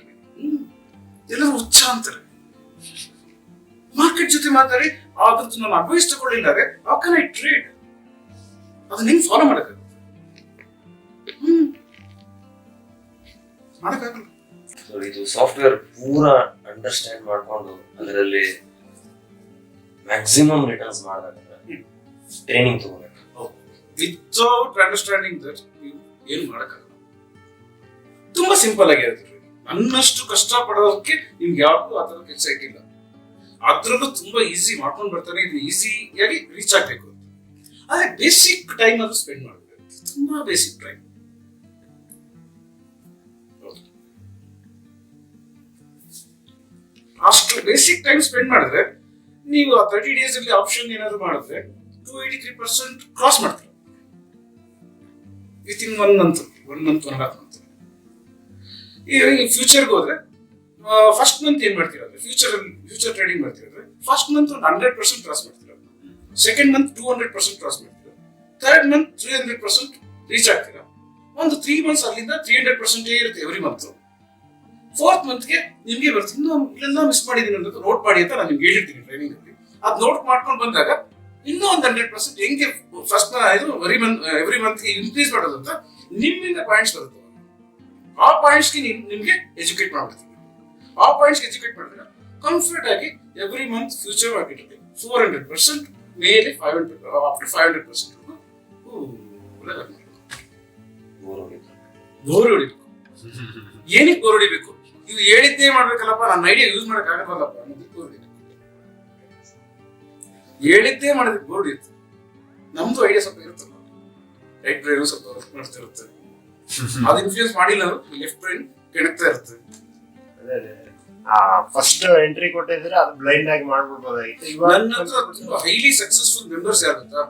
ಎಲ್ಲರೂ ಹುಚ್ಚ ಅಂತಾರೆ. ಮಾರ್ಕೆಟ್ ಜೊತೆ ಮಾತಾಡಿ ಅದ್ರದ್ದು ನಾನು ಅಡ್ವೈಸ್ ತಗೊಳ್ಳಿಲ್ಲಾರೆ ಹೌ ಕ್ಯಾನ್ ಐ ಟ್ರೇಡ್? ಅದನ್ನ ಹೆಂಗ್ ಫಾಲೋ ಮಾಡಕ್ಕಾಗುತ್ತೆ? ಮಾಡಕ್ಕಾಗಲ್ಲ. ಇದು ಸಾಫ್ಟ್ವೇರ್ ಪೂರಾ ಅಂಡರ್ಸ್ಟ್ಯಾಂಡ್ ಮಾಡ್ಕೊಂಡು ಅದರಲ್ಲಿ ಮ್ಯಾಕ್ಸಿಮಮ್ ರಿಟರ್ನ್ಸ್ ಮಾಡಬೇಕಂದ್ರೆ ಟ್ರೈನಿಂಗ್ ತಗೋಬೇಕು. ವಿತೌಟ್ ಅಂಡರ್ಸ್ಟ್ಯಾಂಡಿಂಗ್ ದಟ್ ಏನು ಮಾಡಕ್ಕಾಗಲ್ಲ. ತುಂಬಾ ಸಿಂಪಲ್ ಆಗಿ ಹೇಳ್ತೀವಿ. ನನ್ನಷ್ಟು ಕಷ್ಟ ಪಡೋದಕ್ಕೆ ನಿಮ್ಗೆ ಯಾರಿಗೂ ಆ ಥರ ಕೆಲಸ ಇಟ್ಟಿಲ್ಲ. ಅದ್ರಲ್ಲೂ ತುಂಬಾ ಈಸಿ ಮಾಡ್ಕೊಂಡು ಬರ್ತಾನೆ. ಇದು ಈಸಿಯಾಗಿ ರೀಚ್ ಆಗ್ಬೇಕು ಅಂತ. ಆದ್ರೆ ಬೇಸಿಕ್ ಟೈಮ್ ಅದು ಸ್ಪೆಂಡ್ ಮಾಡಬೇಕು. ತುಂಬಾ ಬೇಸಿಕ್ ಟೈಮ್. ಅಷ್ಟು ಬೇಸಿಕ್ ಟೈಮ್ ಸ್ಪೆಂಡ್ ಮಾಡಿದ್ರೆ ನೀವು ಆ 30 days ಅಲ್ಲಿ ಆಪ್ಷನ್ ಏನಾದ್ರು ಮಾಡಿದ್ರೆ 283% ಕ್ರಾಸ್ ಮಾಡ್ತಾರೆ ವಿತ್ ಇನ್ 1 ಮಂತ್ 1.5 ಮಂತ್. ಈಗ ಫ್ಯೂಚರ್ಗೆ ಹೋದ್ರೆ ಫಸ್ಟ್ ಮಂತ್ ಏನ್ ಮಾಡ್ತೀರಾ ಅಂದ್ರೆ ಫ್ಯೂಚರ್ ಟ್ರೇಡಿಂಗ್ ಮಾಡ್ತೀರಾ ಫಸ್ಟ್ ಮಂತ್ ಒಂದು 100% ಕ್ರಾಸ್ ಮಾಡ್ತೀರಾ, ಸೆಕೆಂಡ್ ಮಂತ್ 200% ಕ್ರಾಸ್ ಮಾಡ್ತೀರಾ, ಥರ್ಡ್ ಮಂತ್ 300% ರೀಚ್ ಆಗ್ತೀರಾ. ಒಂದು 3 ಮಂತ್ಸ್ ಅಲ್ಲಿಂದ 300% ಇರುತ್ತೆ ಎವ್ರಿ ಮಂತ್. ಫೋರ್ತ್ ಮಂತ್ಗೆ ನಿಮ್ಗೆ ಬರ್ತೀನಿ ಇಲ್ಲೆಲ್ಲ ಮಿಸ್ ಮಾಡಿದೀನಿ ಅನ್ನೋದು ನೋಟ್ ಮಾಡಿ ಅಂತ ನಾನು ನಿಮ್ಗೆ ಹೇಳಿರ್ತೀನಿ ಟ್ರೈನಿಂಗ್ ಅಲ್ಲಿ. ಅದ್ ನೋಟ್ ಮಾಡ್ಕೊಂಡು ಬಂದಾಗ ಇನ್ನೂ ಒಂದು 100% ಹೆಂಗೆ ಫಸ್ಟ್ ಎವ್ರಿ ಮಂತ್ಗೆ ಇನ್ಕ್ರೀಸ್ ಮಾಡೋದು ಅಂತ ನಿಮ್ಮಿಂದ ಪಾಯಿಂಟ್ಸ್ ಬರುತ್ತೆ. ಆ ಪಾಯಿಂಟ್ಸ್ಗೆ ನಿಮ್ಗೆ ಎಜುಕೇಟ್ ಮಾಡ್ಬಿಡ್ತೀನಿ. ಆ ಪಾಯಿಂಟ್ಸ್ ಎಜುಕೇಟ್ ಮಾಡಿದ್ರೆ ಕಂಫರ್ಟ್ ಆಗಿ ಎವ್ರಿ ಮಂತ್ ಫ್ಯೂಚರ್ ಮಾರ್ಕೆಟ್ ಅಲ್ಲಿ 400% ಮೇಲೆ 500% ಬೋರ್ ಹೊಡಿಬೇಕು. ಏನಕ್ಕೆ ಬೋರ್ ಹೊಡಿಬೇಕು? ಇವು ಹೇಳಿದ್ದೇ ಮಾಡ್ಬೇಕಲ್ಲಪ್ಪ, ನನ್ನ ಐಡಿಯಾ ಯೂಸ್ ಮಾಡಕ್ ಆಗಲ್ಲಪ್ಪ ಅನ್ನೋದಕ್ಕೆ ಬೋರ್ ಹೊಡಿಬೇಕು. ಹೇಳಿದ್ದೇ ಮಾಡೋದಕ್ಕೆ ಬೋರ್ ಹೊಡಿಯುತ್ತೆ. ನಮ್ದು ಐಡಿಯಾ ಸ್ವಲ್ಪ ಇರುತ್ತಲ್ಲ, ರೈಟ್ ಬ್ರೈನ್ ಸ್ವಲ್ಪ ವರ್ಕ್ ಮಾಡ್ತಾ ಇರುತ್ತೆ, ಅದು ಇನ್ಫ್ಲೂಯೆನ್ಸ್ ಮಾಡಿಲ್ಲ ಲೆಫ್ಟ್ ಬ್ರೈನ್ ಕೆಣಕ್ತಾ ಇರುತ್ತೆ. ಫಸ್ಟ್ ಎಂಟ್ರಿ ಕೊಟ್ಟಿದ್ರೆ ಅದು ಬ್ಲೈಂಡ್ ಆಗಿ ಮಾಡ್ಬಿಡ್ಬೋದಾಗಿತ್ತು. ನನ್ನ ಹತ್ರ ತುಂಬಾ ಹೈಲಿ ಸಕ್ಸಸ್ಫುಲ್ ಮೆಂಬರ್ಸ್ ಯಾರು ಗೊತ್ತಾ?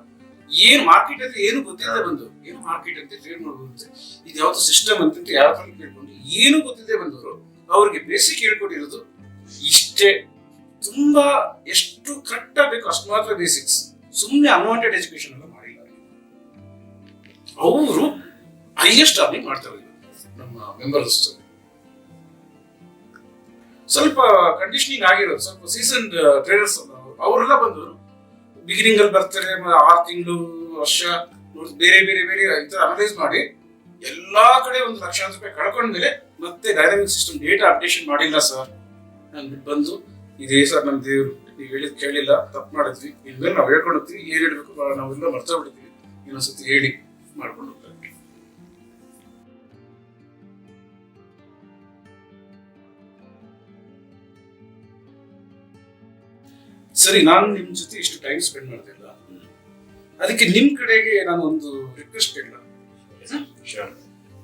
ಏನ್ ಮಾರ್ಕೆಟ್ ಅಂತ ಏನು ಗೊತ್ತಿಲ್ಲದೆ ಬಂದು ಏನು ಮಾರ್ಕೆಟ್ ಅಂತ ಟ್ರೇಡ್ ಮಾಡ್ಬೋದು, ಇದು ಯಾವ್ದು ಸಿಸ್ಟಮ್ ಅಂತ ಯಾವ ತರ ಕೇಳ್ಕೊಂಡು ಏನು ಗೊತ್ತಿಲ್ಲದೆ ಬಂದವರು ಅವ್ರಿಗೆ ಬೇಸಿಕ್ ಹೇಳ್ಕೊಟ್ಟಿರೋದು ಇಷ್ಟೇ. ತುಂಬಾ ಎಷ್ಟು ಕರೆಕ್ಟ್ ಆಗಬೇಕು ಅಷ್ಟು ಮಾತ್ರ ಬೇಸಿಕ್ಸ್, ಸುಮ್ಮನೆ ಅನ್ವಾಂಟೆಡ್ ಎಜುಕೇಶನ್ ಎಲ್ಲ ಮಾಡಿಲ್ಲ. ಅವರು ಹೈಯೆಸ್ಟ್ ಅರ್ನಿಂಗ್ ಮಾಡ್ತಾರೆ ನಮ್ಮ ಮೆಂಬರ್ಸ್. ಸ್ವಲ್ಪ ಕಂಡೀಷನಿಂಗ್ ಆಗಿರೋದು, ಸ್ವಲ್ಪ ಸೀಸನ್ ಟ್ರೇಡರ್ಸ್ ಅವರೆಲ್ಲ ಬಂದವರು ಬಿಗಿನಿಂಗ್ ಅಲ್ಲಿ ಬರ್ತಾರೆ, 6 ತಿಂಗಳು ವರ್ಷ ಬೇರೆ ಬೇರೆ ಬೇರೆ ಈ ತರ ಅನಲೈಸ್ ಮಾಡಿ ಎಲ್ಲಾ ಕಡೆ ಒಂದು ಲಕ್ಷಾಂತರ ರೂಪಾಯಿ ಕಳ್ಕೊಂಡ್ಮೇಲೆ ಮತ್ತೆ ಡೈನಾಮಿಕ್ ಸಿಸ್ಟಮ್ ಡೇಟಾ ಅಪ್ಡೇಷನ್ ಮಾಡಿಲ್ಲ ಸರ್ ನಾನು ಬಂದು ಇದೇ ಸರ್ ನಮ್ಮ ದೇವ್ರು ನೀವು ಹೇಳಿದ್ ಕೇಳಿಲ್ಲ, ತಪ್ಪು ಮಾಡಿದ್ವಿ, ಇನ್ಮೇಲೆ ನಾವು ಹೇಳ್ಕೊಂಡು ಹೋಗ್ತೀವಿ, ಏನ್ ಹೇಳ್ಬೇಕು ನಾವೆಲ್ಲ ಮರ್ತಾ ಬಿಡ್ತೀವಿ, ಇನ್ನೊಂದ್ಸತಿ ಹೇಳಿ ಮಾಡ್ಕೊಂಡು ಹೋಗ್ತಾರೆ. ಸರಿ, ನಾನು ನಿಮ್ ಜೊತೆ ಇಷ್ಟು ಟೈಮ್ ಸ್ಪೆಂಡ್ ಮಾಡ್ತಿಲ್ಲ, ಅದಕ್ಕೆ ನಿಮ್ ಕಡೆಗೆ ನಾನು ಒಂದು ರಿಕ್ವೆಸ್ಟ್ ಕೇಳಲ್ಲ.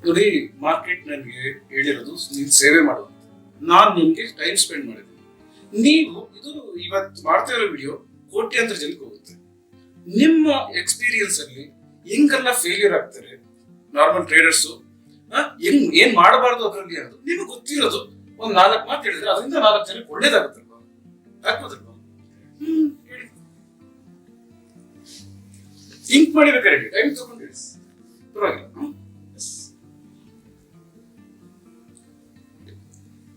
ನೋಡಿ, ಮಾರ್ಕೆಟ್ ನನಗೆ ಹೇಳಿರೋದು ನೀವು ಸೇವೆ ಮಾಡೋದು, ನಾನು ನಿಮ್ಗೆ ಟೈಮ್ ಸ್ಪೆಂಡ್ ಮಾಡಿದ್ದೀನಿ. ನೀವು ಇದು ಇವತ್ತು ಮಾಡ್ತಾ ಇರೋ ವಿಡಿಯೋ ಕೋಟ್ಯಾಂತರ ಜನಕ್ಕೆ ಹೋಗುತ್ತೆ. ನಿಮ್ಮ ಎಕ್ಸ್ಪೀರಿಯನ್ಸ್ ಅಲ್ಲಿ ಹೆಂಗೆಲ್ಲ ಫೇಲ್ಯೂರ್ ಆಗ್ತಾರೆ ನಾರ್ಮಲ್ ಟ್ರೇಡರ್ಸ್, ಏನ್ ಮಾಡಬಾರ್ದು ಅದರಲ್ಲಿ ಅನ್ನೋದು ನಿಮ್ಗೆ ಗೊತ್ತಿರೋದು ಒಂದ್ 4 ಮಾತು ಹೇಳಿದ್ರೆ ಅದರಿಂದ 4 ಜನಕ್ಕೆ ಒಳ್ಳೇದಾಗುತ್ತಲ್ವಾ, ಆಗ್ಬೋದಲ್ವಾ? ಹೇಳಿ, ಥಿಂಕ್ ಮಾಡಿಬೇಕಾದ್ರೆ ಟೈಮ್ ತಗೊಂಡು ಪರವಾಗಿಲ್ಲ.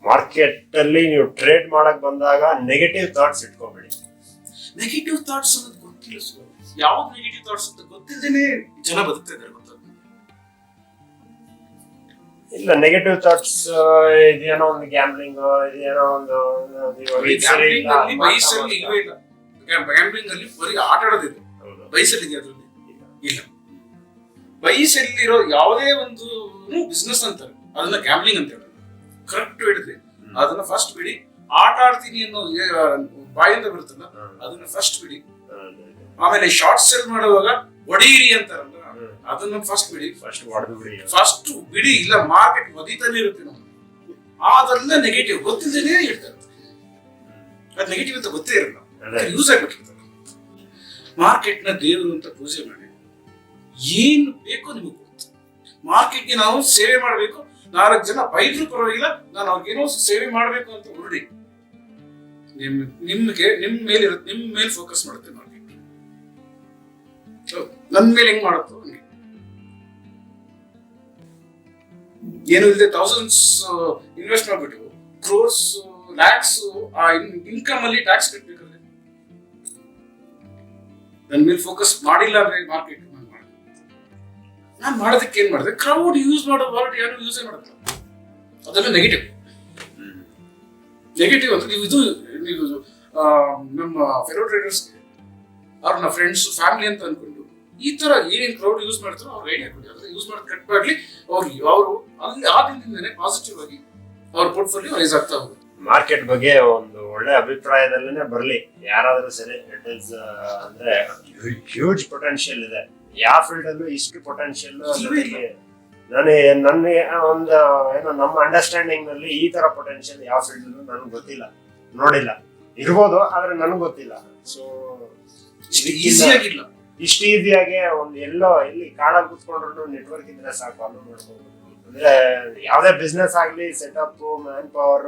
ಮಾರ್ಕೆಟ್ ಅಲ್ಲಿ ನೀವು ಟ್ರೇಡ್ ಮಾಡಕ್ ಬಂದಾಗ ನೆಗೆಟಿವ್ ಥಾಟ್ಸ್ ಇಟ್ಕೋಬೇಡಿ. ನೆಗೆಟಿವ್ ಥಾಟ್ಸ್ ಅನ್ನೋದು ಗೊತ್ತಿಲ್ಲ ಸರ್, ಯಾವ್ದು ನೆಗೆಟಿವ್ ಥಾಟ್ಸ್ ಅಂತ ಗೊತ್ತಿದ್ದೇನೆ ಜನ ಬದುಕ್ತಾ ಇದ್ದಾರೆ ಗೊತ್ತಾ? ಇಲ್ಲ, ನೆಗೆಟಿವ್ ಥಾಟ್ಸ್ ಇದೇನೋ ಒಂದು ಗ್ಯಾಮ್ಲಿಂಗ್, ಇದೇನೋ ಒಂದು ಗ್ಯಾಂಬ್ಲಿಂಗ್ ಅಲ್ಲಿ ಬರೀ ಆಟ ಆಡೋದಿದೆ, ಬೈಸಲ್ಲಿದೆ ಅದ್ರಲ್ಲಿ ಇಲ್ಲ. ಬೈಸಲ್ಲಿರೋ ಯಾವುದೇ ಒಂದು ಬಿಸ್ನೆಸ್ ಅಂತಾರೆ ಅದನ್ನ ಗ್ಯಾಂಬ್ಲಿಂಗ್ ಅಂತ ಹೇಳೋದು. ಕರೆಕ್ಟ್ ಹೇಳಿದ್ರಿ, ಅದನ್ನ ಫಸ್ಟ್ ಬಿಡಿ. ಆಟ ಆಡ್ತೀನಿ ಅನ್ನೋ ಬಾಯಿಂದ ಬರುತ್ತಲ್ಲ ಅದನ್ನ ಫಸ್ಟ್ ಬಿಡಿ. ಆಮೇಲೆ ಶಾರ್ಟ್ ಸೆಲ್ ಮಾಡುವಾಗ ಹೊಡೀರಿ ಅಂತಾರಲ್ಲ ಅದನ್ನ ಫಸ್ಟ್ ಬಿಡಿ. ಫಸ್ಟ್ ಬಿಡಿ, ಇಲ್ಲ ಮಾರ್ಕೆಟ್ ಒದಿತಾನೆ ಇರುತ್ತೆ ನಾವು. ಅದೆಲ್ಲ ನೆಗೆಟಿವ್ ಗೊತ್ತಿದ್ದೇನೆ ಹೇಳ್ತಾರೆ, ಅದು ನೆಗೆಟಿವ್ ಅಂತ ಗೊತ್ತೇ ಇರಲ್ಲ, ಯೂಸ್ ಆಗ್ಬಿಟ್ಟಿರ್ತಾರೆ. ಮಾರ್ಕೆಟ್ ನ ದೇವರು ಅಂತ ಪೂಜೆ ಮಾಡಿ ಏನು ಬೇಕೋ ನಿಮಗೆ ಗೊತ್ತು. ಮಾರ್ಕೆಟ್ಗೆ ನಾವು ಸೇವೆ ಮಾಡಬೇಕು, 4 ಜನ ಬೈದ್ರು ಪರವಾಗಿಲ್ಲ, ನಾನು ಅವ್ರಿಗೇನೋ ಸೇವೆ ಮಾಡಬೇಕು ಅಂತ ಹೊರಡಿ. ನಿಮ್ಗೆ ನಿಮ್ಮ ಮೇಲೆ ಫೋಕಸ್ ಮಾಡುತ್ತೆ ಮಾರ್ಕೆಟ್. ನನ್ನ ಮೇಲೆ ಹೆಂಗ್ ಮಾಡುತ್ತೋ ಹಂಗೆ. ಏನು ಇಲ್ಲದೆ ಥೌಸಂಡ್ಸ್ ಇನ್ವೆಸ್ಟ್ ಮಾಡ್ಬಿಟ್ಟು ಕ್ರೋರ್ಸ್ ಲ್ಯಾಕ್ಸ್ ಆ ಇನ್ಕಮ್ ಅಲ್ಲಿ ಟ್ಯಾಕ್ಸ್ ಕಟ್ಟಬೇಕಾದ್ರೆ ನನ್ನ ಮೇಲೆ ಫೋಕಸ್ ಮಾಡಿಲ್ಲ ಅಂದ್ರೆ ಮಾರ್ಕೆಟ್ ನಾನು ಮಾಡೋದಕ್ಕೆ ಏನ್ ಮಾಡಿದೆ, ಕ್ರೌಡ್ ಯೂಸ್ ಮಾಡೋ ವರ್ಡ್ ಯಾರು ಯೂಸೇ ಮಾಡಲ್ಲ, ಅದೆಲ್ಲ ನೆಗೆಟಿವ್. ನೆಗೆಟಿವ್ ಅಂತ ನೀವು ನಮ್ಮ ಫೆಲೋ ಟ್ರೇಡರ್ಸ್ಗೆ ಅವ್ರನ್ನ ಫ್ರೆಂಡ್ಸ್ ಫ್ಯಾಮಿಲಿ ಅಂತ ಅನ್ಕೊಂಡು ಈ ತರ ಏನೇನ್ ಕ್ರೌಡ್ ಯೂಸ್ ಮಾಡ್ತಾರೋ ಅವ್ರ ಐಡಿಯಾ ಕೊಡಿ, ಅದ್ರ ಯೂಸ್ ಮಾಡೋದು ಕಟ್ ಮಾಡ್ಲಿ. ಅವರು ಅಲ್ಲಿ ಆ ದಿನದಿಂದನೇ ಪಾಸಿಟಿವ್ ಆಗಿ ಅವ್ರ ಪೋರ್ಟ್ಫೋಲಿಯೋ ರೈಸ್ ಆಗ್ತಾ ಹೋಗುತ್ತೆ. ಮಾರ್ಕೆಟ್ ಬಗ್ಗೆ ಒಂದು ಒಳ್ಳೆ ಅಭಿಪ್ರಾಯದಲ್ಲೇ ಬರ್ಲಿ ಯಾರಾದ್ರೂ ಸರಿ. ಇಟ್ ಇಸ್ ಅಂದ್ರೆ ಹ್ಯೂಜ್ ಪೊಟೆನ್ಶಿಯಲ್ ಇದೆ, ಯಾವ ಫೀಲ್ಡ್ ಅಲ್ಲೂ ಇಷ್ಟು ಪೊಟೆನ್ಶಿಯಲ್ ನನಗೆ ಒಂದು ಏನೋ ನಮ್ಮ ಅಂಡರ್ಸ್ಟ್ಯಾಂಡಿಂಗ್ ನಲ್ಲಿ ಈ ತರ ಪೊಟೆನ್ಶಿಯಲ್ ಯಾವ ಫೀಲ್ಡ್ ಅಲ್ಲೂ ನನಗೆ ಗೊತ್ತಿಲ್ಲ, ನೋಡಿಲ್ಲ. ಇರ್ಬೋದು ಆದ್ರೆ ನನಗೆ ಗೊತ್ತಿಲ್ಲ. ಸೊ ಈಸಿ ಆಗಿಲ್ಲ, ಇಷ್ಟು ಈಸಿಯಾಗಿ ಒಂದು ಎಲ್ಲಿ ಕಾಡಲ್ಲಿ ಕೂತ್ಕೊಂಡ್ರು ನೆಟ್ವರ್ಕ್ ಇದ್ರೆ ಸಾಕು ಅಲ್ಲೂ ಮಾಡ್ಕೋಬಹುದು. ಅಂದ್ರೆ ಯಾವ್ದೇ ಬಿಸ್ನೆಸ್ ಆಗ್ಲಿ ಸೆಟಪ್, ಮ್ಯಾನ್ ಪವರ್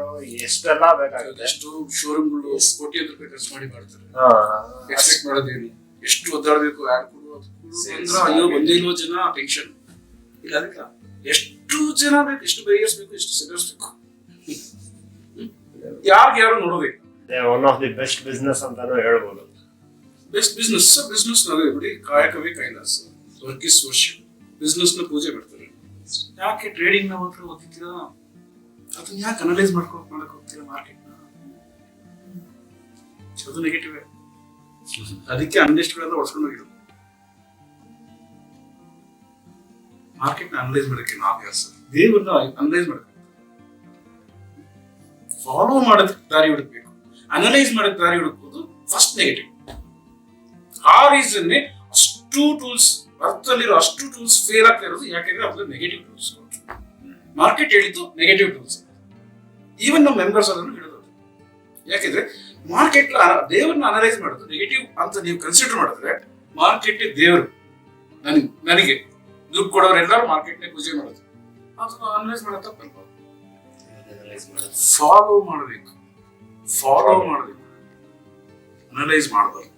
ಎಷ್ಟೆಲ್ಲ ಬೇಕಾಗುತ್ತೆ. ಎಷ್ಟು ಶೋರೂಮ್ಗಳು ಕೋಟಿಯಂತರ ರೂಪಾಯಿ ಖರ್ಚು ಮಾಡಿ ಮಾಡ್ತಾರೆ. ಎಕ್ಸ್ಪೆಕ್ಟ್ ಮಾಡೋದೇನು, ಎಷ್ಟು ಒದ್ದಾಡಬೇಕು, ಅಯ್ಯೋ ಒಂದೇ ಇಲ್ವೋ ಜನ ಟೆನ್ಷನ್ ಇಲ್ಲ. ಅದಕ್ಕೆ ಎಷ್ಟು ಜನ ಬೇಕು, ಎಷ್ಟು ಬೇಯರ್ಸ್ ಬೇಕು, ಎಷ್ಟು ಸೆಲರ್ಸ್ ಬೇಕು, ಯಾರು ನೋಡಬೇಕು. One of the best business ಅಂತಾನು ಹೇಳ್ಬೋದು. ಬೆಸ್ಟ್ ಬಿಸ್ನೆಸ್ ಬಿಡಿ, ಕಾಯಕವೇ ಕೈಲಾಸ, ವರ್ಕ್ ಇಸ್ ವರ್ಷಿಪ್. ಬಿಸ್ನೆಸ್ ನ ಪೂಜೆ ಮಾಡ್ತಾರೆ. ಯಾಕೆ ಟ್ರೇಡಿಂಗ್ ನ ಮಾತ್ರ ಓದ್ತೀರಾ? ಅದನ್ನ ಯಾಕೆ ಅನಲೈಸ್ ಮಾಡಕ್ ಹೋಗ್ತೀರಾ ಮಾರ್ಕೆಟ್ ನ? ಅದು ನೆಗೆಟಿವ್. ಅದಕ್ಕೆ ಅನ್ಲಿಸ್ಟ್ಗಳೆಲ್ಲ ಹೊಡ್ಸ್ಕೊಂಡು ಹೋಗಿರೋದು. ಮಾರ್ಕೆಟ್ ನ ಅನಲೈಸ್ ಮಾಡಕ್ಕೆ ಅಭ್ಯಾಸ, ದೇವರನ್ನ ಅನಲೈಸ್ ಮಾಡಕ್ಕೆ, ಫಾಲೋ ಮಾಡೋದಕ್ಕೆ ದಾರಿ ಹುಡುಕ್ಬೇಕು. ಅನಲೈಸ್ ಮಾಡೋದಕ್ಕೆ ದಾರಿ ಹುಡುಕೋದು ಫಸ್ಟ್ ನೆಗೆಟಿವ್. ಆ ರೀಸನ್ ಅಷ್ಟು ಟೂಲ್ಸ್ ಅರ್ಥದಲ್ಲಿರೋ ಅಷ್ಟು ಟೂಲ್ಸ್ ಫೇಲ್ ಆಗ್ತಾ ಇರೋದು. ಯಾಕೆಂದ್ರೆ ಅದು ನೆಗೆಟಿವ್ ಟೂಲ್ಸ್. ಮಾರ್ಕೆಟ್ ಹೇಳಿದ್ದು ನೆಗೆಟಿವ್ ಟೂಲ್ಸ್. ಈವನ್ ನಮ್ಮ ಮೆಂಬರ್ಸ್ ಅದನ್ನು ಹೇಳೋದು. ಯಾಕೆಂದ್ರೆ ಮಾರ್ಕೆಟ್ ದೇವರನ್ನ ಅನಲೈಸ್ ಮಾಡೋದು ನೆಗೆಟಿವ್ ಅಂತ ನೀವು ಕನ್ಸಿಡರ್ ಮಾಡಿದ್ರೆ, ಮಾರ್ಕೆಟ್ ದೇವರು. ನನಗೆ ದುಡ್ಡು ಕೊಡೋರೆಲ್ಲರೂ ಮಾರ್ಕೆಟ್ ನೇ ಪೂಜೆ ಮಾಡೋದು. ಅದನ್ನ ಅನಲೈಸ್ ಮಾಡೋದು ತಪ್ಪಲ್ವ? ಫಾಲೋ ಮಾಡಬೇಕು, ಅನಲೈಸ್ ಮಾಡಬಾರ್ದು.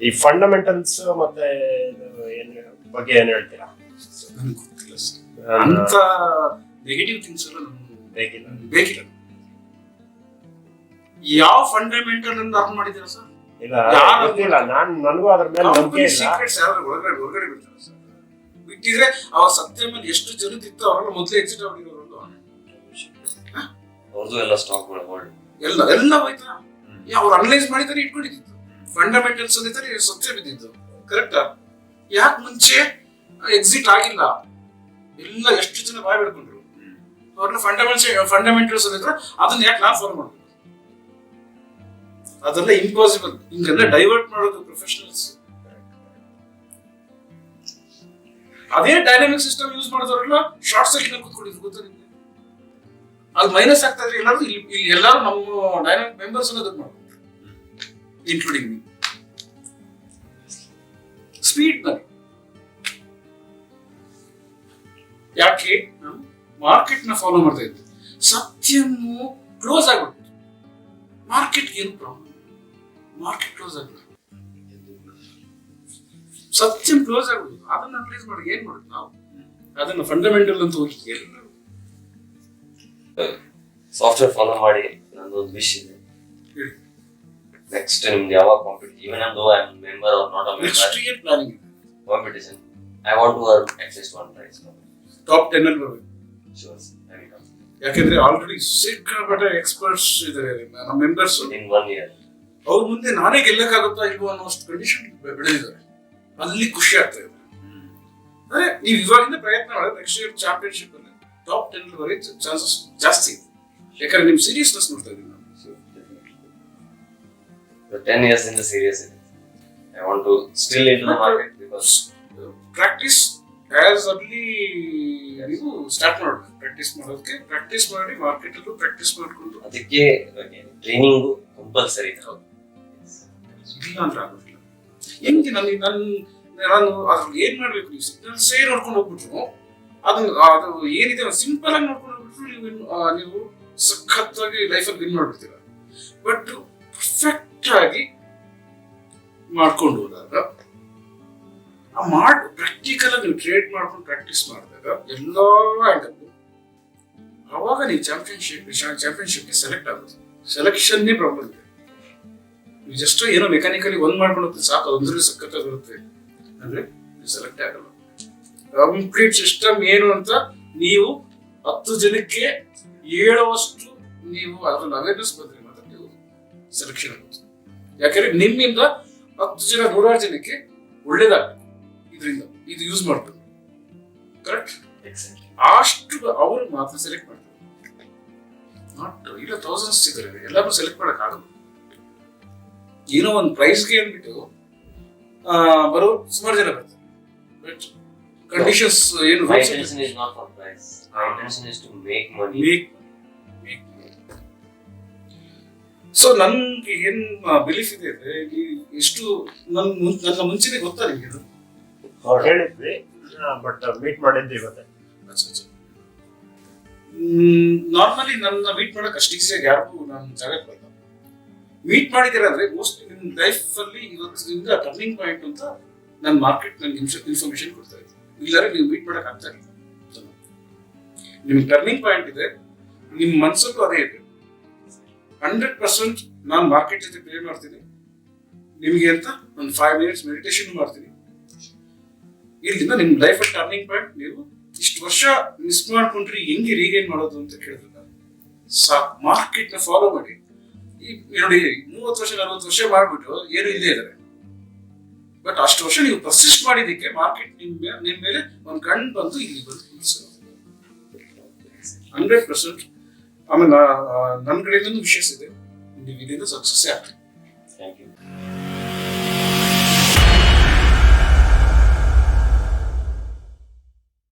ಈ ಫಂಡಮೆಂಟಲ್ಸ್ ಮತ್ತೆ ಬಗ್ಗೆ ಏನ್ ಹೇಳ್ತೀರಾ? ನನಗೆ ಗೊತ್ತಿಲ್ಲ ಸರ್, ಅಂತ ನೆಗೆಟಿವ್ ಥಿಂಗ್ಸ್ ಎಲ್ಲ ನಮ್ಗೆ ಬೇಕಿಲ್ಲ. ಯಾವ ಫಂಡಮೆಂಟಲ್ ಅನ್ನು ಅರ್ಥ ಮಾಡಿದ್ದೀರಾ ಸರ್? ಗೊತ್ತಿಲ್ಲ, ನನಗೂ ಅದ್ರ ಮೇಲೆ ನಂಬಿಕೆ ಇಲ್ಲ. ಸೀಕ್ರೆಟ್ಸ್ ಯಾರು ಹೊರಗಡೆ ಬಿಡ್ತಾರೆ ಸರ್. ಬಿಟ್ಟಿದ್ರೆ ಅವ್ರ ಸತ್ಯ ಮೇಲೆ ಎಷ್ಟು ಜನದಿತ್ತು ಅವರೆಲ್ಲ ಮೊದಲೇ ಎಕ್ಸಿಟ್ ಆಗಿರೋರು. ಅವ್ರದ್ದು ಎಲ್ಲ ಸ್ಟಾಕ್ ಎಲ್ಲ ಹೋಯ್ತಾ? ಅವ್ರು ಅನಲೈಸ್ ಮಾಡಿದಾರೆ, ಇಟ್ಕೊಂಡಿದ್ದು ಫಂಡಮೆಂಟಲ್ಸ್ ಅಂದಿದ್ದಾರೆ, ಸತ್ಯ ಬಿದ್ದಿದ್ದು. ಕರೆಕ್ಟಾ? ಯಾಕೆ ಮುಂಚೆ ಎಕ್ಸಿಟ್ ಆಗಿಲ್ಲ? ಎಲ್ಲ ಎಷ್ಟು ಜನ ಬಾಯ್ ಬಿಡ್ಕೊಂಡ್ರು. ಅವ್ರನ್ನ ಫಂಡಮೆಂಟಲ್ಸ್ ಅಂದಿದ್ರೆ ಅದನ್ನ ಯಾಕೆ ನಾವು ಫಾಲೋ ಮಾಡ್ಬೇಕು? ಅದೆಲ್ಲ ಇಂಪಾಸಿಬಲ್. ಹಿಂಗೆಲ್ಲ ಡೈವರ್ಟ್ ಮಾಡೋದು ಪ್ರೊಫೆಷನಲ್ಸ್. ಅದೇ ಡೈನಾಮಿಕ್ ಸಿಸ್ಟಮ್ ಯೂಸ್ ಮಾಡಿದವರೆಲ್ಲ ಶಾರ್ಟ್ ಸರ್ಕ್ಯೂಟ್ ಕೂತ್ಕೊಂಡಿದ್ರು. ಗೊತ್ತಾ ನಿಮ್ಗೆ? ಅದು ಮೈನಸ್ ಆಗ್ತಾ ಇದ್ರೆ ಎಲ್ಲರೂ ಇಲ್ಲಿ ಎಲ್ಲರೂ ನಮ್ಮ ಡೈನಾಮಿಕ್ ಮೆಂಬರ್ಸ್ ಅನ್ನೋದಕ್ಕೆ ಮಾಡ್ತಾರೆ, ಇನ್ಕ್ಲೂಡಿಂಗ್ ಮೀ. ಸ್ಪೀಡ್ ನಲ್ಲಿ ಯಾಕೆ ನಾನು ಮಾರ್ಕೆಟ್ ನ ಫಾಲೋ ಮಾಡ್ತಾ ಇದ್ದೆ. ಸತ್ಯನು ಕ್ಲೋಸ್ ಆಗ್ಬಿಟ್ಟು ಮಾರ್ಕೆಟ್ ಏನು ಪ್ರಾಬ್ಲಮ್? ಮಾರ್ಕೆಟ್ ಕ್ಲೋಸ್ ಆಗ್ಬಿಟ್ಟು ಸತ್ಯಂ ಕ್ಲೋಸ್ ಆಗ್ಬಿಡುದು. ಅದನ್ನ ಅನಲೈಸ್ ಮಾಡಿ ಏನ್ ಮಾಡುದು ನಾವು? ಅದನ್ನ ಫಂಡಮೆಂಟಲ್ ಅಂತ ಹೋಗಿ ಕೇಳಿ ಸಾಫ್ಟ್ವೇರ್ ಫಾಲೋ ಮಾಡಿ ನಂದೊಂದು ವಿಶ್ ಇದೆ. ನೆಕ್ಸ್ಟ್ ನಿಮ್ಗೆ ಯಾವಾಗ competition, even though I am member or not a member, next year planning competition I want to earn at least one prize. Top 10 ಅಲ್ಲಿ ಬರಬೇಕು. Sure sir. ಯಾಕೆಂದ್ರೆ ಆಲ್ರೆಡಿ ಸಿಕ್ಕಾಪಟ್ಟೆ ಎಕ್ಸ್ಪರ್ಟ್ಸ್ ಇದ್ದಾರೆ ನಮ್ಮ ಮೆಂಬರ್ಸ್. ಇನ್ 1 ಇಯರ್ ಅವ್ರ ಮುಂದೆ ನಾನೇ ಗೆಲ್ಲಕ್ಕಾಗುತ್ತಾ ಇಲ್ವೋ ಅನ್ನೋಷ್ಟು ಕಂಡೀಷನ್ ಬೆಳೆದಿದ್ದಾರೆ. ಅಲ್ಲಿ ಖುಷಿ ಆಗ್ತಾ ಇದೆ. ಅಂದ್ರೆ ನೀವು ಇವಾಗಿಂದ ಪ್ರಯತ್ನ ಮಾಡಿದ್ರೆ ನೆಕ್ಸ್ಟ್ ಇಯರ್ ಚಾಂಪಿಯನ್ಶಿಪ್ ಅಲ್ಲಿ ಟಾಪ್ 10 ವರೆಗೆ ಚಾನ್ಸಸ್ ಜಾಸ್ತಿ ಇದೆ. ಯಾಕಂದ್ರೆ ನಿಮ್ ಸೀರಿಯಸ್ನೆಸ್ ನೋಡ್ತಾ ಇದೀವಿ ನಾವು. 10 years in the serious it. I want to still into the market because practice as early ನೀವು ಸ್ಟಾರ್ಟ್ ಮಾಡಬೇಕು. ಪ್ರಾಕ್ಟೀಸ್ ಮಾಡೋದಕ್ಕೆ ಪ್ರಾಕ್ಟೀಸ್ ಮಾಡಿ ಮಾರ್ಕೆಟ್ ಅಲ್ಲೂ ಪ್ರಾಕ್ಟೀಸ್ ಮಾಡ್ಕೊಂಡು ಅದಕ್ಕೆ ಟ್ರೈನಿಂಗ್ ಕಂಪಲ್ಸರಿ. ಇಲ್ಲ ಅಂದ್ರೆ ಆಗೋದಿಲ್ಲ. ಹೆಂಗೆ ನಾನು ಅದ್ರಲ್ಲಿ ಏನ್ ಮಾಡ್ಬೇಕು? ನೀವು ಸಿಗ್ನಲ್ಸೇ ನೋಡ್ಕೊಂಡು ಹೋಗ್ಬಿಟ್ರು ಅದು ಏನಿದೆ ಸಿಂಪಲ್ ಆಗಿ ನೋಡ್ಕೊಂಡು ಹೋಗ್ಬಿಟ್ರು ನೀವು ಸಖತ್ತಾಗಿ ಲೈಫಲ್ಲಿ ವಿನ್ ಮಾಡ್ಬಿಡ್ತೀರ. ಬಟ್ ಪರ್ಫೆಕ್ಟ್ ಆಗಿ ಮಾಡ್ಕೊಂಡು ಹೋದಾಗ ಪ್ರಾಕ್ಟಿಕಲ್ ಆಗಿ ನೀವು ಟ್ರೇಡ್ ಮಾಡ್ಕೊಂಡು ಪ್ರಾಕ್ಟೀಸ್ ಮಾಡಿದಾಗ ಎಲ್ಲಾ ಆಂಗಲ್ ಅವಾಗ ನೀವು ಚಾಂಪಿಯನ್ಶಿಪ್ಗೆ ಸೆಲೆಕ್ಟ್ ಆಗೋದು. ಸೆಲೆಕ್ಷನ್ನೇ ಪ್ರಾಬ್ಲಮ್ ಇದೆ. ನೀವು ಜಸ್ಟ್ ಏನೋ ಮೆಕ್ಯಾನಿಕಲಿ ಒಂದ್ ಮಾಡ್ಕೊಂಡು ಹೋಗ್ತೀವಿ ಸಾಕು, ಅದೊಂದ್ರಲ್ಲಿ ಸಖತ್ತಾಗಿ ಬರುತ್ತೆ ಅಂದ್ರೆ ನೀವು ಸೆಲೆಕ್ಟ್ ಆಗಲ್ಲ. ಕಂಪ್ಲೀಟ್ ಸಿಸ್ಟಮ್ ಏನು ಅಂತ ನೀವು 10 ಜನಕ್ಕೆ ಹೇಳುವಷ್ಟು ನೀವು ಅದ್ರಲ್ಲಿ ಅವೇರ್ನೆಸ್ ಬಂದ್ರೆ ಮಾತ್ರ ನೀವು ಸೆಲೆಕ್ಷನ್ ಆಗುತ್ತೆ. ಯಾಕಂದ್ರೆ ನಿಮ್ಮಿಂದ 10 ಜನ 100 ಜನಕ್ಕೆ ಒಳ್ಳೇದಾಗಬೇಕು. ಇದರಿಂದ ಇದು ಯೂಸ್ ಮಾಡ್ಬೇಕು. ಕರೆಕ್ಟ್? ಅಷ್ಟು ಅವರು ಮಾತ್ರ ಸೆಲೆಕ್ಟ್ ಮಾಡ್ತಾರೆ. ನಾಟ್ ಇಲ್ಲ ಥೌಸಂಡ್ಸ್ ಇದ್ದಾರೆ, ಎಲ್ಲರೂ ಸೆಲೆಕ್ಟ್ ಮಾಡಕ್ ಆಗಲ್ಲ. ಏನೋ ಒಂದು ಪ್ರೈಸ್ಗೆ ಅಂದ್ಬಿಟ್ಟು ಬರೋ ಸುಮಾರು ಜನ ಬರ್ತಾರೆ. ಬಟ್ ಕಂಡೀಷನ್ಸ್ ಏನು? My intention is not for price. My intention is to make money. Make so ನನ್ಗೆ ಏನ್ ಬಿಲೀಫ್ ಇದೆ ಅಂದ್ರೆ ಎಷ್ಟು ನನ್ನ ಮುಂಚೆನೆ ಗೊತ್ತಾ ನಿಮ್ಗೆ ಇದು? ಹೇಳಿದ್ವಿ ಬಟ್ ಮೀಟ್ ಮಾಡಿದ್ದು ಇವತ್ತೆ. ನಾರ್ಮಲಿ ನನ್ನ ಮೀಟ್ ಮಾಡಕ್ ಅಷ್ಟು ಈಸಿಯಾಗಿ ಯಾರಿಗೂ ನಾನು ಜಾಗಕ್ಕೆ ಬರಲ್ಲ. ಮೀಟ್ ಮಾಡಿದ್ದೀರ ಅಂದ್ರೆ ಮೋಸ್ಟ್ಲಿ ನಿಮ್ ಲೈಫ್ ಅಲ್ಲಿ ಇವತ್ತಿನಿಂದ ಟರ್ನಿಂಗ್ ಪಾಯಿಂಟ್ ಅಂತ ನನ್ನ ಮಾರ್ಕೆಟ್ ನನ್ಗೆ ಇನ್ಫಾರ್ಮೇಶನ್ ಕೊಡ್ತಾ ಇದ್ದೀನಿ. ಇಲ್ಲಾರೆ ನೀವು ಮೀಟ್ ಮಾಡಕ್ ಆಗ್ತಾ ಇಲ್ಲ. ನಿಮ್ಗೆ ಟರ್ನಿಂಗ್ ಪಾಯಿಂಟ್ ಇದೆ, ನಿಮ್ ಮನ್ಸಲ್ಲೂ ಅದೇ ಇದೆ. 100% ನಾನು ಮಾರ್ಕೆಟ್ ಜೊತೆ ಪ್ಲೇ ಮಾಡ್ತೀನಿ ನಿಮ್ಗೆ ಅಂತ ಒಂದು 5 minutes ಮೆಡಿಟೇಷನ್ ಮಾಡ್ತೀನಿ. ಇಲ್ಲಿಂದ ನಿಮ್ ಲೈಫ್ ಟರ್ನಿಂಗ್ ಪಾಯಿಂಟ್. ನೀವು ಇಷ್ಟು ವರ್ಷ ಮಿಸ್ ಮಾಡ್ಕೊಂಡ್ರಿ, ಹೆಂಗೆ ರೀಗೈನ್ ಮಾಡೋದು ಅಂತ ಕೇಳಿದ್ರೆ ಮಾರ್ಕೆಟ್ ನ ಫಾಲೋ ಮಾಡಿ. ಈ ನೋಡಿ 30 ವರ್ಷ 40 ವರ್ಷ ಮಾಡ್ಬಿಟ್ಟು ಏನು ಇಲ್ಲೇ ಇದಾರೆ. ಬಟ್ ಅಷ್ಟು ವರ್ಷ ನೀವು ಪರ್ಸಿಸ್ಟ್ ಮಾಡಿದಕ್ಕೆ ಮಾರ್ಕೆಟ್ ನಿಮ್ ಮೇಲೆ ಒಂದು ಕಣ್ಣು ಬಂದು ಇಲ್ಲಿ ಬಂದು 100%. ಆಮೇಲೆ ನನ್ನ ಕಡೆಯಿಂದ ವಿಶೇಷ ಇದೆ, ನೀವು ಇದರಿಂದ ಸಕ್ಸಸ್ ಆಗ್ತದೆ.